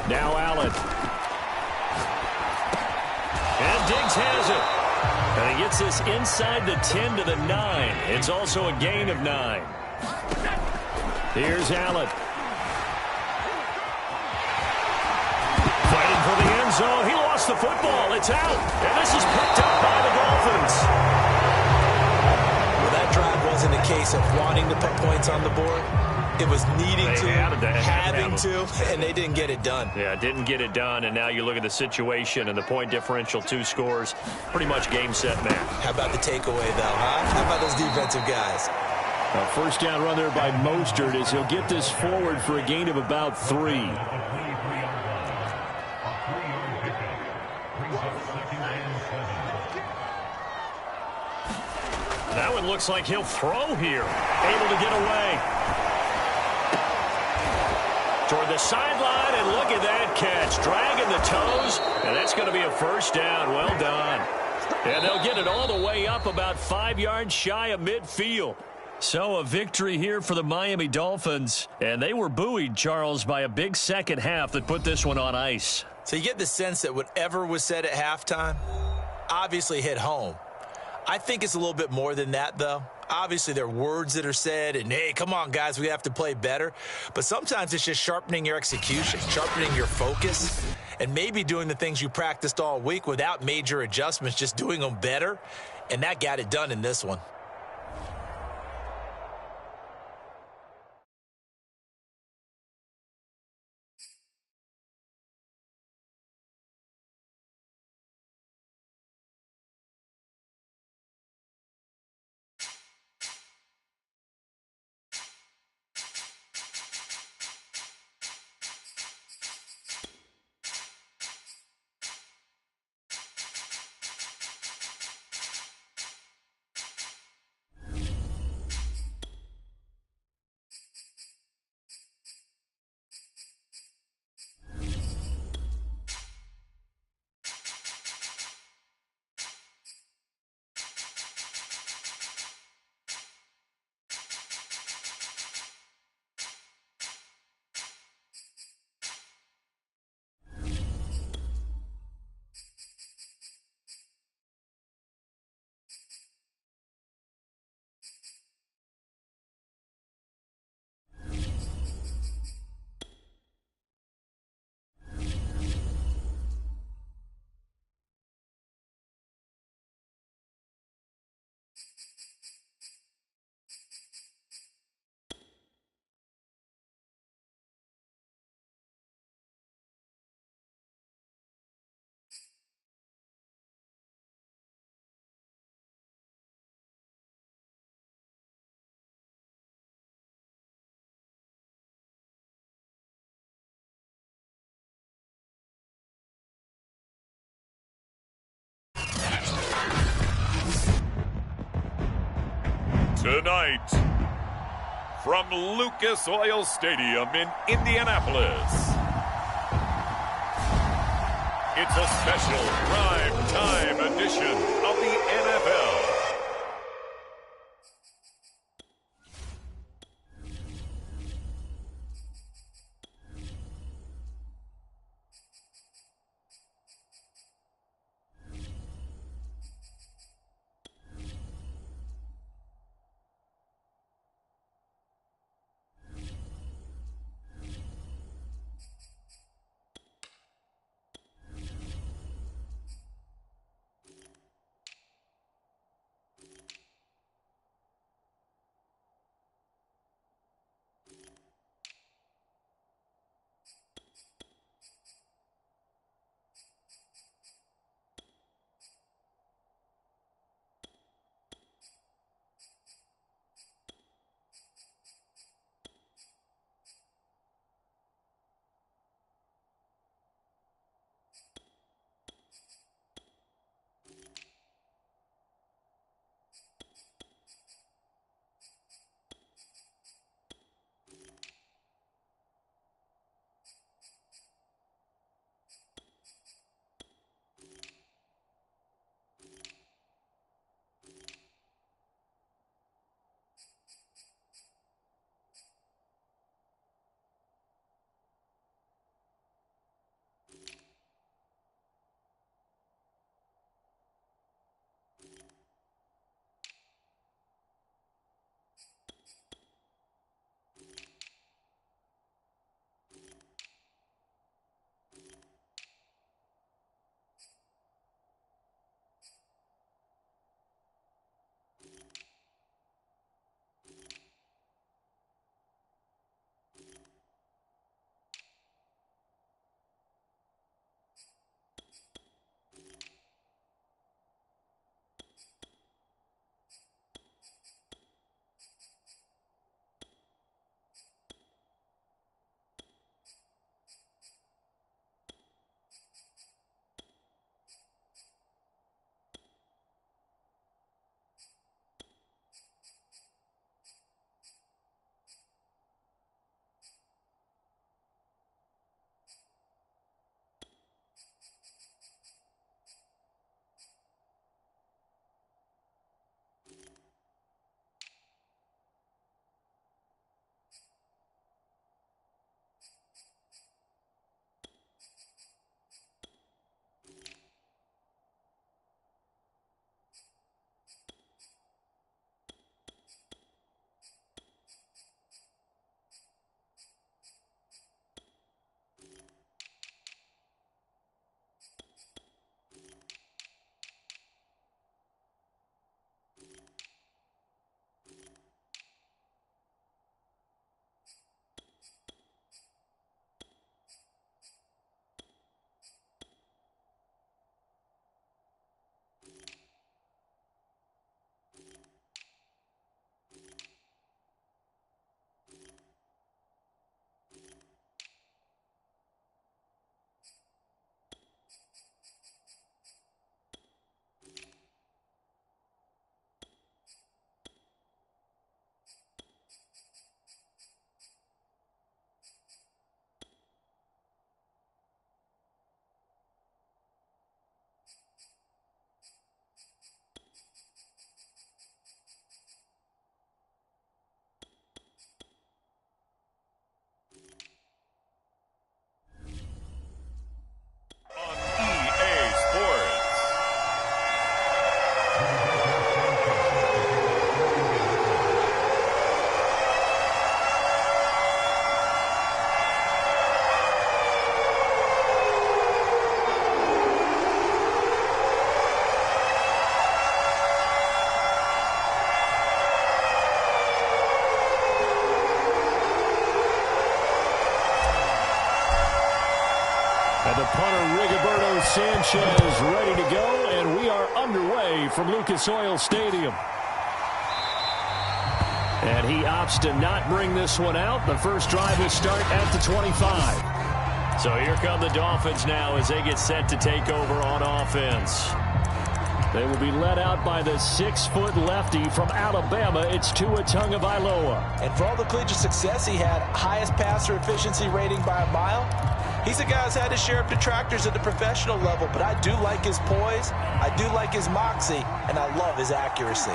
Now Allen. And Diggs has it. And he gets this inside the 10 to the 9. It's also a gain of 9. Here's Allen. Fighting for the end zone. He lost the football. It's out. And this is picked up by the Dolphins.
Well, that drive wasn't a case of wanting to put points on the board. It was needing to, having to, and they didn't get it done.
Yeah, didn't get it done, and now you look at the situation and the point differential, 2 scores, pretty much game, set, match.
How about the takeaway, though, huh? How about those defensive guys?
A 1st down run there by Mostert as he'll get this forward for a gain of about 3. That one looks like he'll throw here. Able to get away. Toward the sideline, and look at that catch. Dragging the toes, and that's going to be a 1st down. Well done. And they'll get it all the way up about 5 yards shy of midfield. So a victory here for the Miami Dolphins. And they were buoyed, Charles, by a big second half that put this one on ice.
So you get the sense that whatever was said at halftime obviously hit home. I think it's a little bit more than that, though. Obviously, there are words that are said, and, hey, come on, guys, we have to play better. But sometimes it's just sharpening your execution, sharpening your focus, and maybe doing the things you practiced all week without major adjustments, just doing them better. And that got it done in this one.
Tonight, from Lucas Oil Stadium in Indianapolis, it's a special prime time edition of the NFL.
And the punter, Rigoberto Sanchez, ready to go, and we are underway from Lucas Oil Stadium. And he opts to not bring this one out. The first drive will start at the 25. So here come the Dolphins now as they get set to take over on offense. They will be led out by the 6-foot lefty from Alabama. It's Tua Tagovailoa.
And for all the collegiate success he had, highest passer efficiency rating by a mile, he's a guy who's had his share of detractors at the professional level, but I do like his poise, I do like his moxie, and I love his accuracy.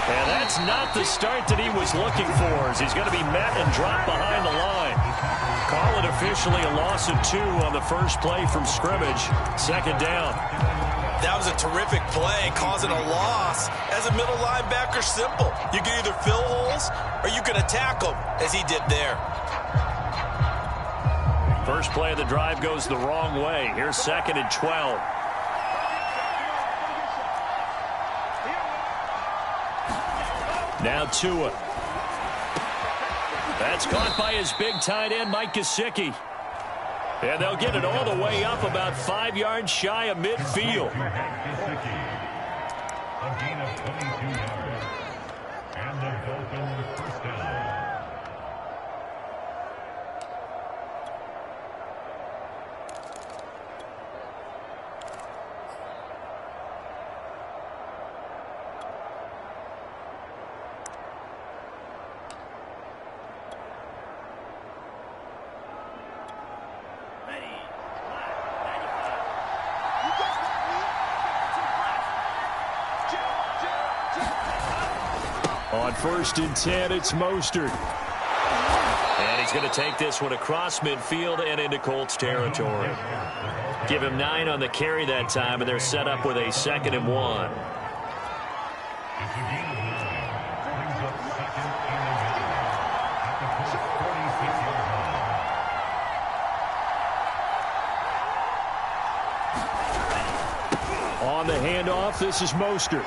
And that's not the start that he was looking for, as he's going to be met and dropped behind the line. Call it officially a loss of 2 on the first play from scrimmage. Second down.
That was a terrific play, causing a loss. As a middle linebacker, simple. You can either fill holes or you can attack them, as he did there.
First play of the drive goes the wrong way. Here's 2nd and 12. Now Tua. That's caught by his big tight end, Mike Gesicki. And they'll get it all the way up about 5 yards shy of midfield.
A gain of 22 yards. And the Dolphins first down.
On 1st and 10, it's Mostert. And he's going to take this one across midfield and into Colts territory. Give him 9 on the carry that time, and they're set up with a 2nd and 1. On the handoff, this is Mostert.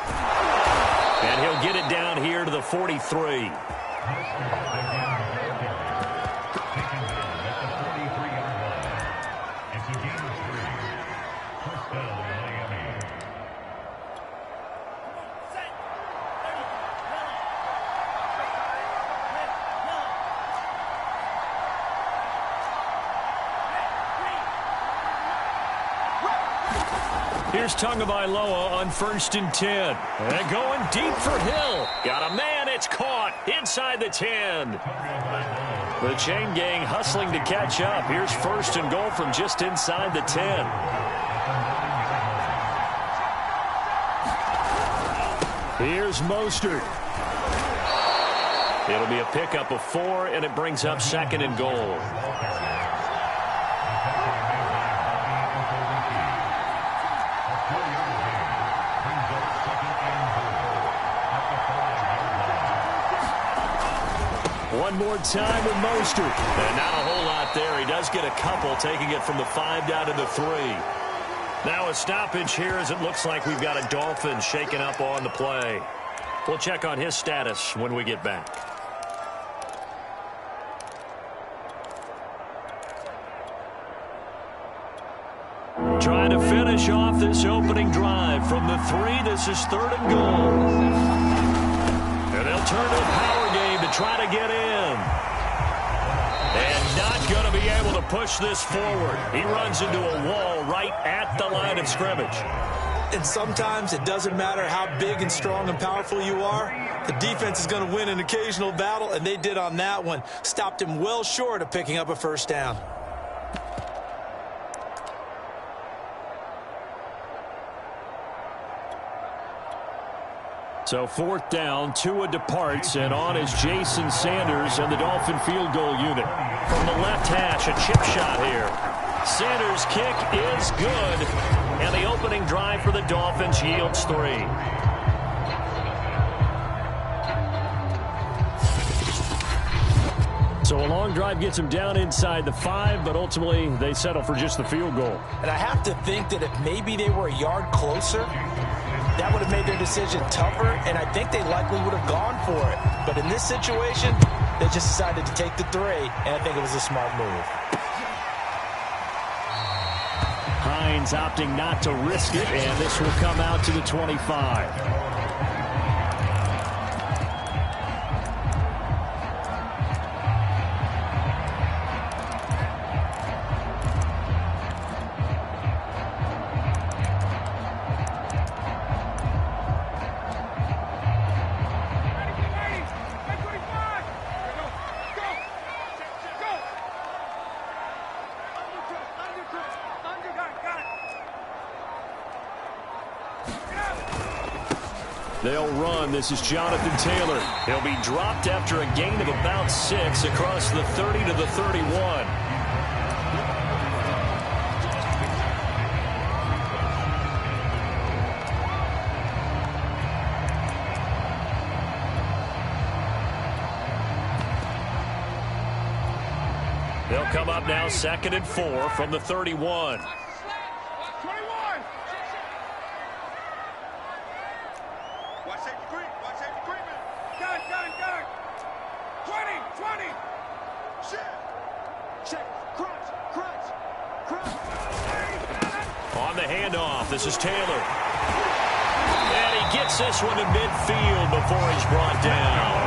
And he'll get it down here to the 43. Here's Tagovailoa on 1st and 10. And going deep for Hill. Got a man. It's caught inside the 10. The chain gang hustling to catch up. Here's 1st and goal from just inside the 10. Here's Mostert. It'll be a pickup of 4, and it brings up 2nd and goal. One more time with Mostert. And not a whole lot there. He does get a couple, taking it from the 5 down to the 3. Now a stoppage here, as it looks like we've got a Dolphin shaken up on the play. We'll check on his status when we get back. Trying to finish off this opening drive from the 3. This is 3rd and goal. And they'll turn to a power game to try to get in. And not going to be able to push this forward. He runs into a wall right at the line of scrimmage.
And sometimes it doesn't matter how big and strong and powerful you are. The defense is going to win an occasional battle, and they did on that one. Stopped him well short of picking up a 1st down.
So 4th down, Tua departs, and on is Jason Sanders and the Dolphin field goal unit. From the left hash, a chip shot here. Sanders' kick is good, and the opening drive for the Dolphins yields 3. So a long drive gets them down inside the 5, but ultimately they settle for just the field goal.
And I have to think that if maybe they were a yard closer, that would have made their decision tougher, and I think they likely would have gone for it. But in this situation, they just decided to take the 3, and I think it was a smart move.
Hines opting not to risk it, and this will come out to the 25. They'll run. This is Jonathan Taylor. He'll be dropped after a gain of about 6 across the 30 to the 31. They'll come up now 2nd and 4 from the 31. On the handoff, this is Taylor. And he gets this one to midfield before he's brought down.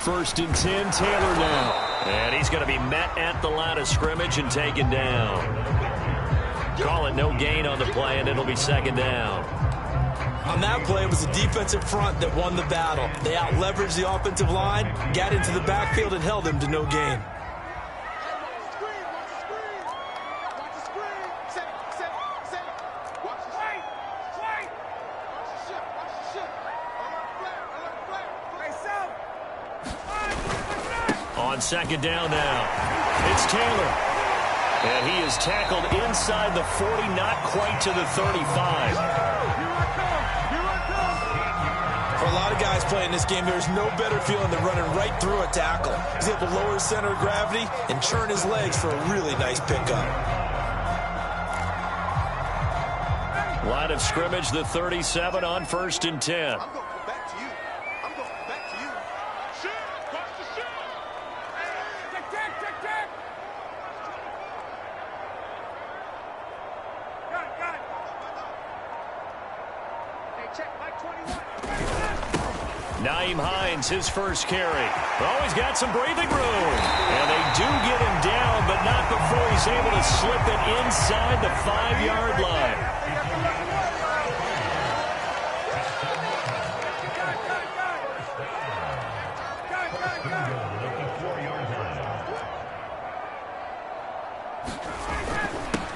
First and 10, Taylor now. And he's going to be met at the line of scrimmage and taken down. Call it no gain on the play, and it'll be 2nd down.
On that play, it was the defensive front that won the battle. They out-leveraged the offensive line, got into the backfield, and held him to no gain.
On 2nd down now, it's Taylor. And he is tackled inside the 40, not quite to the 35.
For a lot of guys playing this game, there's no better feeling than running right through a tackle. He's able to lower his center of gravity and turn his legs for a really nice pickup.
Line of scrimmage, the 37 on 1st and 10. Nyheim Hines, his first carry. Oh, he's got some breathing room. And they do get him down, but not before he's able to slip it inside the 5-yard line.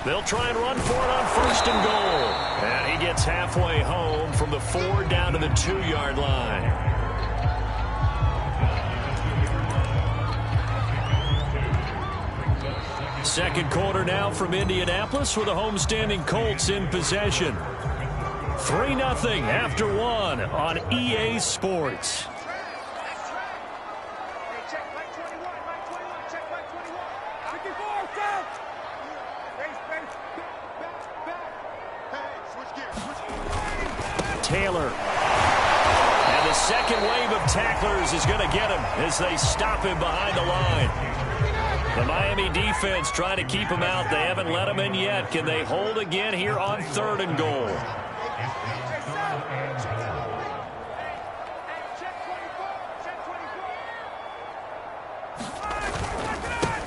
They'll try and run for it on 1st and goal. And he gets halfway home from the 4 down to the 2-yard line. Second quarter now from Indianapolis with the homestanding Colts in possession. 3-0 after 1 on EA Sports. Taylor. And the second wave of tacklers is going to get him as they stop him behind the line. The Miami defense trying to keep him out. They haven't let him in yet. Can they hold again here on 3rd and goal?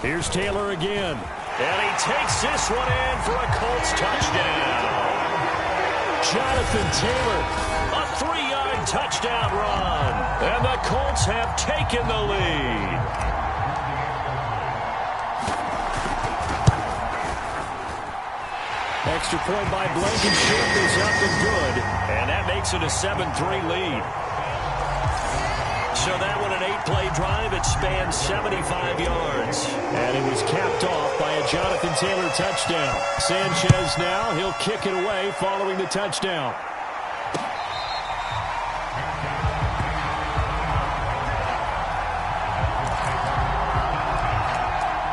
Here's Taylor again. And he takes this one in for a Colts touchdown. Jonathan Taylor, a 3-yard touchdown run. And the Colts have taken the lead. Extra point by Blankenship is up and good. And that makes it a 7-3 lead. So that one, an 8-play drive. It spanned 75 yards. And it was capped off by a Jonathan Taylor touchdown. Sanchez now, he'll kick it away following the touchdown.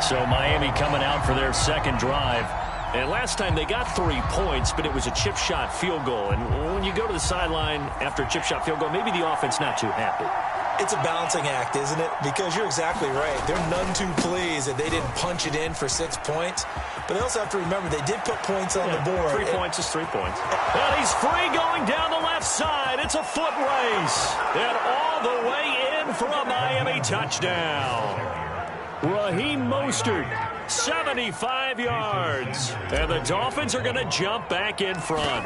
So Miami coming out for their second drive. And last time they got 3 points, but it was a chip shot field goal. And when you go to the sideline after a chip shot field goal, maybe the offense not too happy.
It's a balancing act, isn't it? Because you're exactly right. They're none too pleased that they didn't punch it in for 6 points. But they also have to remember they did put points on the board.
3 points is 3 points. And he's free going down the left side. It's a foot race. And all the way in for a Miami touchdown. Raheem Mostert, 75 yards. And the Dolphins are going to jump back in front.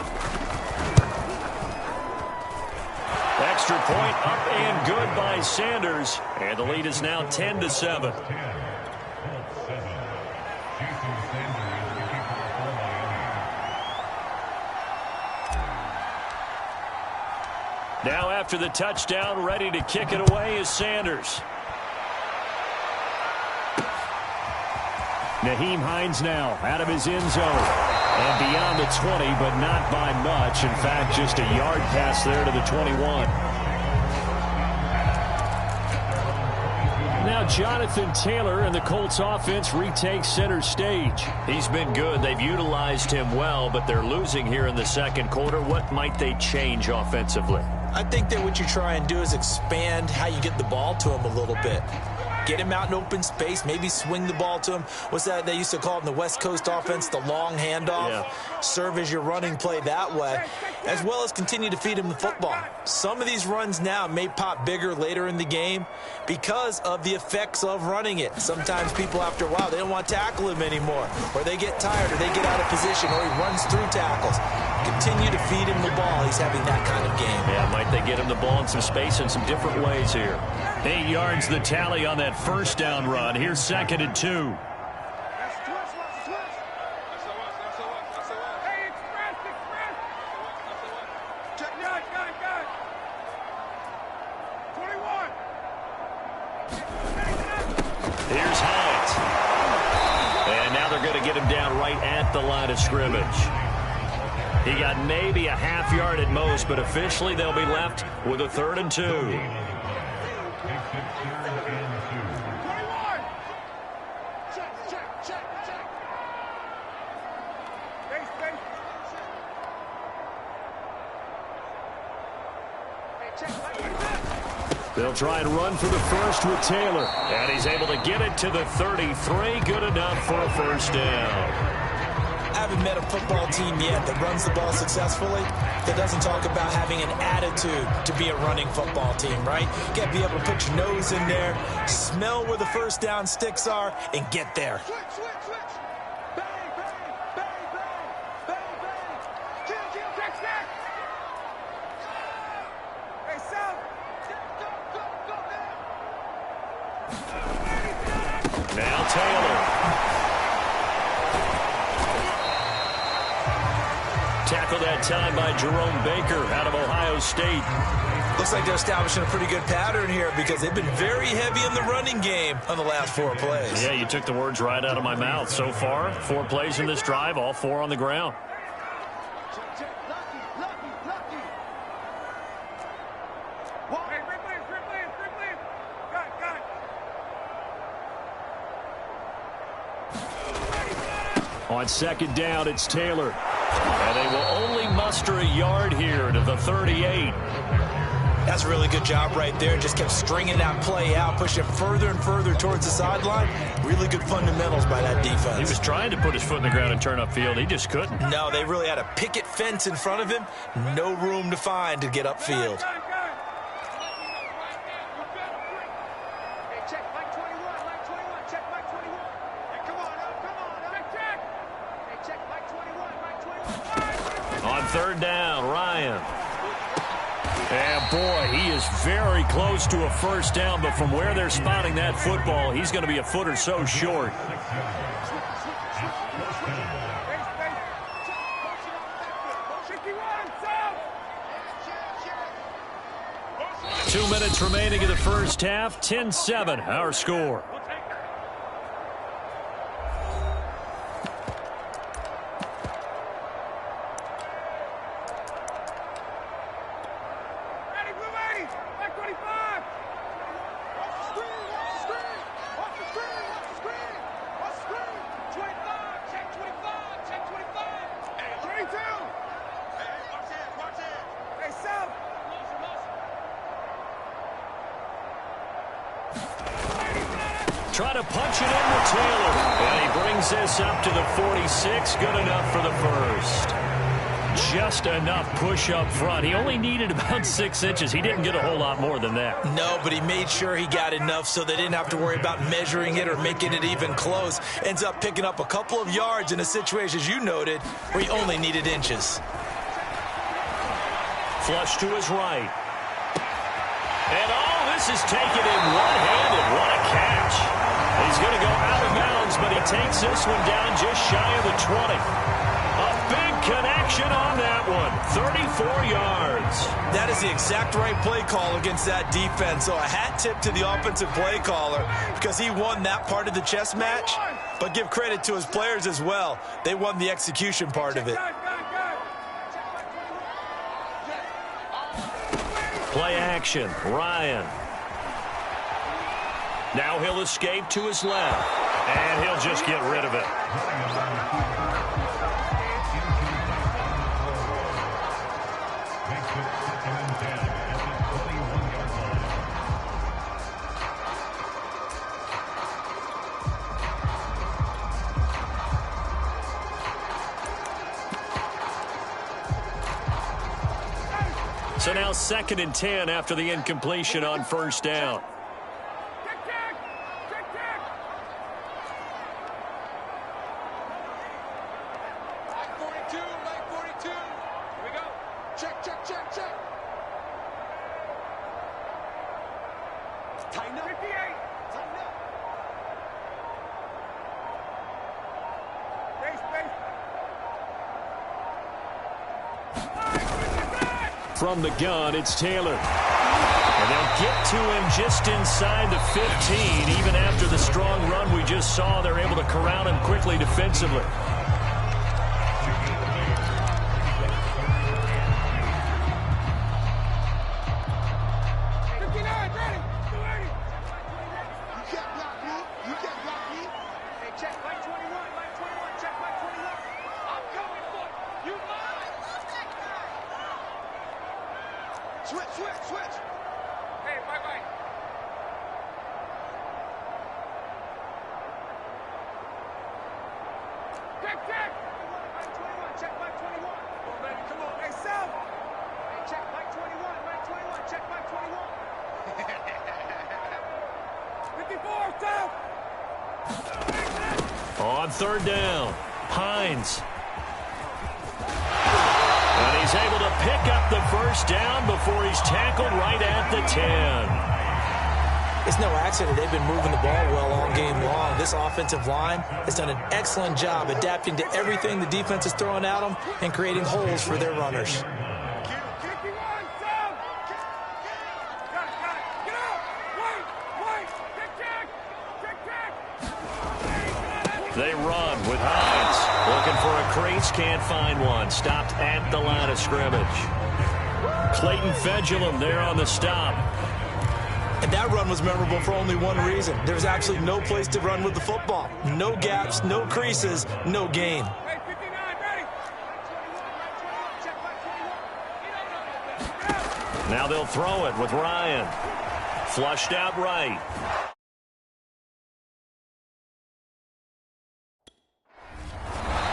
Extra point up and good by Sanders. And the lead is now 10-7. Now after the touchdown, ready to kick it away is Sanders. Nyheim Hines now out of his end zone. And beyond the 20, but not by much. In fact, just a yard pass there to the 21. Now Jonathan Taylor and the Colts offense retakes center stage. He's been good. They've utilized him well, but they're losing here in the second quarter. What might they change offensively?
I think that what you try and do is expand how you get the ball to him a little bit. Get him out in open space, maybe swing the ball to him. What's that they used to call it in the West Coast offense, the long handoff? Yeah. Serve as your running play that way, as well as continue to feed him the football. Some of these runs now may pop bigger later in the game because of the effects of running it. Sometimes people, after a while, they don't want to tackle him anymore, or they get tired, or they get out of position, or he runs through tackles. Continue to feed him the ball. He's having that kind of game.
Yeah, might they get him the ball in some space in some different ways here. 8 yards the tally on that first down run. Here's 2nd and 2. Here's Hines. And now they're going to get him down right at the line of scrimmage. He got maybe a half yard at most, but officially they'll be left with a 3rd and 2. They'll try and run for the first with Taylor. And he's able to get it to the 33. Good enough for a first down.
I haven't met a football team yet that runs the ball successfully that doesn't talk about having an attitude to be a running football team, right? You got to be able to put your nose in there, smell where the first down sticks are, and get there.
Now Taylor. Tackled that time by Jerome Baker out of Ohio State.
Looks like they're establishing a pretty good pattern here because they've been very heavy in the running game on the last 4 plays.
Yeah, you took the words right out of my mouth. So far, 4 plays in this drive, all 4 on the ground. On 2nd down, it's Taylor. And they will only muster a yard here to the 38.
That's a really good job right there. Just kept stringing that play out, pushing it further and further towards the sideline. Really good fundamentals by that defense.
He was trying to put his foot in the ground and turn upfield. He just couldn't.
No, they really had a picket fence in front of him. No room to find to get upfield.
On 3rd down, Ryan. And boy, he is very close to a first down, but from where they're spotting that football, he's going to be a foot or so short. Two minutes remaining in the first half, 10-7, our score. Trying to punch it in with Taylor. And he brings this up to the 46. Good enough for the first. just enough push up front. He only needed about 6 inches. He didn't get a whole lot more than that.
No, but he made sure he got enough so they didn't have to worry about measuring it or making it even close. Ends up picking up a couple of yards in a situation, as you noted, where he only needed inches.
Flush to his right. And this is taken in one-handed. What a catch. He's going to go out of bounds, but he takes this one down just shy of the 20. A big connection on that one. 34 yards.
That is the exact right play call against that defense. So a hat tip to the offensive play caller because he won that part of the chess match. But give credit to his players as well. They won the execution part of it.
Play action. Ryan. Now he'll escape to his left. And he'll just get rid of it. So now 2nd and 10 after the incompletion on first down. From the gun, it's Taylor. And they'll get to him just inside the 15. Even after the strong run we just saw, they're able to corral him quickly defensively. On third down, Hines. And he's able to pick up the first down before he's tackled right at the 10.
It's no accident they've been moving the ball well all game long. This offensive line has done an excellent job adapting to everything the defense is throwing at them and creating holes for their runners.
They run with Hines. Looking for a crease, can't find one. Stopped at the line of scrimmage. Clayton Fedulum there on the stop.
And that run was memorable for only one reason. There was absolutely no place to run with the football. No gaps, no creases, no gain.
Now they'll throw it with Ryan. Flushed out right.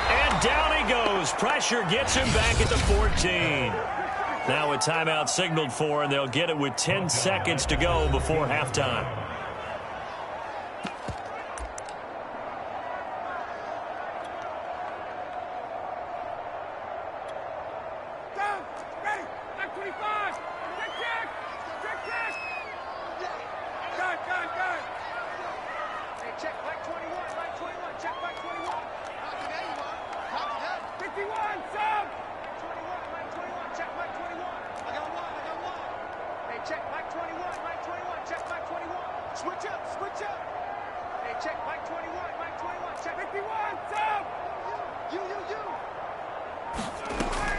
And down he goes. Pressure gets him back at the 14. Now a timeout signaled for, and they'll get it with 10 seconds to go before halftime.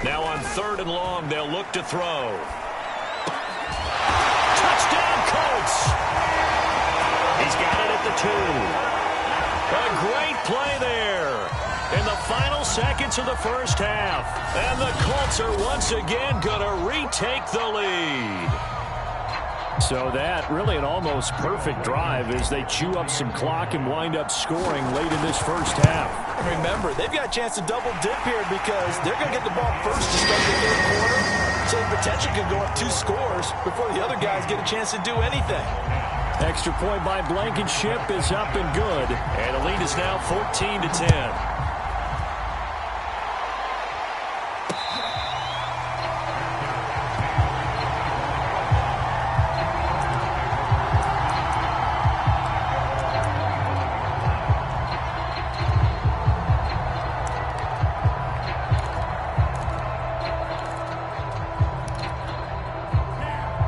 Now on third and long, they'll look to throw. Touchdown, Colts! He's got it at the 2. A great play there in the final seconds of the first half. And the Colts are once again going to retake the lead. So that really an almost perfect drive as they chew up some clock and wind up scoring late in this first half.
Remember, they've got a chance to double dip here because they're going to get the ball first to start the third quarter. So the potential could go up 2 scores before the other guys get a chance to do anything.
Extra point by Blankenship is up and good. And the lead is now 14-10.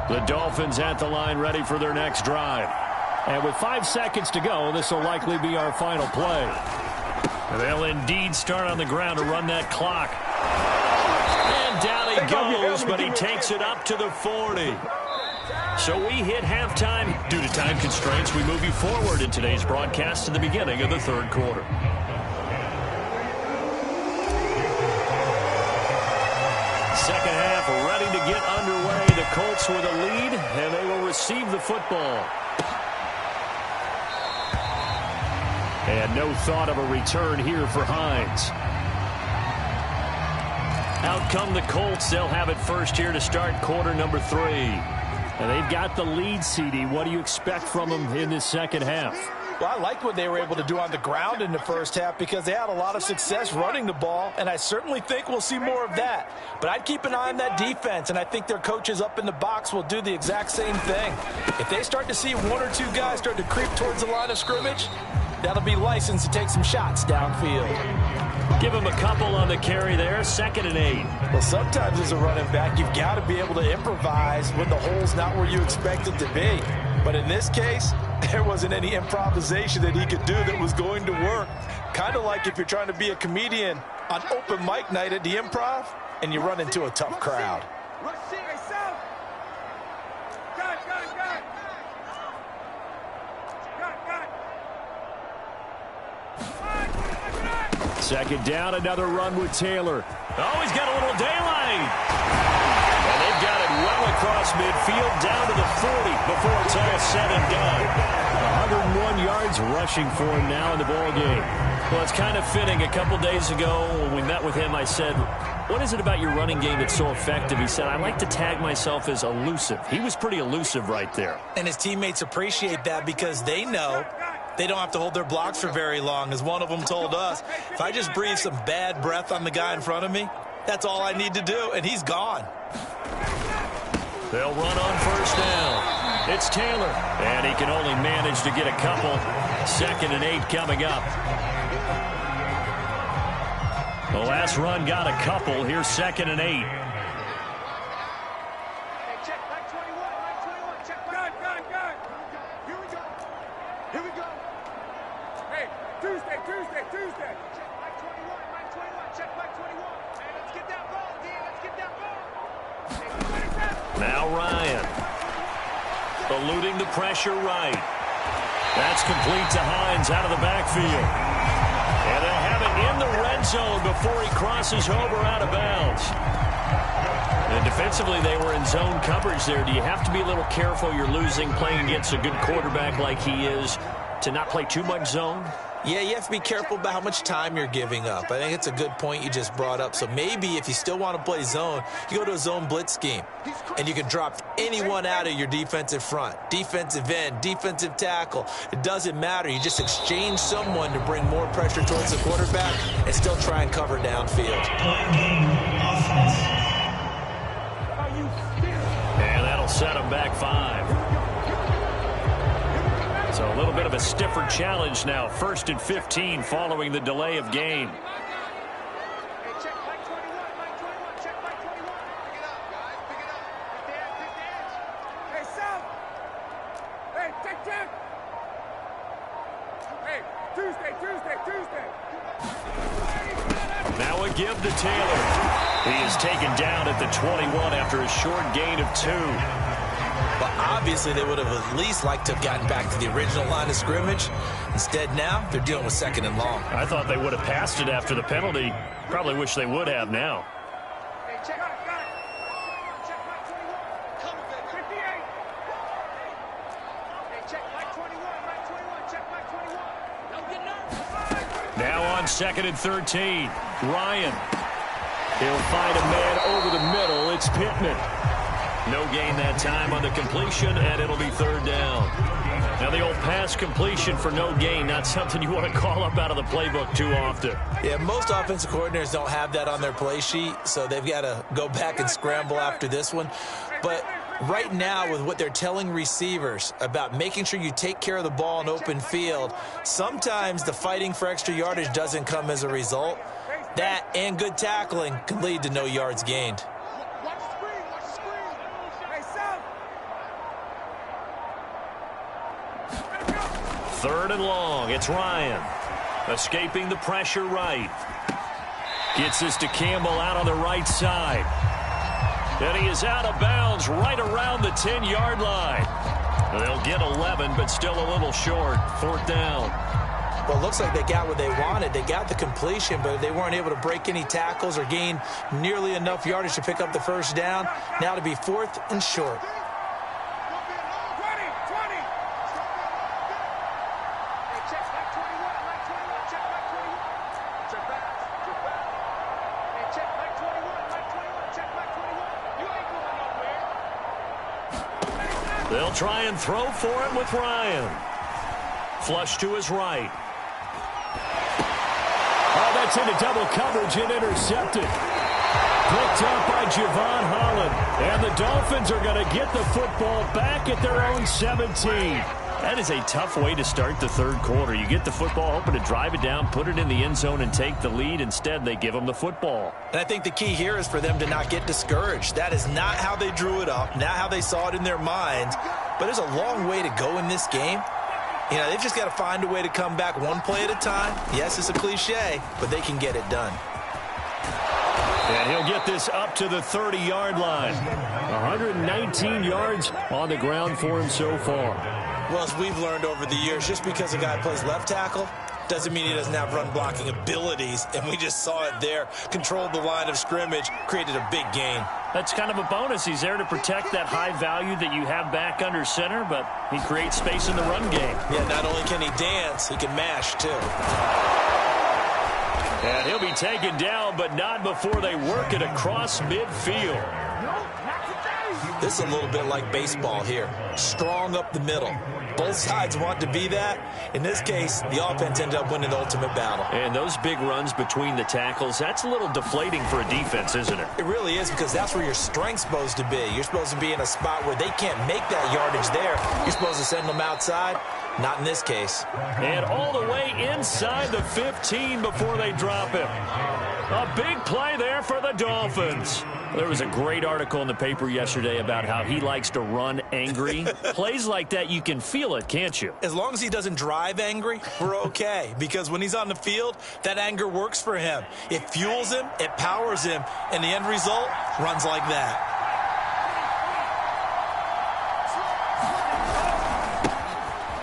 The Dolphins at the line ready for their next drive. And with 5 seconds to go, this will likely be our final play. They'll indeed start on the ground to run that clock. And down he goes, but he takes it up to the 40. So we hit halftime. Due to time constraints, we move you forward in today's broadcast to the beginning of the third quarter. Second half ready to get underway. The Colts with a lead, and they will receive the football. And no thought of a return here for Hines. Out come the Colts. They'll have it first here to start quarter number 3. And they've got the lead, CD. What do you expect from them in this second half?
Well, I liked what they were able to do on the ground in the first half because they had a lot of success running the ball, and I certainly think we'll see more of that. But I'd keep an eye on that defense, and I think their coaches up in the box will do the exact same thing. If they start to see 1 or 2 guys start to creep towards the line of scrimmage, that'll be licensed to take some shots downfield.
Give him a couple on the carry there, 2nd and 8.
Well, sometimes as a running back, you've got to be able to improvise when the hole's not where you expect it to be. But in this case, there wasn't any improvisation that he could do that was going to work. Kind of like if you're trying to be a comedian on open mic night at the Improv and you run into a tough crowd.
Second down, another run with Taylor. Oh, he's got a little daylight. And they've got it well across midfield down to the 40 before it's all said and done. 101 yards rushing for him now in the ball game. Well, it's kind of fitting. A couple days ago when we met with him, I said, what is it about your running game that's so effective? He said, I like to tag myself as elusive. He was pretty elusive right there.
And his teammates appreciate that because they know they don't have to hold their blocks for very long. As one of them told us, if I just breathe some bad breath on the guy in front of me, that's all I need to do, and he's gone.
They'll run on first down. It's Taylor, and he can only manage to get a couple. 2nd and 8 coming up. The last run got a couple. Here's 2nd and 8. Now Ryan. Eluding the pressure right. That's complete to Hines out of the backfield. And they have it in the red zone before he crosses over out of bounds. And defensively, they were in zone coverage there. Do you have to be a little careful? You're losing, playing against a good quarterback like he is, to not play too much zone?
Yeah, you have to be careful about how much time you're giving up. I think it's a good point you just brought up. So maybe if you still want to play zone, you go to a zone blitz scheme. And you can drop anyone out of your defensive front. Defensive end, defensive tackle. It doesn't matter. You just exchange someone to bring more pressure towards the quarterback and still try and cover downfield.
And that'll set him back 5. So a little bit of a stiffer challenge now. 1st and 15 following the delay of game. Now a give to Taylor. He is taken down at the 21 after a short gain of 2.
But obviously they would have at least liked to have gotten back to the original line of scrimmage. Instead now, they're dealing with 2nd and long.
I thought they would have passed it after the penalty. Probably wish they would have now. Now on 2nd and 13. Ryan. He'll find a man over the middle. It's Pittman. No gain that time on the completion, and it'll be 3rd down. Now the old pass completion for no gain, not something you want to call up out of the playbook too often.
Yeah, most offensive coordinators don't have that on their play sheet, so they've got to go back and scramble after this one. But right now, with what they're telling receivers about making sure you take care of the ball in open field, sometimes the fighting for extra yardage doesn't come as a result. That and good tackling can lead to no yards gained.
Watch the screen. Watch the screen. Hey, Sam.
3rd and long. It's Ryan. Escaping the pressure right. Gets this to Campbell out on the right side. And he is out of bounds right around the 10-yard line. They'll get 11, but still a little short. 4th down.
Well, it looks like they got what they wanted. They got the completion, but they weren't able to break any tackles or gain nearly enough yardage to pick up the 1st down. Now to be 4th and short.
20. Hey, check back 21. Back 21. Check back 21. Check back. Check back. Hey, check back 21. Back 21. Check back 21. You ain't going nowhere.
They'll try and throw for it with Ryan. Flush to his right. Oh, that's into double coverage and intercepted. Picked up by Javon Holland. And the Dolphins are going to get the football back at their own 17. That is a tough way to start the 3rd quarter. You get the football, hoping to drive it down, put it in the end zone, and take the lead. Instead, they give them the football.
And I think the key here is for them to not get discouraged. That is not how they drew it up, not how they saw it in their minds. But there's a long way to go in this game. You know, they've just got to find a way to come back one play at a time. Yes, it's a cliche, but they can get it done.
And he'll get this up to the 30-yard line. 119 yards on the ground for him so far.
Well, as we've learned over the years, just because a guy plays left tackle doesn't mean he doesn't have run-blocking abilities, and we just saw it there. Controlled the line of scrimmage, created a big gain.
That's kind of a bonus. He's there to protect that high value that you have back under center, but he creates space in the run game.
Yeah, not only can he dance, he can mash, too.
And he'll be taken down, but not before they work it across midfield.
This is a little bit like baseball here. Strong up the middle. Both sides want to be that. In this case, the offense ended up winning the ultimate battle.
And those big runs between the tackles, that's a little deflating for a defense, isn't it?
It really is, because that's where your strength's supposed to be. You're supposed to be in a spot where they can't make that yardage there. You're supposed to send them outside. Not in this case.
And all the way inside the 15 before they drop him. A big play there for the Dolphins. There was a great article in the paper yesterday about how he likes to run angry. Plays like that, you can feel it, can't you?
As long as he doesn't drive angry, we're okay. Because when he's on the field, that anger works for him. It fuels him, it powers him, and the end result runs like that.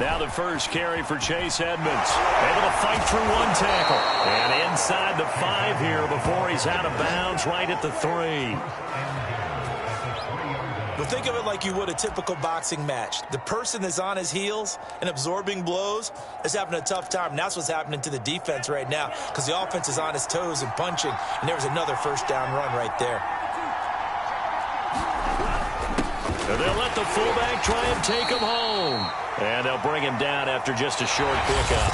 Now the first carry for Chase Edmonds. Able to fight through one tackle. And inside the 5 here before he's out of bounds right at the 3.
But think of it like you would a typical boxing match. The person that's on his heels and absorbing blows is having a tough time. And that's what's happening to the defense right now, because the offense is on his toes and punching. And there was another first down run right there.
And they'll let the fullback try and take him home. And they'll bring him down after just a short pickup.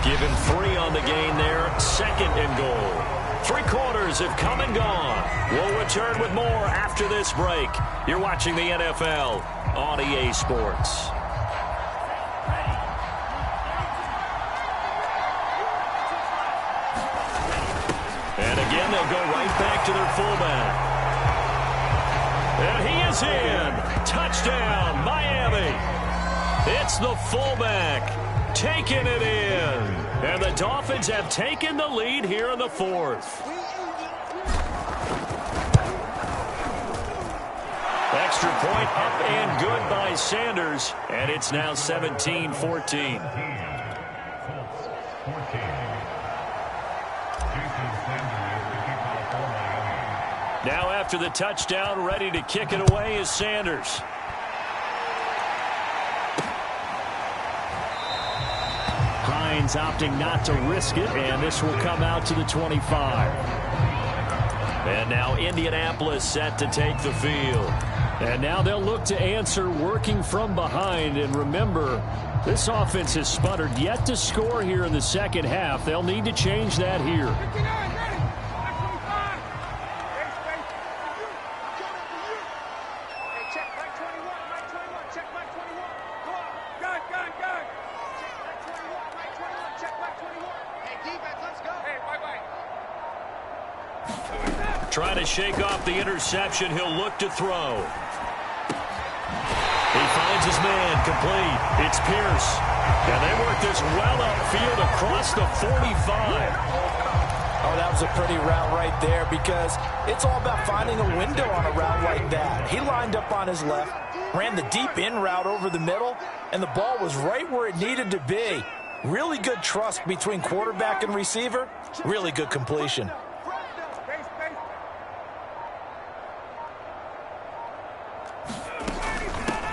Give him 3 on the gain there. 2nd and goal. 3 quarters have come and gone. We'll return with more after this break. You're watching the NFL on EA Sports. And again, they'll go right back to their fullback. And he is in. Touchdown, Miami. It's the fullback taking it in. And the Dolphins have taken the lead here in the 4th. Extra point up and good by Sanders. And it's now 17-14. Now after the touchdown, ready to kick it away is Sanders. High Lions opting not to risk it, and this will come out to the 25. And now Indianapolis set to take the field. And now they'll look to answer working from behind. And remember, this offense has sputtered yet to score here in the second half. They'll need to change that here. Trying to shake off the interception. He'll look to throw. He finds his man complete. It's Pierce. And they work this well upfield across the 45.
Oh, that was a pretty route right there because it's all about finding a window on a route like that. He lined up on his left, ran the deep in route over the middle, and the ball was right where it needed to be. Really good trust between quarterback and receiver. Really good completion.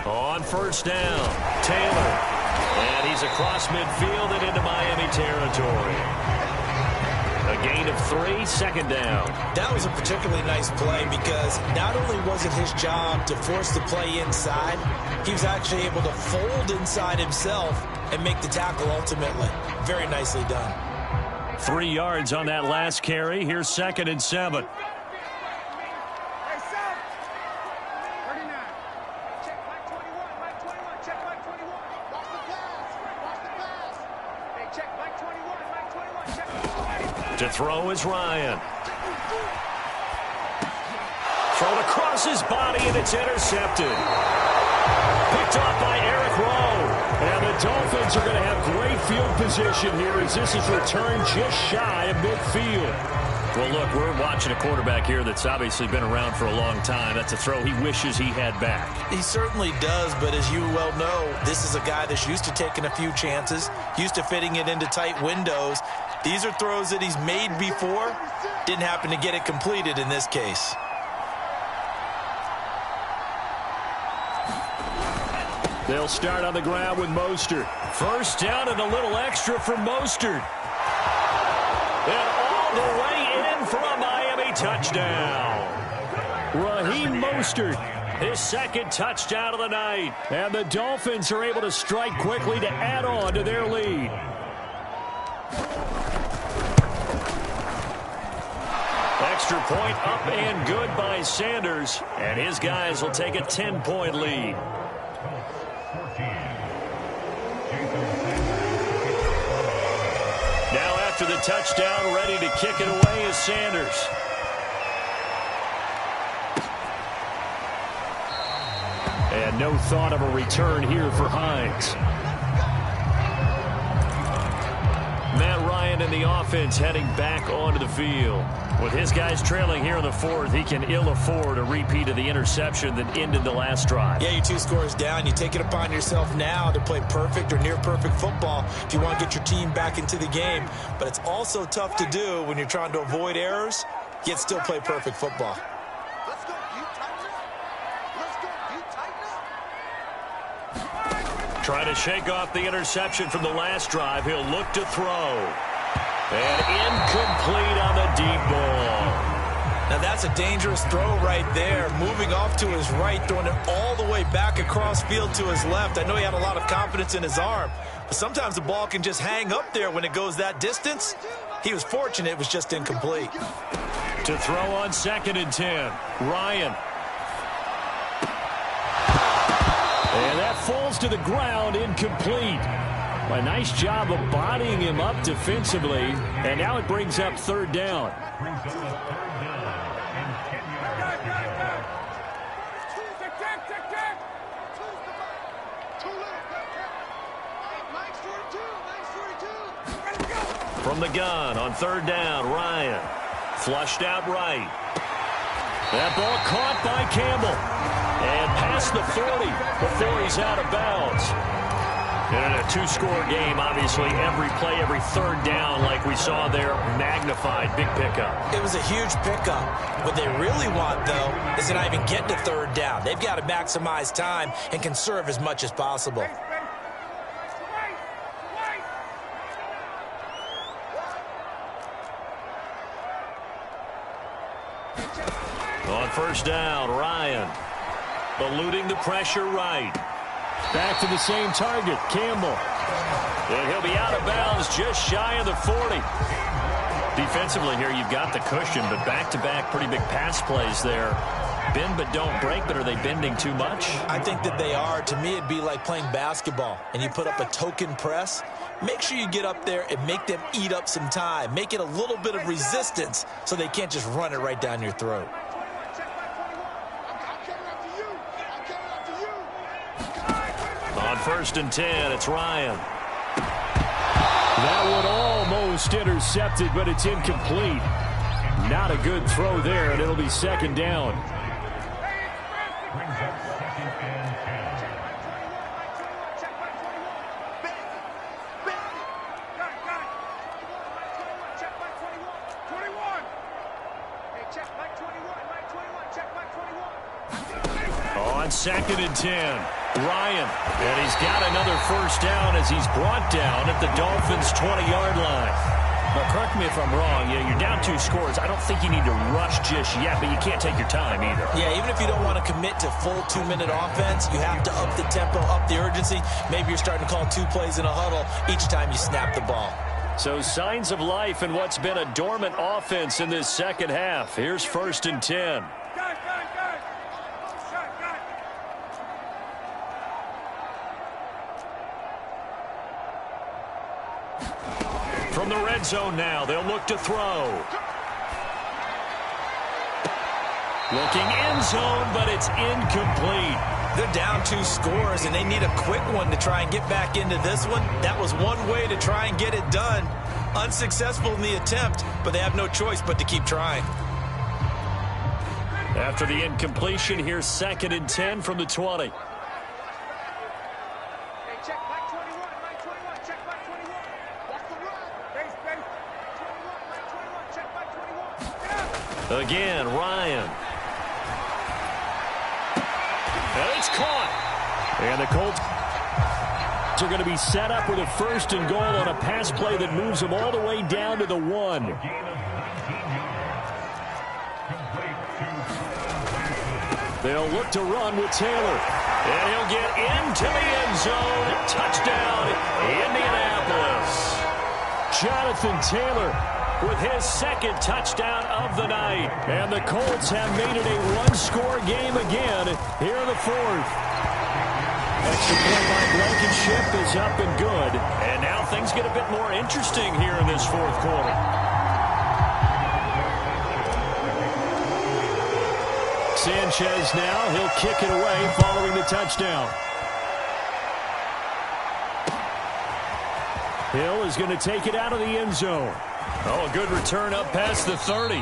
On first down, Taylor. And he's across midfield and into Miami territory. A gain of 3, second down.
That was a particularly nice play because not only was it his job to force the play inside, he was actually able to fold inside himself and make the tackle ultimately. Very nicely done.
3 yards on that last carry. Here's 2nd and 7. To throw is Ryan. Thrown across his body, and it's intercepted. Picked off by Eric Rowe. And the Dolphins are going to have great field position here as this is returned just shy of midfield. Well, look, we're watching a quarterback here that's obviously been around for a long time. That's a throw he wishes he had back.
He certainly does, but as you well know, this is a guy that's used to taking a few chances, used to fitting it into tight windows. These are throws that he's made before. Didn't happen to get it completed in this case.
They'll start on the ground with Mostert. First down and a little extra for Mostert. And all the way in for a Miami touchdown. Raheem Mostert, his 2nd touchdown of the night. And the Dolphins are able to strike quickly to add on to their lead. Extra point up and good by Sanders. And his guys will take a 10-point lead. Now after the touchdown, ready to kick it away is Sanders. And no thought of a return here for Hines. Matt Ryan and the offense heading back onto the field. With his guys trailing here in the 4th, he can ill afford a repeat of the interception that ended the last drive.
Yeah, you're 2 scores down. You take it upon yourself now to play perfect or near perfect football if you want to get your team back into the game. But it's also tough to do when you're trying to avoid errors, yet still play perfect football.
Let's go, you tighten up. Let's go, you tighten up.
Trying to shake off the interception from the last drive. He'll look to throw. And incomplete on the deep ball.
Now that's a dangerous throw right there. Moving off to his right, throwing it all the way back across field to his left. I know he had a lot of confidence in his arm, but sometimes the ball can just hang up there when it goes that distance. He was fortunate it was just incomplete.
To throw on 2nd and 10, Ryan. And that falls to the ground, incomplete. A nice job of bodying him up defensively, and now it brings up 3rd down. From the gun on 3rd down, Ryan. Flushed out right. That ball caught by Campbell. And past the 40 before he's out of bounds. And in a 2-score game, obviously, every play, every 3rd down, like we saw there, magnified, big pickup.
It was a huge pickup. What they really want, though, is to not even get to 3rd down. They've got to maximize time and conserve as much as possible.
first down, Ryan. Eluding the pressure right.
Back to the same target, Campbell.
And he'll be out of bounds just shy of the 40. Defensively here, you've got the cushion, but back-to-back pretty big pass plays there. Bend but don't break, but are they bending too much?
I think that they are. To me, it'd be like playing basketball, and you put up a token press. Make sure you get up there and make them eat up some time. Make it a little bit of resistance so they can't just run it right down your throat.
On 1st and 10, it's Ryan.
That one almost intercepted, but it's incomplete. Not a good throw there, and it'll be 2nd down.
On 2nd and 10, Ryan. And he's got another first down as he's brought down at the Dolphins' 20-yard line. Now, correct me if I'm wrong. You're down 2 scores. I don't think you need to rush just yet, but you can't take your time either.
Yeah, even if you don't want to commit to full 2-minute offense, you have to up the tempo, up the urgency. Maybe you're starting to call 2 plays in a huddle each time you snap the ball.
So signs of life in what's been a dormant offense in this second half. Here's 1st and 10. From the red zone now, they'll look to throw. Looking end zone, but it's incomplete.
They're down 2 scores, and they need a quick one to try and get back into this one. That was one way to try and get it done. Unsuccessful in the attempt, but they have no choice but to keep trying.
After the incompletion, here's 2nd and 10 from the 20. Again, Ryan. And it's caught.
And the Colts are going to be set up with a 1st and goal on a pass play that moves them all the way down to the 1. They'll look to run with Taylor.
And he'll get into the end zone. Touchdown, Indianapolis.
Jonathan Taylor
with his 2nd touchdown of the night.
And the Colts have made it a 1-score game again here in the 4th. Extra point by Blankenship is up and good.
And now things get a bit more interesting here in this 4th quarter.
Sanchez now, he'll kick it away following the touchdown. Hill is going to take it out of the end zone.
Oh, a good return up past the 30.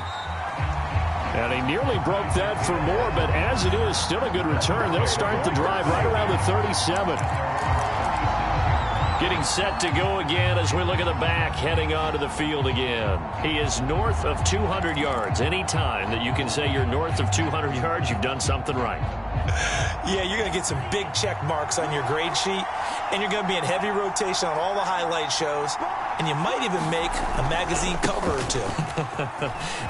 And he nearly broke that for more, but as it is, still a good return. They'll start the drive right around the 37.
Getting set to go again as we look at the back, heading onto the field again. He is north of 200 yards. Any time that you can say you're north of 200 yards, you've done something right.
Yeah, you're going to get some big check marks on your grade sheet, and you're going to be in heavy rotation on all the highlight shows, and you might even make a magazine cover or 2.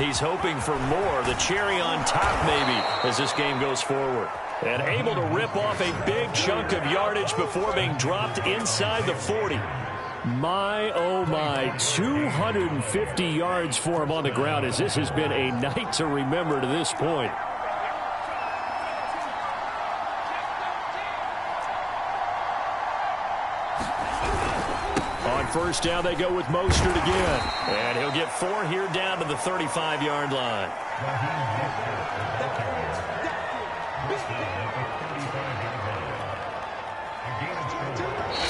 He's hoping for more, the cherry on top maybe, as this game goes forward. And able to rip off a big chunk of yardage before being dropped inside the 40.
My, oh my, 250 yards for him on the ground as this has been a night to remember to this point. On 1st down, they go with Mostert again.
And he'll get 4 here down to the 35-yard line.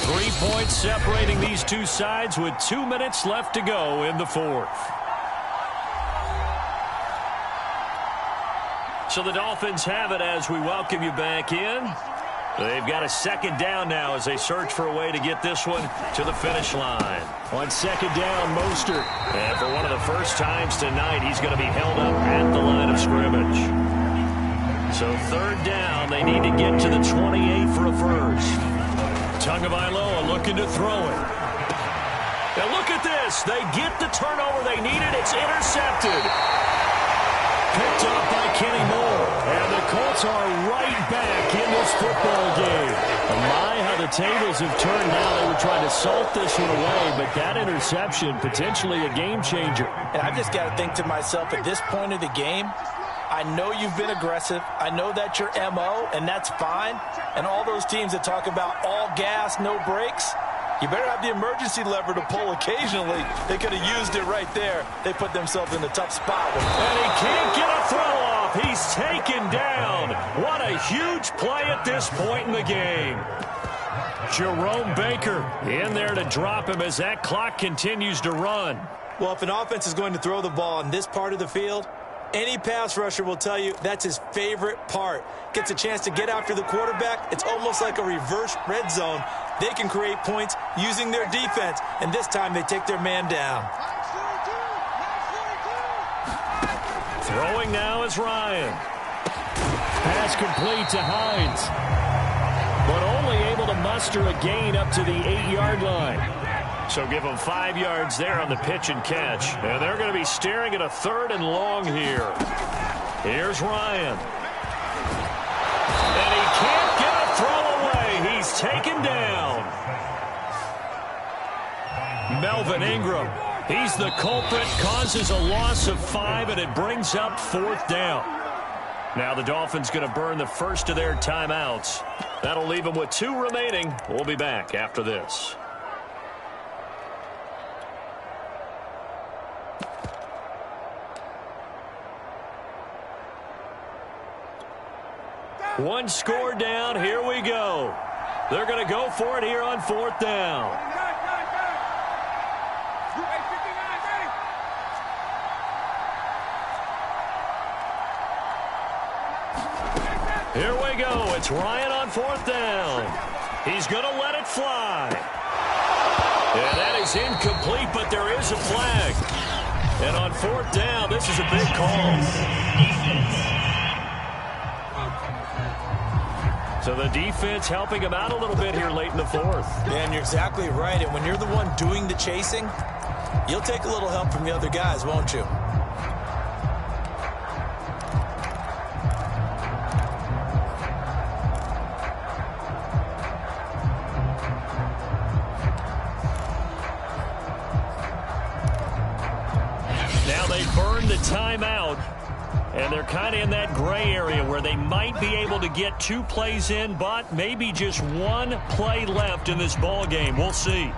3 points separating these two sides with 2 minutes left to go in the 4th. So the Dolphins have it as we welcome you back in. They've got a 2nd down now as they search for a way to get this one to the finish line.
On 2nd down, Mostert.
And for one of the first times tonight, he's going to be held up at the line of scrimmage. So 3rd down, they need to get to the 28 for a first. Tagovailoa looking to throw it. Now look at this. They get the turnover they needed. It's intercepted.
picked off by Kenny Moore. And the Colts are right back in this football game. My, how the tables have turned now. They were trying to salt this one away, but that interception, potentially a game changer.
And I've just got to think to myself, at this point of the game, I know you've been aggressive. I know that's your MO, and that's fine. And all those teams that talk about all gas, no brakes, you better have the emergency lever to pull occasionally. They could have used it right there. They put themselves in a tough spot.
And he can't get a throw off. He's taken down. What a huge play at this point in the game. Jerome Baker in there to drop him as that clock continues to run.
Well, if an offense is going to throw the ball in this part of the field, any pass rusher will tell you that's his favorite part. Gets a chance to get after the quarterback. It's almost like a reverse red zone. They can create points using their defense, and this time they take their man down.
Throwing now is Ryan. Pass complete to Hines, but only able to muster a gain up to the 8-yard line. So give them 5 yards there on the pitch and catch. And they're going to be staring at a 3rd and long here. Here's Ryan. And he can't get a throw away. He's taken down. Melvin Ingram. He's the culprit, causes a loss of 5, and it brings up 4th down. Now the Dolphins going to burn the first of their timeouts. That'll leave them with 2 remaining. We'll be back after this. One score down. Here we go. They're going to go for it here on 4th down. Here we go. It's Ryan on 4th down. He's going to let it fly. And that is incomplete, but there is a flag. And on 4th down, this is a big call. So the defense helping him out a little bit here late in the 4th.
Yeah, and you're exactly right. And when you're the one doing the chasing, you'll take a little help from the other guys, won't you?
Now they burn the timeout. And they're kind of in that gray area where they might be able to get 2 plays in, but maybe just 1 play left in this ball game. We'll see.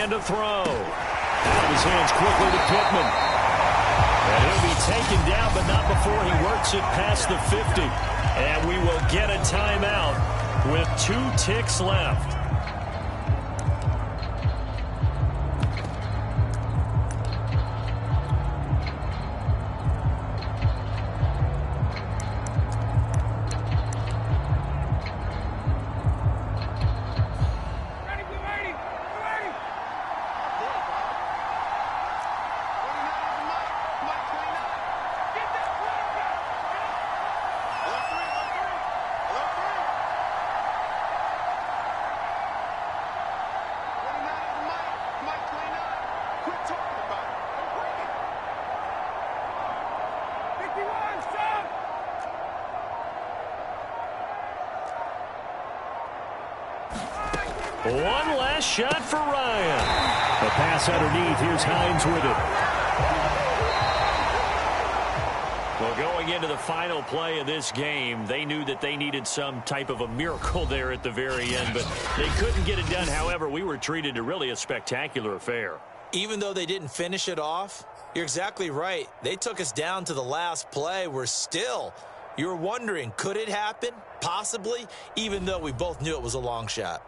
To throw. Out of his hands quickly to Pittman. And he'll be taken down, but not before he works it past the 50. And we will get a timeout with 2 ticks left. One last shot for Ryan. The pass underneath. Here's Hines with it. Well, going into the final play of this game, they knew that they needed some type of a miracle there at the very end, but they couldn't get it done. However, we were treated to really a spectacular affair.
Even though they didn't finish it off, you're exactly right. They took us down to the last play. You're wondering, could it happen? Possibly, even though we both knew it was a long shot.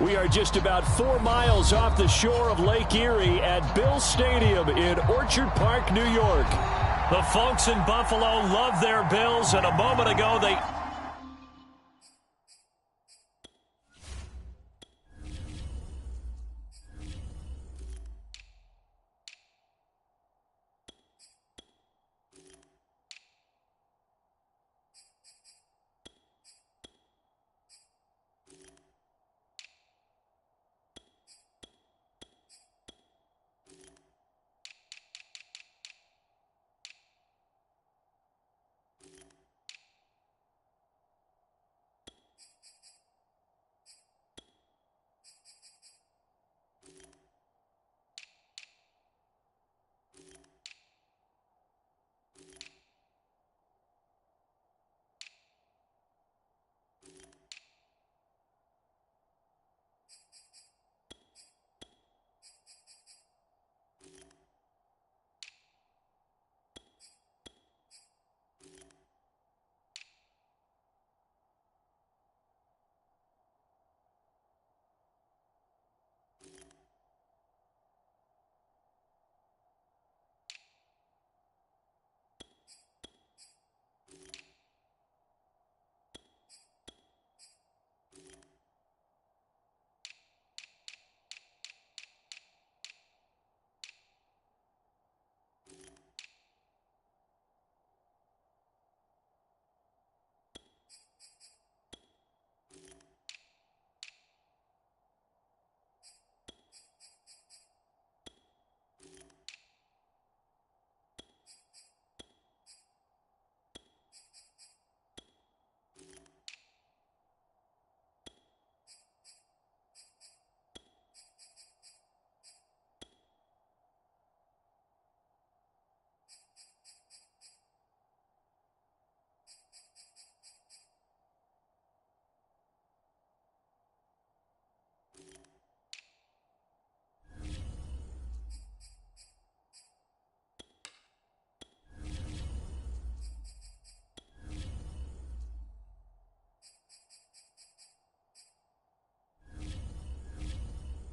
We are just about 4 miles off the shore of Lake Erie at Bill Stadium in Orchard Park, New York. The folks in Buffalo love their Bills, and a moment ago they...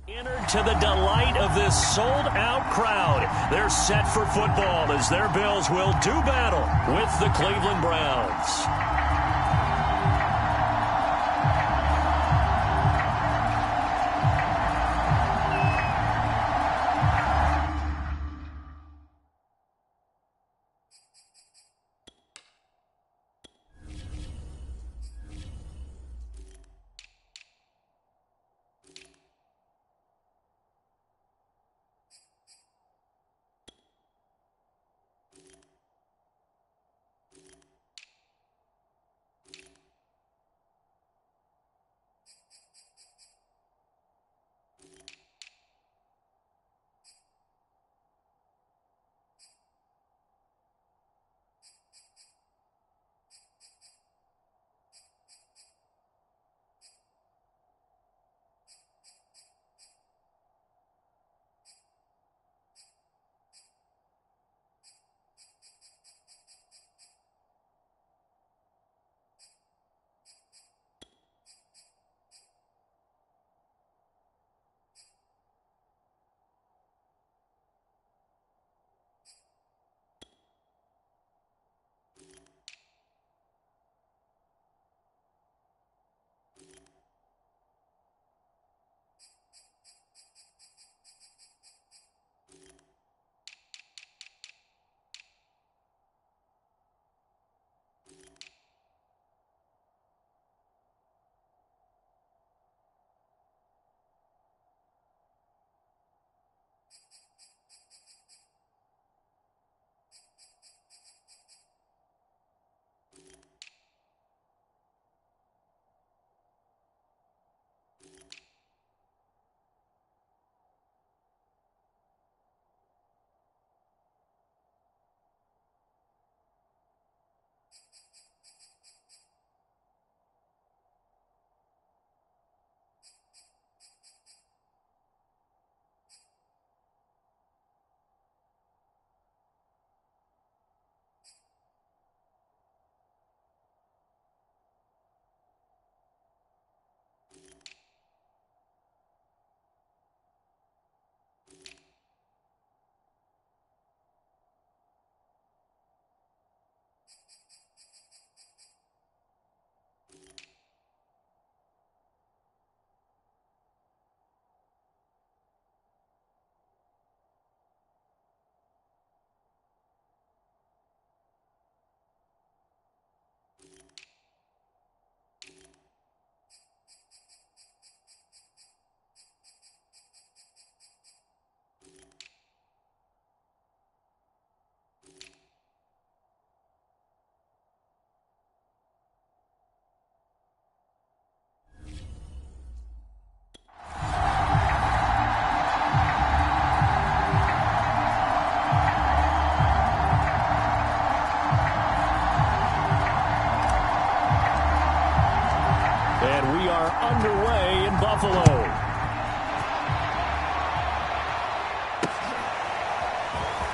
Entered to the delight of this sold-out crowd. They're set for football as their Bills will do battle with the Cleveland Browns.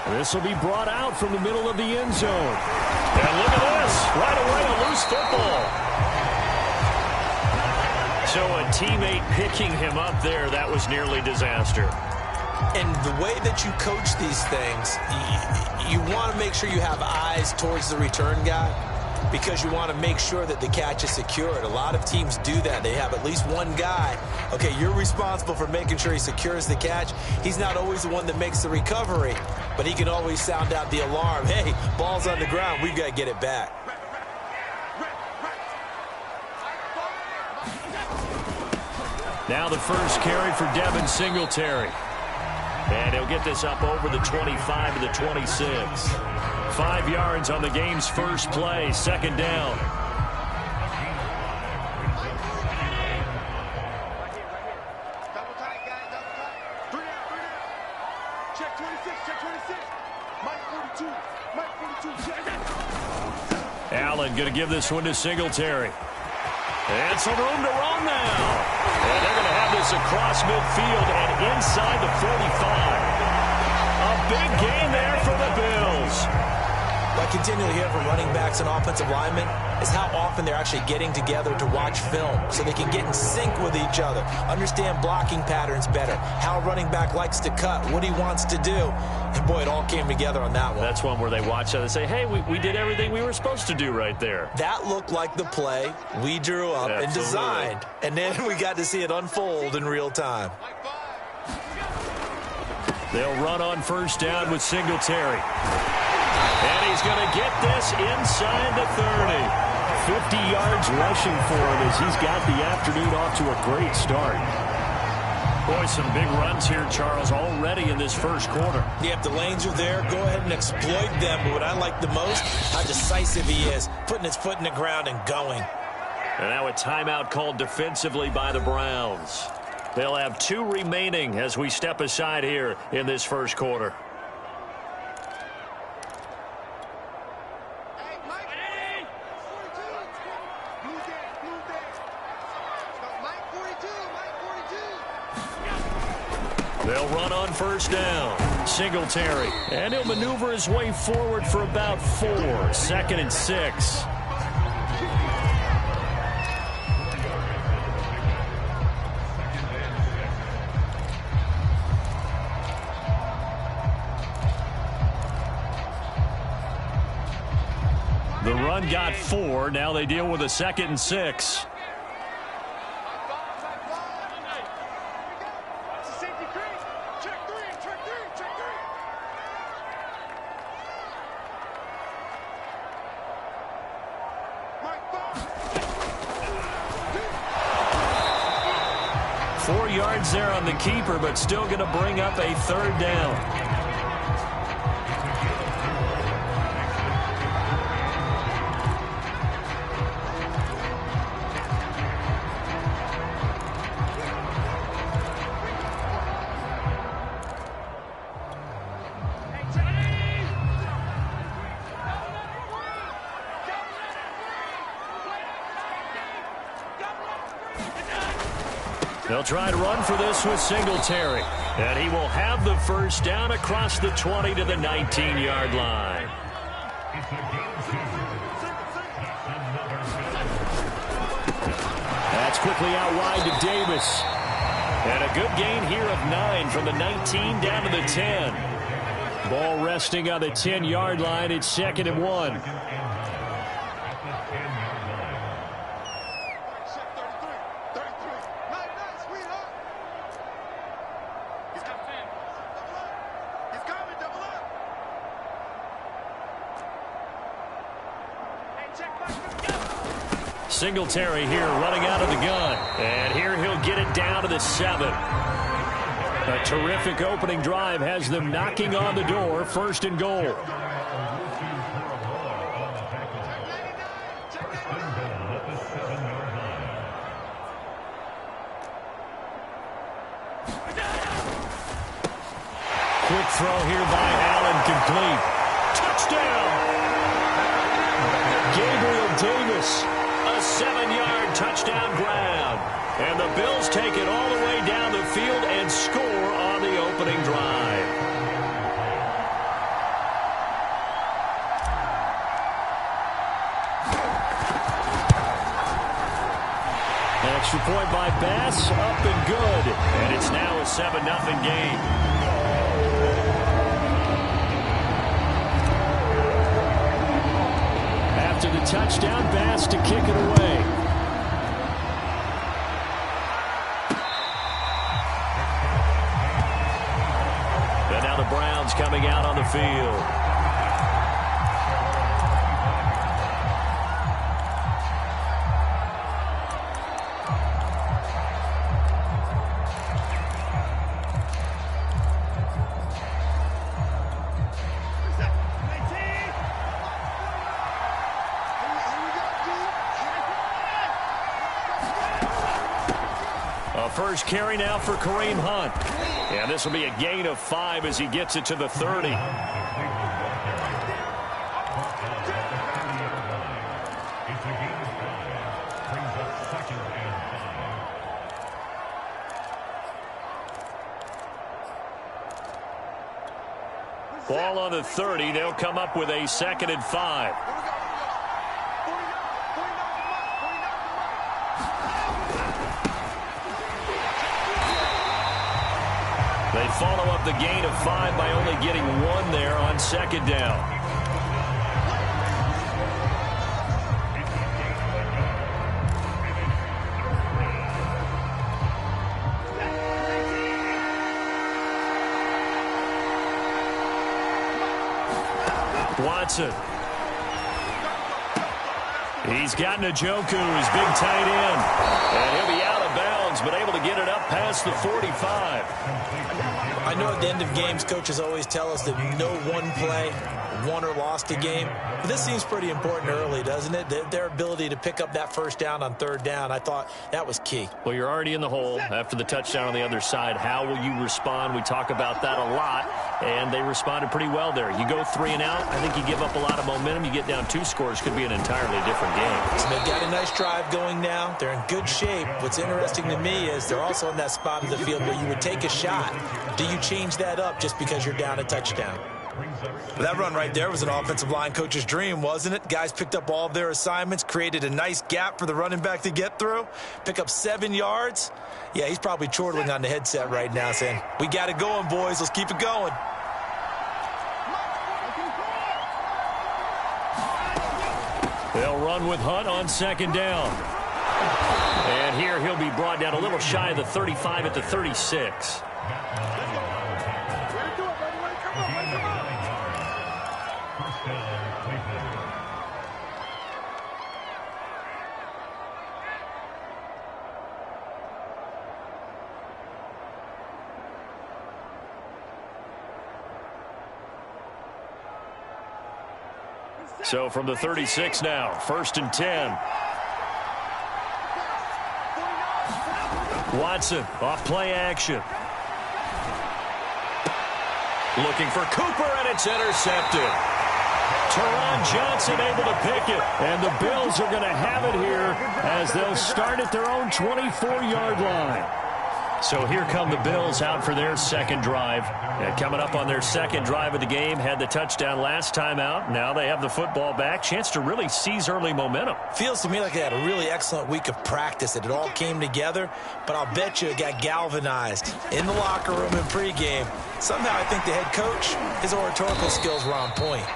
This will be brought out from the middle of the end zone. And look at this. Right away, a loose football. So a teammate picking him up there, that was nearly disaster.
And the way that you coach these things, you want to make sure you have eyes towards the return guy because you want to make sure that the catch is secured. A lot of teams do that. They have at least one guy. Okay, you're responsible for making sure he secures the catch. He's not always the one that makes the recovery, but he can always sound out the alarm. Hey, ball's on the ground. We've got to get it back.
Now the first carry for Devin Singletary. And he'll get this up over the 25 to the 26. 5 yards on the game's first play, second down.
Double tight, guys, double tight. 3 down. Check 26, check 26. Mike 42, Mike 42, check.
Allen going to give this one to Singletary. And some room to run now. And they're going to have this across midfield and inside the 45. A big gain there for the Bills.
What I continually hear from running backs and offensive linemen is how often they're actually getting together to watch film so they can get in sync with each other, understand blocking patterns better, how a running back likes to cut, what he wants to do. And, boy, it all came together on that one.
That's one where they watch and say, hey, we did everything we were supposed to do right there.
That looked like the play we drew up and designed. And then we got to see it unfold in real time.
They'll run on first down with Singletary. And he's going to get this inside the 30. 50 yards rushing for him as he's got the afternoon off to a great start. Boy, some big runs here, Charles, already in this first quarter.
Yeah, if the lanes are there, go ahead and exploit them. But what I like the most, how decisive he is, putting his foot in the ground and going.
And now a timeout called defensively by the Browns. They'll have 2 remaining as we step aside here in this first quarter. They'll run on first down. Singletary. And he'll maneuver his way forward for about 4. 2nd and 6. The run got 4. Now they deal with a 2nd and 6. There on the keeper, but still going to bring up a 3rd down. They'll try to run for this with Singletary. And he will have the first down across the 20 to the 19-yard line. That's quickly out wide to Davis. And a good gain here of 9 from the 19 down to the 10. Ball resting on the 10-yard line. It's 2nd and 1. Singletary here running out of the gun. And here he'll get it down to the 7. A terrific opening drive has them knocking on the door. 1st and goal. Quick throw here by Allen, complete. Touchdown! Gabriel Davis. A 7-yard touchdown grab. And the Bills take it all the way down the field and score on the opening drive. extra point by Bass, up and good. And it's now a 7-0 game. After the touchdown, Bass to kick it away. And now the Browns coming out on the field. First carry now for Kareem Hunt. And this will be a gain of 5 as he gets it to the 30. Ball on the 30. They'll come up with a 2nd and 5. They follow up the gain of 5 by only getting 1 there on 2nd down. Watson. He's got Njoku, his big tight end. And he'll be out of bounds, but able to get it up past the 45.
I know at the end of games, coaches always tell us that no one play won or lost a game. But this seems pretty important early, doesn't it? Their ability to pick up that first down on 3rd down, I thought that was key.
Well, you're already in the hole after the touchdown on the other side. How will you respond? We talk about that a lot, and they responded pretty well there. You go 3 and out, I think you give up a lot of momentum. You get down 2 scores, could be an entirely different game.
So they've got a nice drive going now. They're in good shape. What's interesting to me is they're also in that spot of the field where you would take a shot. Do you change that up just because you're down a touchdown?
Well, that run right there was an offensive line coach's dream, wasn't it? Guys picked up all of their assignments, created a nice gap for the running back to get through, pick up 7 yards. Yeah, he's probably chortling on the headset right now saying, we got it going, boys. Let's keep it going.
They'll run with Hunt on 2nd down. And here he'll be brought down a little shy of the 35 at the 36. So from the 36 now, 1st and 10. Watson off play action. Looking for Cooper, and it's intercepted. Teron Johnson able to pick it. And the Bills are going to have it here as they'll start at their own 24-yard line. So here come the Bills out for their 2nd drive. And coming up on their 2nd drive of the game, had the touchdown last time out. Now they have the football back. Chance to really seize early momentum.
Feels to me like they had a really excellent week of practice. It all came together, but I'll bet you it got galvanized in the locker room in pregame. Somehow I think the head coach, his oratorical skills were on point.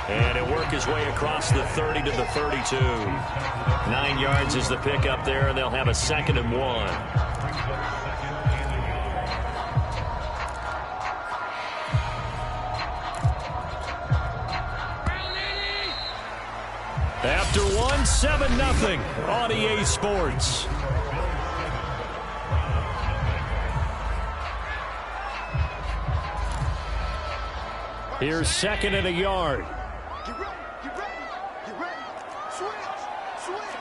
And he'll work his way across the 30 to the 32. 9 yards is the pickup there, and they'll have a 2nd and 1. After 1, 7-0 on EA Sports. Here's 2nd and a yard.
Get ready, get ready, get ready. Switch, switch.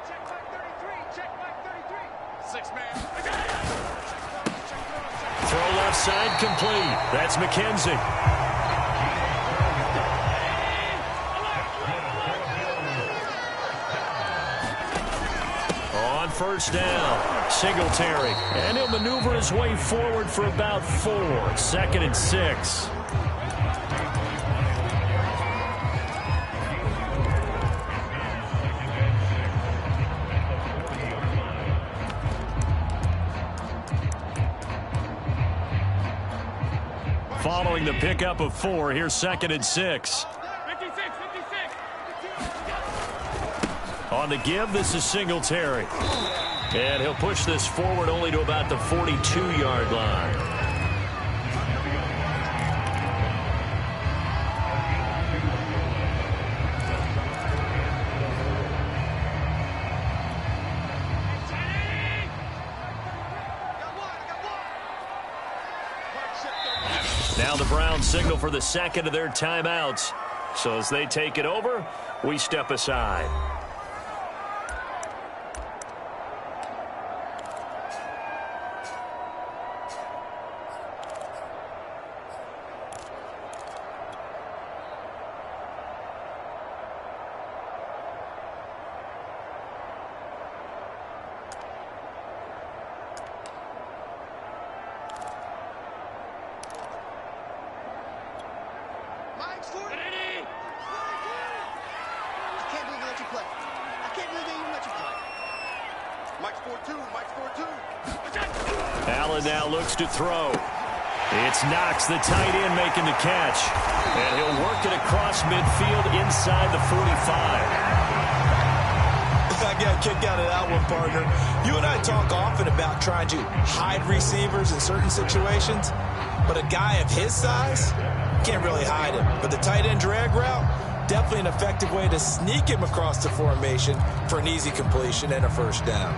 Check back 33, check back 33. 6-man.
Throw left side complete. That's McKenzie. On 1st down, Singletary. And he'll maneuver his way forward for about 4. 2nd and 6.
following the pickup of 4. Here's 2nd and 6.
56.
On the give, this is Singletary. And he'll push this forward only to about the 42-yard line. Now the Browns signal for the 2nd of their timeouts. So as they take it over, we step aside. Allen now looks to throw. It's Knox, the tight end, making the catch. And he'll work it across midfield inside the 45.
I got a kick out of that one, partner. You and I talk often about trying to hide receivers in certain situations, but a guy of his size can't really hide him. But the tight end drag route, definitely an effective way to sneak him across the formation for an easy completion and a first down.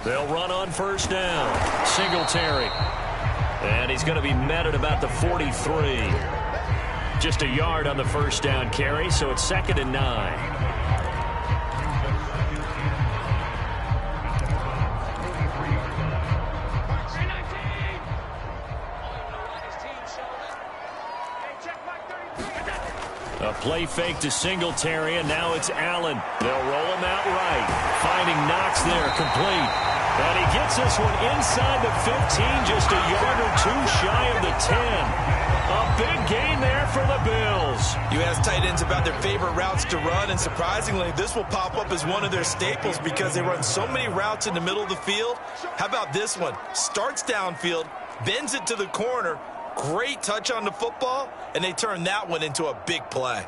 They'll run on first down. Singletary. And he's going to be met at about the 43. Just a yard on the first down carry, so it's 2nd and 9. A play fake to Singletary, and now it's Allen. They'll roll him out right. Finding Knox there, complete. And he gets this one inside the 15, just a yard or two shy of the 10. A big gain there for the Bills.
You ask tight ends about their favorite routes to run, and surprisingly, this will pop up as one of their staples because they run so many routes in the middle of the field. How about this one? Starts downfield, bends it to the corner, great touch on the football, and they turn that one into a big play.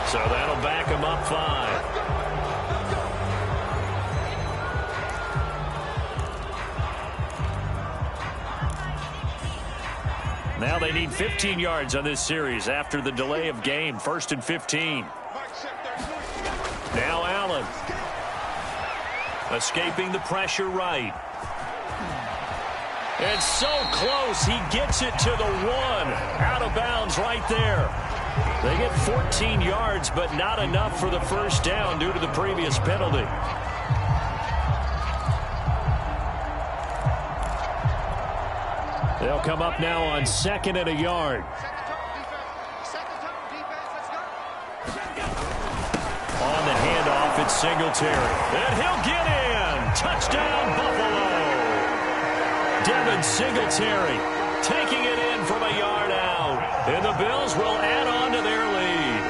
So that'll back him up 5. Now they need 15 yards on this series after the delay of game. 1st and 15. Now Allen. Escaping the pressure right. And so close, he gets it to the 1. Out of bounds right there. They get 14 yards, but not enough for the first down due to the previous penalty. They'll come up now on 2nd and a yard. On the handoff, it's Singletary. And he'll get in. Touchdown, Buffalo. Devin Singletary taking it in from a yard out. And the Bills will add on to their lead.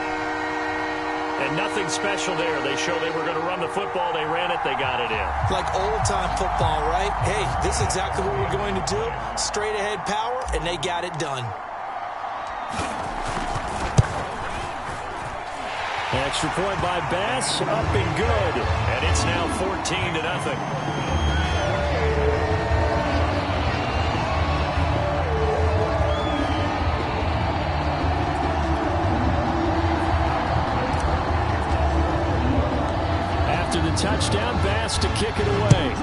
And nothing special there. They show they were going to run the football. They ran it. They got it in.
Like old-time football, right? Hey, this is exactly what we're going to do. Straight ahead power, and they got it done.
Extra point by Bass, up and good. And it's now 14-0. After the touchdown, Bass to kick it away.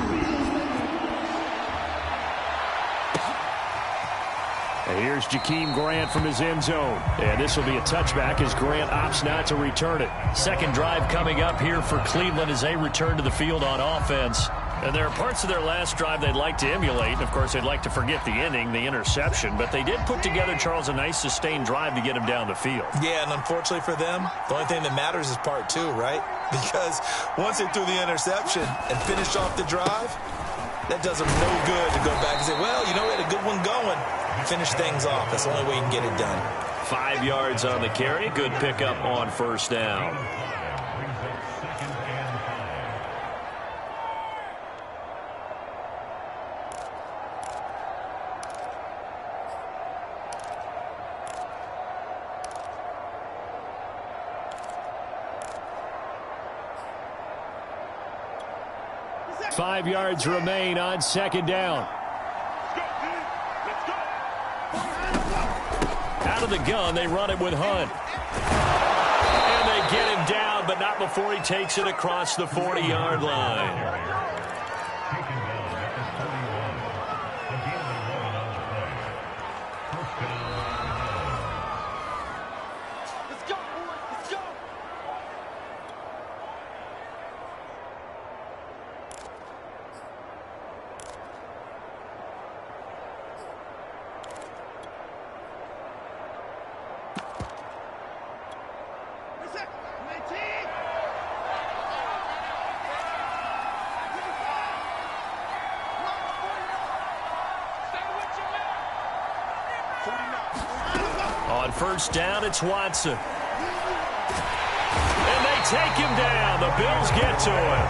And here's Jakeem Grant from his end zone. And this will be a touchback as Grant opts not to return it. Second drive coming up here for Cleveland as they return to the field on offense. And there are parts of their last drive they'd like to emulate. And, of course, they'd like to forget the inning, the interception. But they did put together, Charles, a nice sustained drive to get him down the field.
Yeah, and unfortunately for them, the only thing that matters is part two, right? Because once they threw the interception and finished off the drive, that does them no good to go back and say, well, you know, we had a good one going. Finish things off. That's the only way you can get it done.
5 yards on the carry. Good pickup on first down.
Five yards remain on second down. Out of the gun, they run it with Hunt.
And they get him down, but not before he takes it across the 40-yard line. On first down, it's Watson. And they take him down. The Bills get to him.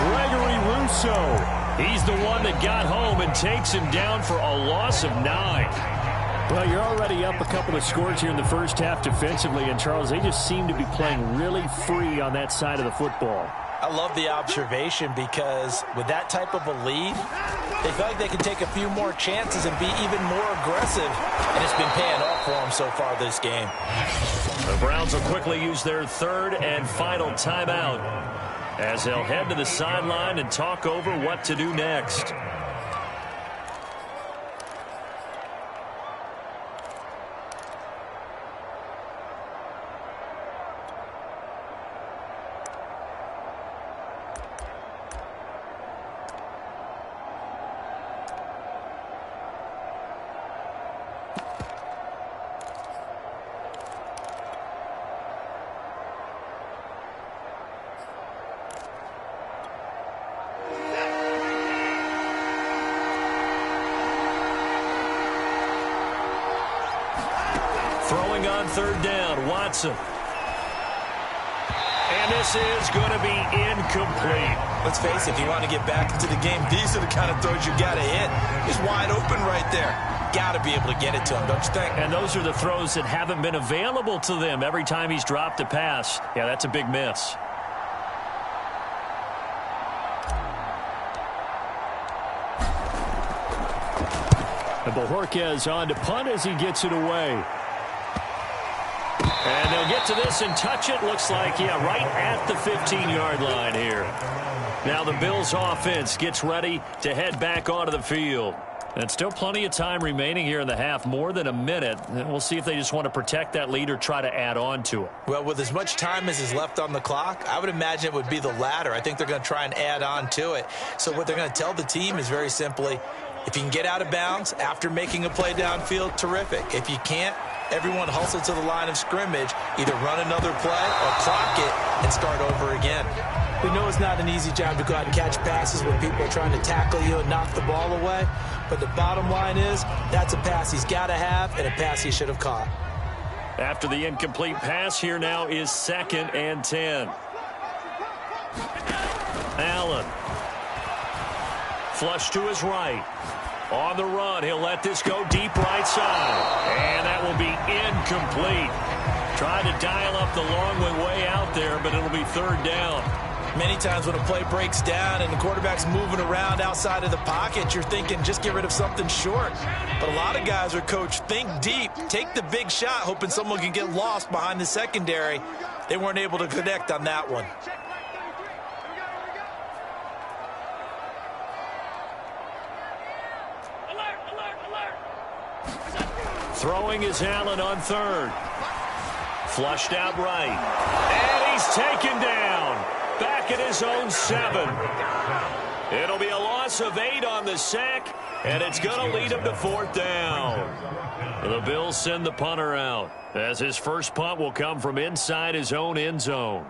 Gregory Rousseau.
He's the one that got home and takes him down for a loss of 9.
Well, you're already up a couple of scores here in the first half defensively, and Charles, they just seem to be playing really free on that side of the football.
I love the observation because with that type of a lead, they feel like they can take a few more chances and be even more aggressive, and it's been paying off for them so far this game.
The Browns will quickly use their third and final timeout as they'll head to the sideline and talk over what to do next. Throwing on third down, Watson. And this is going to be incomplete.
Let's face it, if you want to get back into the game, these are the kind of throws you got to hit. He's wide open right there. Got to be able to get it to him, don't you think?
And those are the throws that haven't been available to them every time he's dropped a pass. Yeah, that's a big miss.
And Bojorquez on to punt as he gets it away.
And they'll get to this and touch it. Looks like, yeah, right at the 15-yard line here. Now the Bills offense gets ready to head back onto the field. And still plenty of time remaining here in the half, more than a minute. And we'll see if they just want to protect that lead or try to add on to it.
Well, with as much time as is left on the clock, I would imagine it would be the latter. I think they're going to try and add on to it. So what they're going to tell the team is very simply, if you can get out of bounds after making a play downfield, terrific. If you can't, everyone hustle to the line of scrimmage, either run another play or clock it and start over again. We know it's not an easy job to go out and catch passes when people are trying to tackle you and knock the ball away. But the bottom line is, that's a pass he's got to have and a pass he should have caught.
After the incomplete pass, here now is 2nd and 10. Allen. Flush to his right. On the run, he'll let this go deep right side. And that will be incomplete. Trying to dial up the long way out there, but it'll be 3rd down.
Many times when a play breaks down and the quarterback's moving around outside of the pocket, you're thinking just get rid of something short. But a lot of guys are coached, think deep, take the big shot, hoping someone can get lost behind the secondary. They weren't able to connect on that one.
Throwing is Allen on 3rd. Flushed out right. And he's taken down. Back
back at his own 7. It'll be a loss of 8 on the sack, and it's going to lead him to 4th down. The Bills send the punter out, as his first punt will come from inside his own end zone.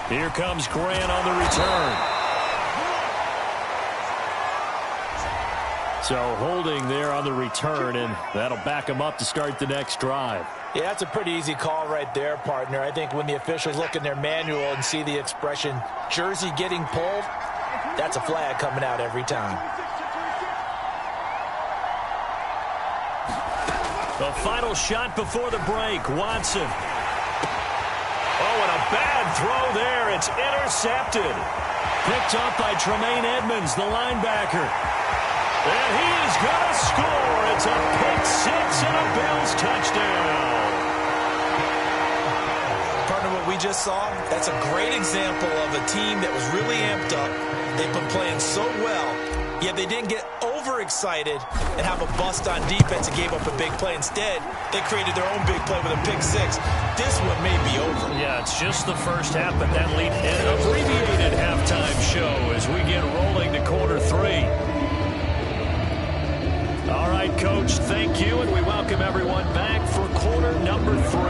Here comes Grant on the return. So holding there on the return, and that'll back him up to start the next drive.
Yeah, that's a pretty easy call right there, partner. I think when the officials look in their manual and see the expression jersey getting pulled, that's a flag coming out every time.
The final shot before the break, Watson. Oh, and a bad throw there. It's intercepted. Picked up by Tremaine Edmonds, the linebacker. And he is going to score. It's a pick 6 and a Bills touchdown.
Partner, what we just saw, that's a great example of a team that was really amped up. They've been playing so well, yet they didn't get overexcited and have a bust on defense and gave up a big play. Instead, they created their own big play with a pick 6. This one may be over.
Yeah, it's just the first half, but that lead an abbreviated halftime show as we get rolling to quarter 3. All right, Coach, thank you, and we welcome everyone back for quarter number 3.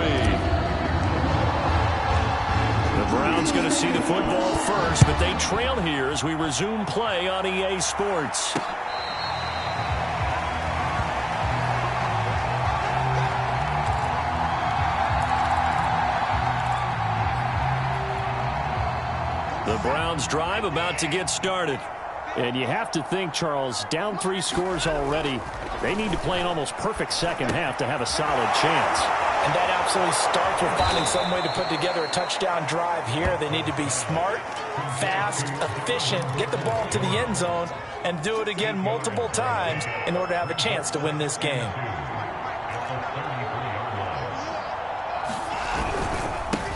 The Browns going to see the football first, but they trail here as we resume play on EA Sports. The Browns drive about to get started.
And you have to think, Charles, down 3 scores already. They need to play an almost perfect second half to have a solid chance.
And that absolutely starts with finding some way to put together a touchdown drive here. They need to be smart, fast, efficient, get the ball to the end zone, and do it again multiple times in order to have a chance to win this game.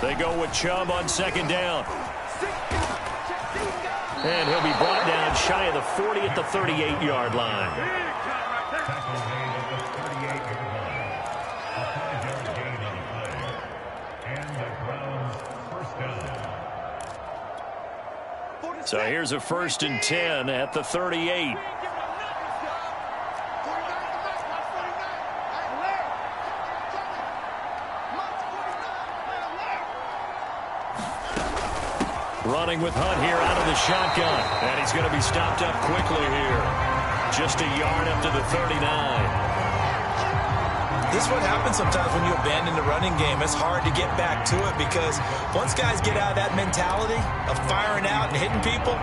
They go with Chubb on second down. And he'll be brought down shy of the 40 at the 38-yard line. So here's a 1st and 10 at the 38. Running with Hunt here out of the shotgun. And he's going to be stopped up quickly here. Just a yard up to the 39.
This is what happens sometimes when you abandon the running game. It's hard to get back to it because once guys get out of that mentality of firing out and hitting people,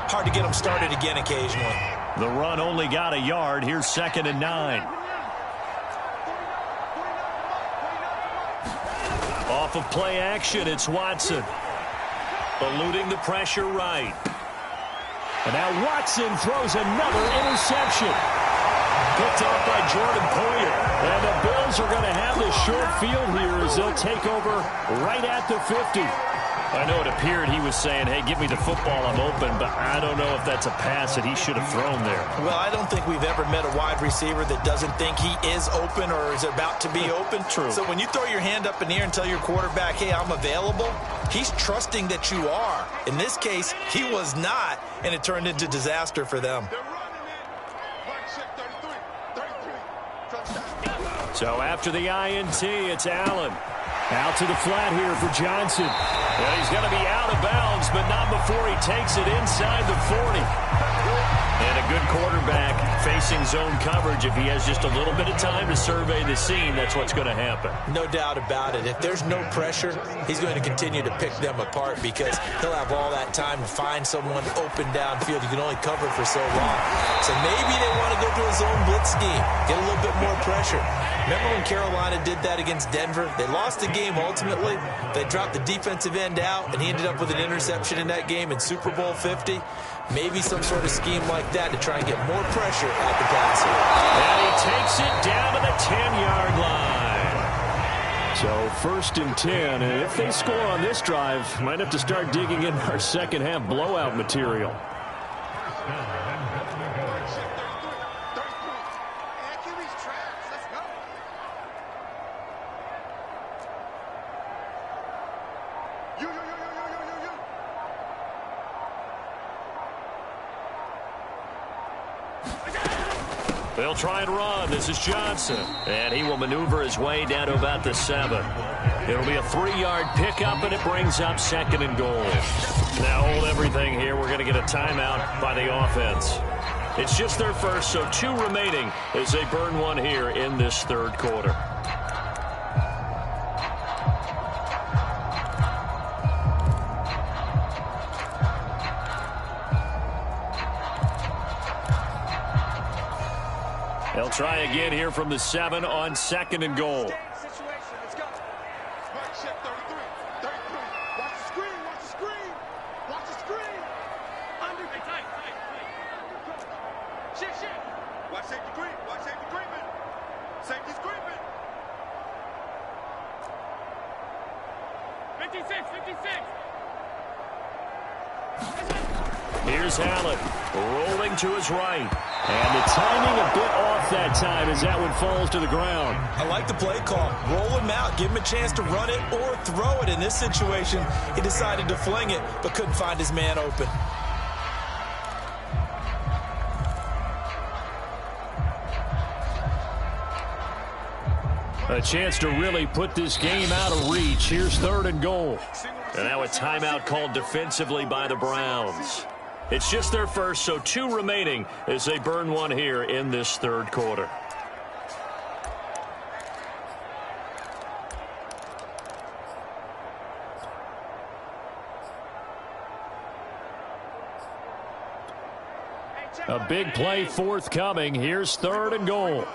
hard to get them started again occasionally.
The run only got a yard. Here's 2nd and 9. Off of play action, it's Watson. Eluding the pressure right.
And now Watson throws another interception.
Picked off by Jordan Poyer.
And the Bills are going to have the short field here as they'll take over right at the 50.
I know it appeared he was saying, hey, give me the football, I'm open, but I don't know if that's a pass that he should have thrown there.
Well, I don't think we've ever met a wide receiver that doesn't think he is open or is about to be open.
True.
So when you throw your hand up in the air and tell your quarterback, hey, I'm available, he's trusting that you are. In this case, he was not, and it turned into disaster for them.
So after the INT, it's Allen. Out to the flat here for Johnson. Well, he's going to be out of bounds, but not before he takes it inside the 40. And a good quarterback facing zone coverage. If he has just a little bit of time to survey the scene, that's what's going to happen.
No doubt about it. If there's no pressure, he's going to continue to pick them apart because he'll have all that time to find someone open downfield. You can only cover for so long. So maybe they want to go to a zone blitz scheme, get a little bit more pressure. Remember when Carolina did that against Denver? They lost the game ultimately. They dropped the defensive end out, and he ended up with an interception in that game in Super Bowl 50. Maybe some sort of scheme like that to try and get more pressure at the passer.
And he takes it down to the 10-yard line.
So 1st and 10, and if they score on this drive, might have to start digging in our second half blowout material. They'll try and run. This is Johnson. And he will maneuver his way down to about the 7. It'll be a 3-yard pickup, and it brings up 2nd and goal. Now hold everything here. We're going to get a timeout by the offense. It's just their first, so 2 remaining as they burn one here in this 3rd quarter. They'll try again here from the 7 on 2nd and goal.
Watch safety green. Watch safety Greenman. Safety's Greenman. 56.
Here's Allen rolling to his right. And the timing a bit off that time as that one falls to the ground.
I like the play call. Roll him out. Give him a chance to run it or throw it. In this situation, he decided to fling it, but couldn't find his man open.
A chance to really put this game out of reach. Here's 3rd and goal. And now a timeout called defensively by the Browns. It's just their first, so 2 remaining as they burn one here in this 3rd quarter. A big play forthcoming. Here's 3rd and goal.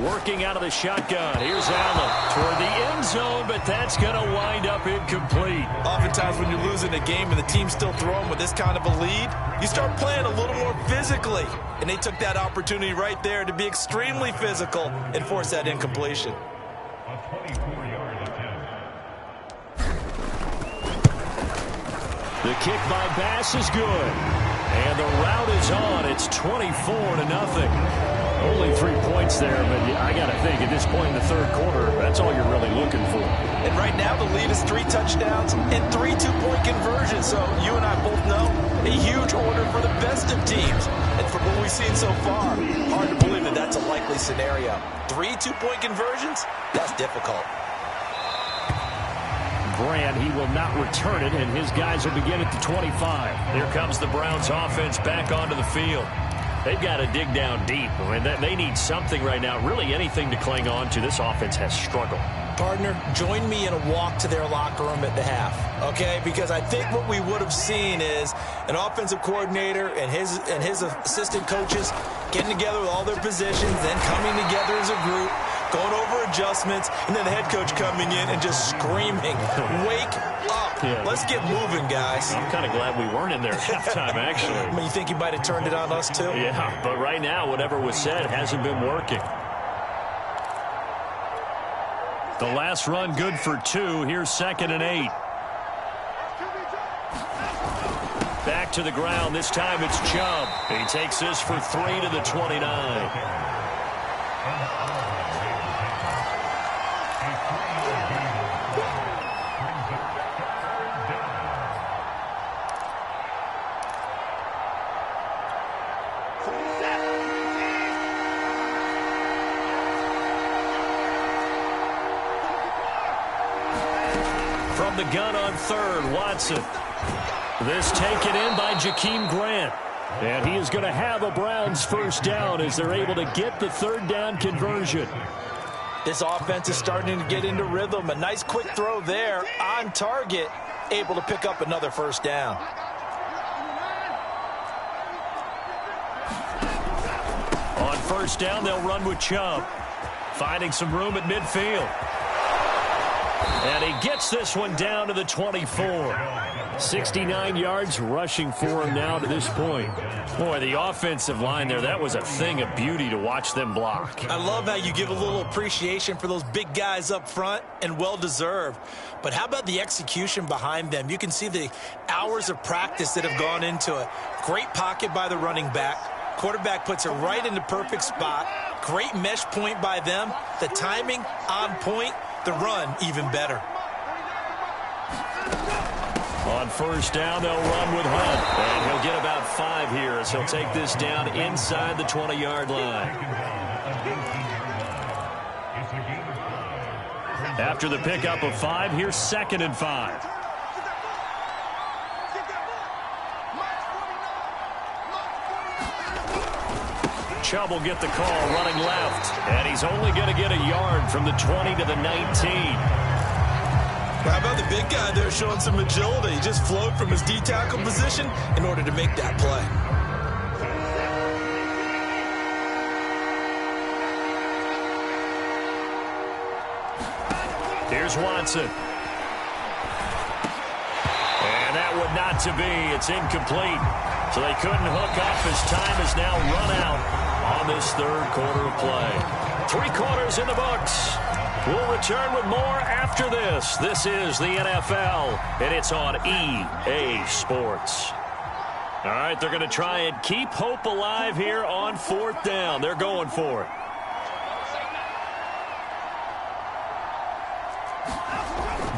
Working out of the shotgun. Here's Allen toward the end zone, but that's going to wind up incomplete.
Oftentimes when you're losing a game and the team's still throwing with this kind of a lead, you start playing a little more physically. And they took that opportunity right there to be extremely physical and force that incompletion.
The kick by Bass is good. And the route is on. It's 24-0. Only 3 points there, but I got to think at this point in the 3rd quarter, that's all you're really looking for.
And right now the lead is 3 touchdowns and 3 two-point conversions. So you and I both know a huge order for the best of teams. And from what we've seen so far, hard to believe that that's a likely scenario. 3 two-point conversions? That's difficult.
Brand, he will not return it, and his guys will begin at the 25. Here comes the Browns offense back onto the field. They've got to dig down deep. I mean, they need something right now, really anything to cling on to. This offense has struggled.
Partner, join me in a walk to their locker room at the half, okay? Because I think what we would have seen is an offensive coordinator and his assistant coaches getting together with all their positions, then coming together as a group, going over adjustments, and then the head coach coming in and just screaming, wake up. Yeah. Let's get moving, guys.
I'm kind of glad we weren't in there at halftime, actually.
I mean, you think you might have turned it on us, too?
Yeah, but right now, whatever was said hasn't been working. The last run good for 2. Here's 2nd and 8. Back to the ground. This time it's Chubb. He takes this for 3 to the 29. From the gun on 3rd, Watson. This taken in by Jakeem Grant. And he is going to have a Browns first down as they're able to get the 3rd down conversion.
This offense is starting to get into rhythm. A nice quick throw there on target, able to pick up another first down.
On first down, they'll run with Chubb. Finding some room at midfield. And he gets this one down to the 24. 69 yards rushing for him now to this point. Boy, the offensive line there, that was a thing of beauty to watch them block.
I love how you give a little appreciation for those big guys up front, and well-deserved. But how about the execution behind them? You can see the hours of practice that have gone into it. Great pocket by the running back. Quarterback puts it right in the perfect spot. Great mesh point by them. The timing on point. The run even better.
On first down, they'll run with Hunt. And he'll get about 5 here as he'll take this down inside the 20-yard line. After the pickup of 5, here's 2nd and 5. Chubb will get the call running left. And he's only going to get a yard from the 20 to the 19.
How about the big guy there showing some agility? He just flowed from his D-tackle position in order to make that play.
Here's Watson. And that would not to be. It's incomplete. So they couldn't hook up as time is now run out on this third quarter of play. 3 quarters in the books. We'll return with more after this. This is the NFL, and it's on EA Sports. All right, they're going to try and keep hope alive here on 4th down. They're going for it.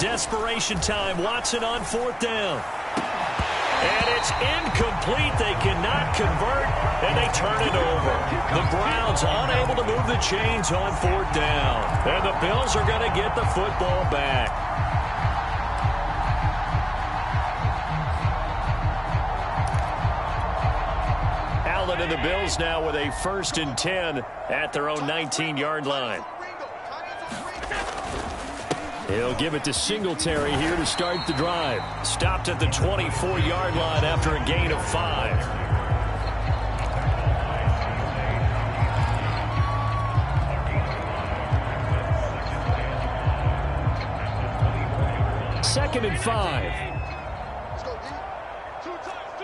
Desperation time. Watson on 4th down. And it's incomplete. They cannot convert, and they turn it over. The Browns unable to move the chains on 4th down. And the Bills are going to get the football back. Allen and the Bills now with a 1st and 10 at their own 19-yard line. He'll give it to Singletary here to start the drive. Stopped at the 24-yard line after a gain of 5. Second and 5.
Let's go, D. 2 times.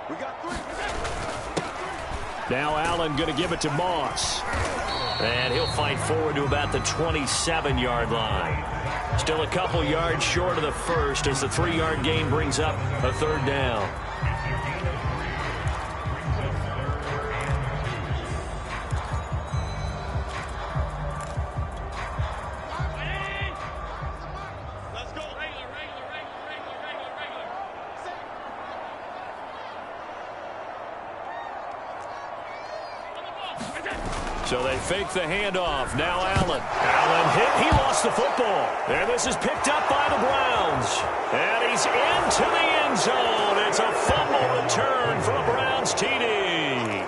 We got 3.
Now Allen going to give it to Moss. And he'll fight forward to about the 27-yard line. Still a couple yards short of the first as the 3-yard gain brings up a 3rd down.
Let's go. Regular.
So they fake the handoff. Now Allen. Allen hit. He lost the football. And this is picked up by the Browns. And he's into the end zone. It's a fumble return for a Browns TD.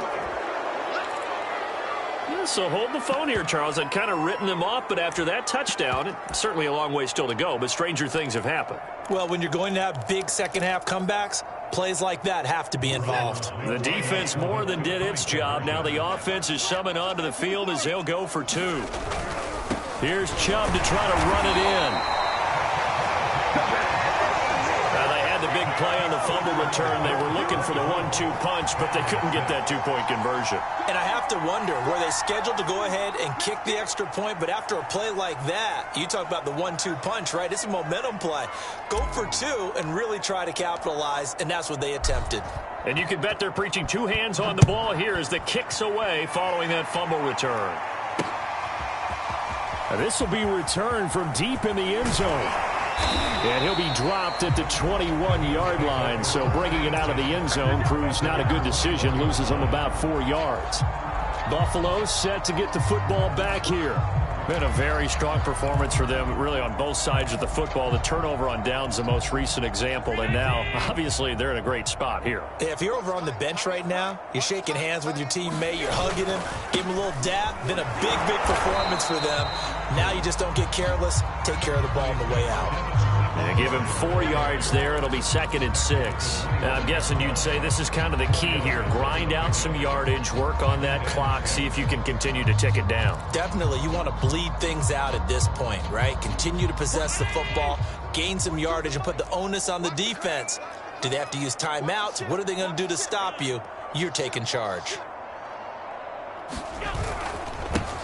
So hold the phone here, Charles. I'd kind of written them off, but after that touchdown, it's certainly a long way still to go, but stranger things have happened.
Well, when you're going to have big second-half comebacks, plays like that have to be involved.
The defense more than did its job. Now the offense is summoned onto the field as they'll go for 2. Here's Chubb to try to run it in. Now they had the big play on the fumble return. They were looking for the 1-2 punch, but they couldn't get that 2-point conversion.
And I have to wonder, were they scheduled to go ahead and kick the extra point? But after a play like that, you talk about the 1-2 punch, right? It's a momentum play. Go for 2 and really try to capitalize, and that's what they attempted.
And you can bet they're preaching 2 hands on the ball here as the kick's away following that fumble return.
This will be returned from deep in the end zone. And he'll be dropped at the 21-yard line. So bringing it out of the end zone proves not a good decision. Loses him about 4 yards. Buffalo set to get the football back here.
Been a very strong performance for them, really, on both sides of the football. The turnover on downs, the most recent example, and now, obviously, they're in a great spot here.
If you're over on the bench right now, you're shaking hands with your teammate, you're hugging him, give him a little dap. Been a big, big performance for them. Now you just don't get careless. Take care of the ball on the way out.
And give him 4 yards there. It'll be 2nd and 6. Now, I'm guessing you'd say this is kind of the key here. Grind out some yardage, work on that clock, see if you can continue to tick it down.
Definitely, you want to bleed things out at this point, right? Continue to possess the football, gain some yardage, and put the onus on the defense. Do they have to use timeouts? What are they going to do to stop you? You're taking charge.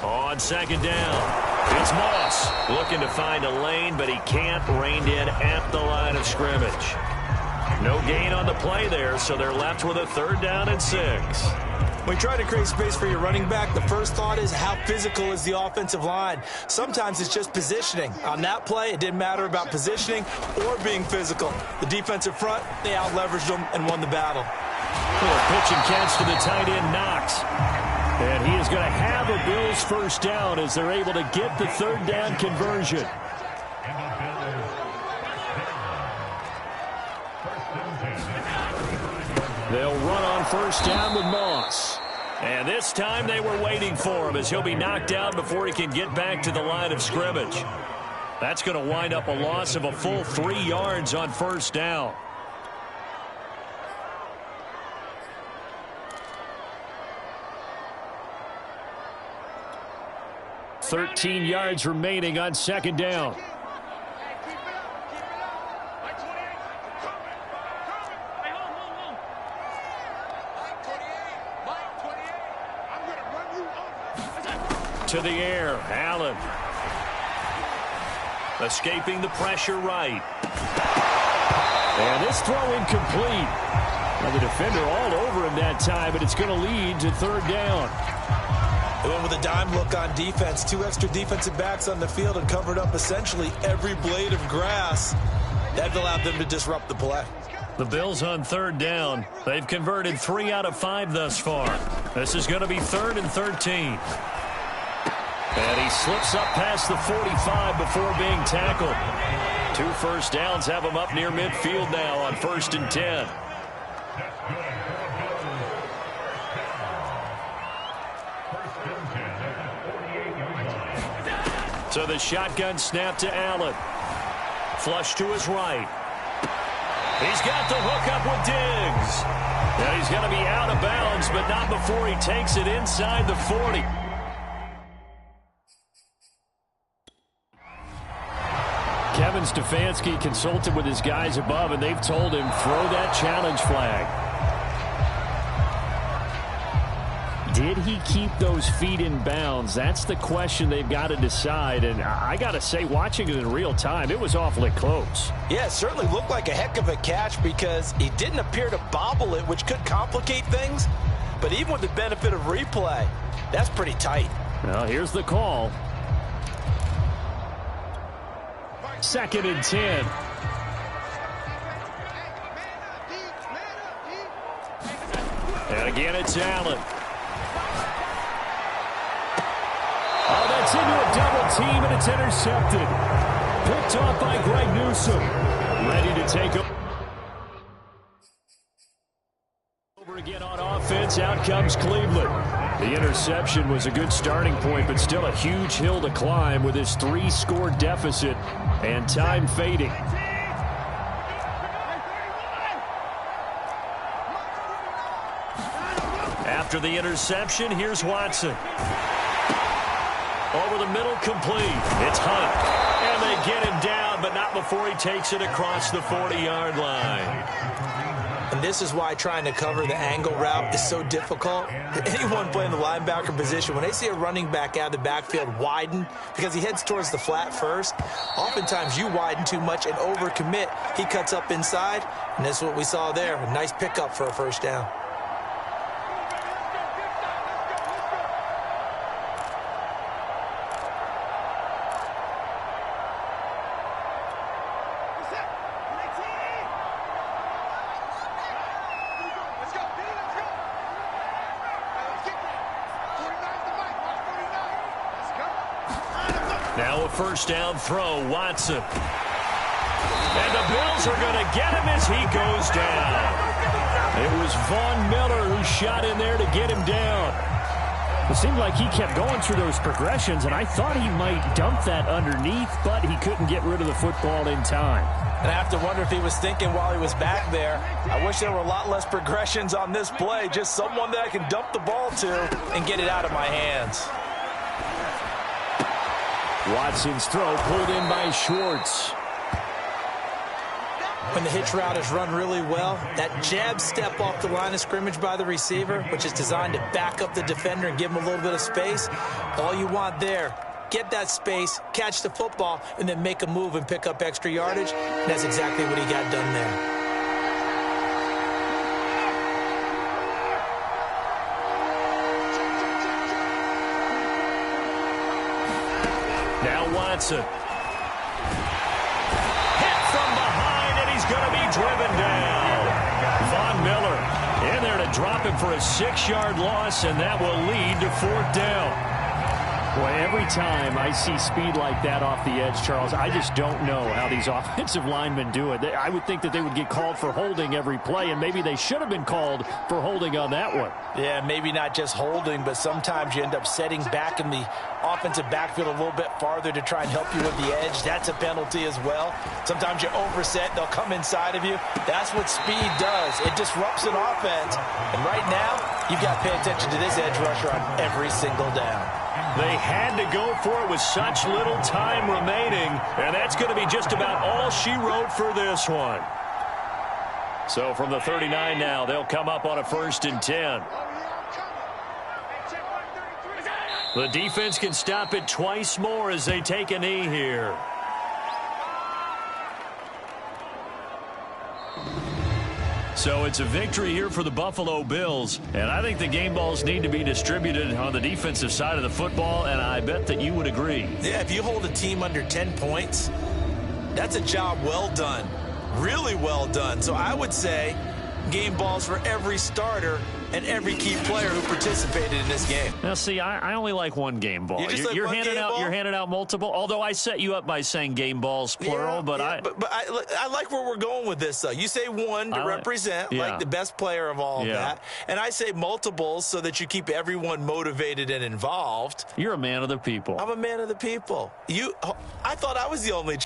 On 2nd down, it's Moss looking to find a lane, but he can't. Reined in at the line of scrimmage. No gain on the play there, so they're left with a 3rd down and 6.
When you try to create space for your running back, the first thought is how physical is the offensive line. Sometimes it's just positioning. On that play, it didn't matter about positioning or being physical. The defensive front, they out-leveraged them and won the battle.
Pitch and catch to the tight end, Knox. And he is going to have a Bills 1st down as they're able to get the 3rd down conversion. They'll run on 1st down with Moss. And this time they were waiting for him as he'll be knocked out before he can get back to the line of scrimmage. That's going to wind up a loss of a full 3 yards on 1st down. 13 yards remaining on 2nd down. To the air, Allen. Escaping the pressure right. And this throw incomplete. Now the defender all over him that time, but it's going to lead to 3rd down.
They went with a dime look on defense. 2 extra defensive backs on the field and covered up essentially every blade of grass. That allowed them to disrupt the play.
The Bills on 3rd down. They've converted 3 out of 5 thus far. This is going to be 3rd and 13. And he slips up past the 45 before being tackled. 2 1st downs have him up near midfield now on 1st and 10. So the shotgun snap to Allen. Flush to his right. He's got the hook up with Diggs. And he's going to be out of bounds, but not before he takes it inside the 40. Kevin Stefanski consulted with his guys above, and they've told him, throw that challenge flag. Did he keep those feet in bounds? That's the question they've got to decide. And I got to say, watching it in real time, it was awfully close.
Yeah, it certainly looked like a heck of a catch because he didn't appear to bobble it, which could complicate things. But even with the benefit of replay, that's pretty tight.
Well, here's the call. 2nd and 10. And again, it's Allen. Oh, that's into a double team, and it's intercepted. Picked off by Greg Newsome. Ready to take over again on offense. Out comes Cleveland. The interception was a good starting point, but still a huge hill to climb with his 3-score deficit and time fading. After the interception, here's Watson. Over the middle, complete. It's Hunt. And they get him down, but not before he takes it across the 40-yard line.
And this is why trying to cover the angle route is so difficult. Anyone playing the linebacker position, when they see a running back out of the backfield widen because he heads towards the flat first, oftentimes you widen too much and overcommit. He cuts up inside, and that's what we saw there. A nice pickup for a 1st down.
Now a 1st down throw, Watson. And the Bills are going to get him as he goes down. It was Von Miller who shot in there to get him down.
It seemed like he kept going through those progressions, and I thought he might dump that underneath, but he couldn't get rid of the football in time.
And I have to wonder if he was thinking while he was back there, I wish there were a lot less progressions on this play, just someone that I can dump the ball to and get it out of my hands.
Watson's throw pulled in by Schwartz.
When the hitch route is run really well, that jab step off the line of scrimmage by the receiver, which is designed to back up the defender and give him a little bit of space, all you want there, get that space, catch the football, and then make a move and pick up extra yardage. And that's exactly what he got done there.
Now Watson. Hit from behind, and he's going to be driven down. Von Miller in there to drop him for a 6-yard loss, and that will lead to 4th down. Boy, every time I see speed like that off the edge, Charles, I just don't know how these offensive linemen do it. I would think that they would get called for holding every play, and maybe they should have been called for holding on that one.
Yeah, maybe not just holding, but sometimes you end up setting back in the offensive backfield a little bit farther to try and help you with the edge. That's a penalty as well. Sometimes you overset, they'll come inside of you. That's what speed does. It disrupts an offense. And right now, you've got to pay attention to this edge rusher on every single down.
They had to go for it with such little time remaining, and that's going to be just about all she wrote for this one. So from the 39 now, they'll come up on a 1st and 10. The defense can stop it twice more as they take a knee here. So it's a victory here for the Buffalo Bills, and I think the game balls need to be distributed on the defensive side of the football, and I bet that you would agree.
Yeah, if you hold a team under 10 points, that's a job well done, really well done. So I would say game balls for every starter and every key player who participated in this game.
Now, see, I only like one game ball. You're handing out multiple. Although I set you up by saying game balls plural, but
I like where we're going with this. Though you say one to represent like the best player of all of that, and I say multiples so that you keep everyone motivated and involved.
You're a man of the people.
I'm a man of the people. I thought I was the only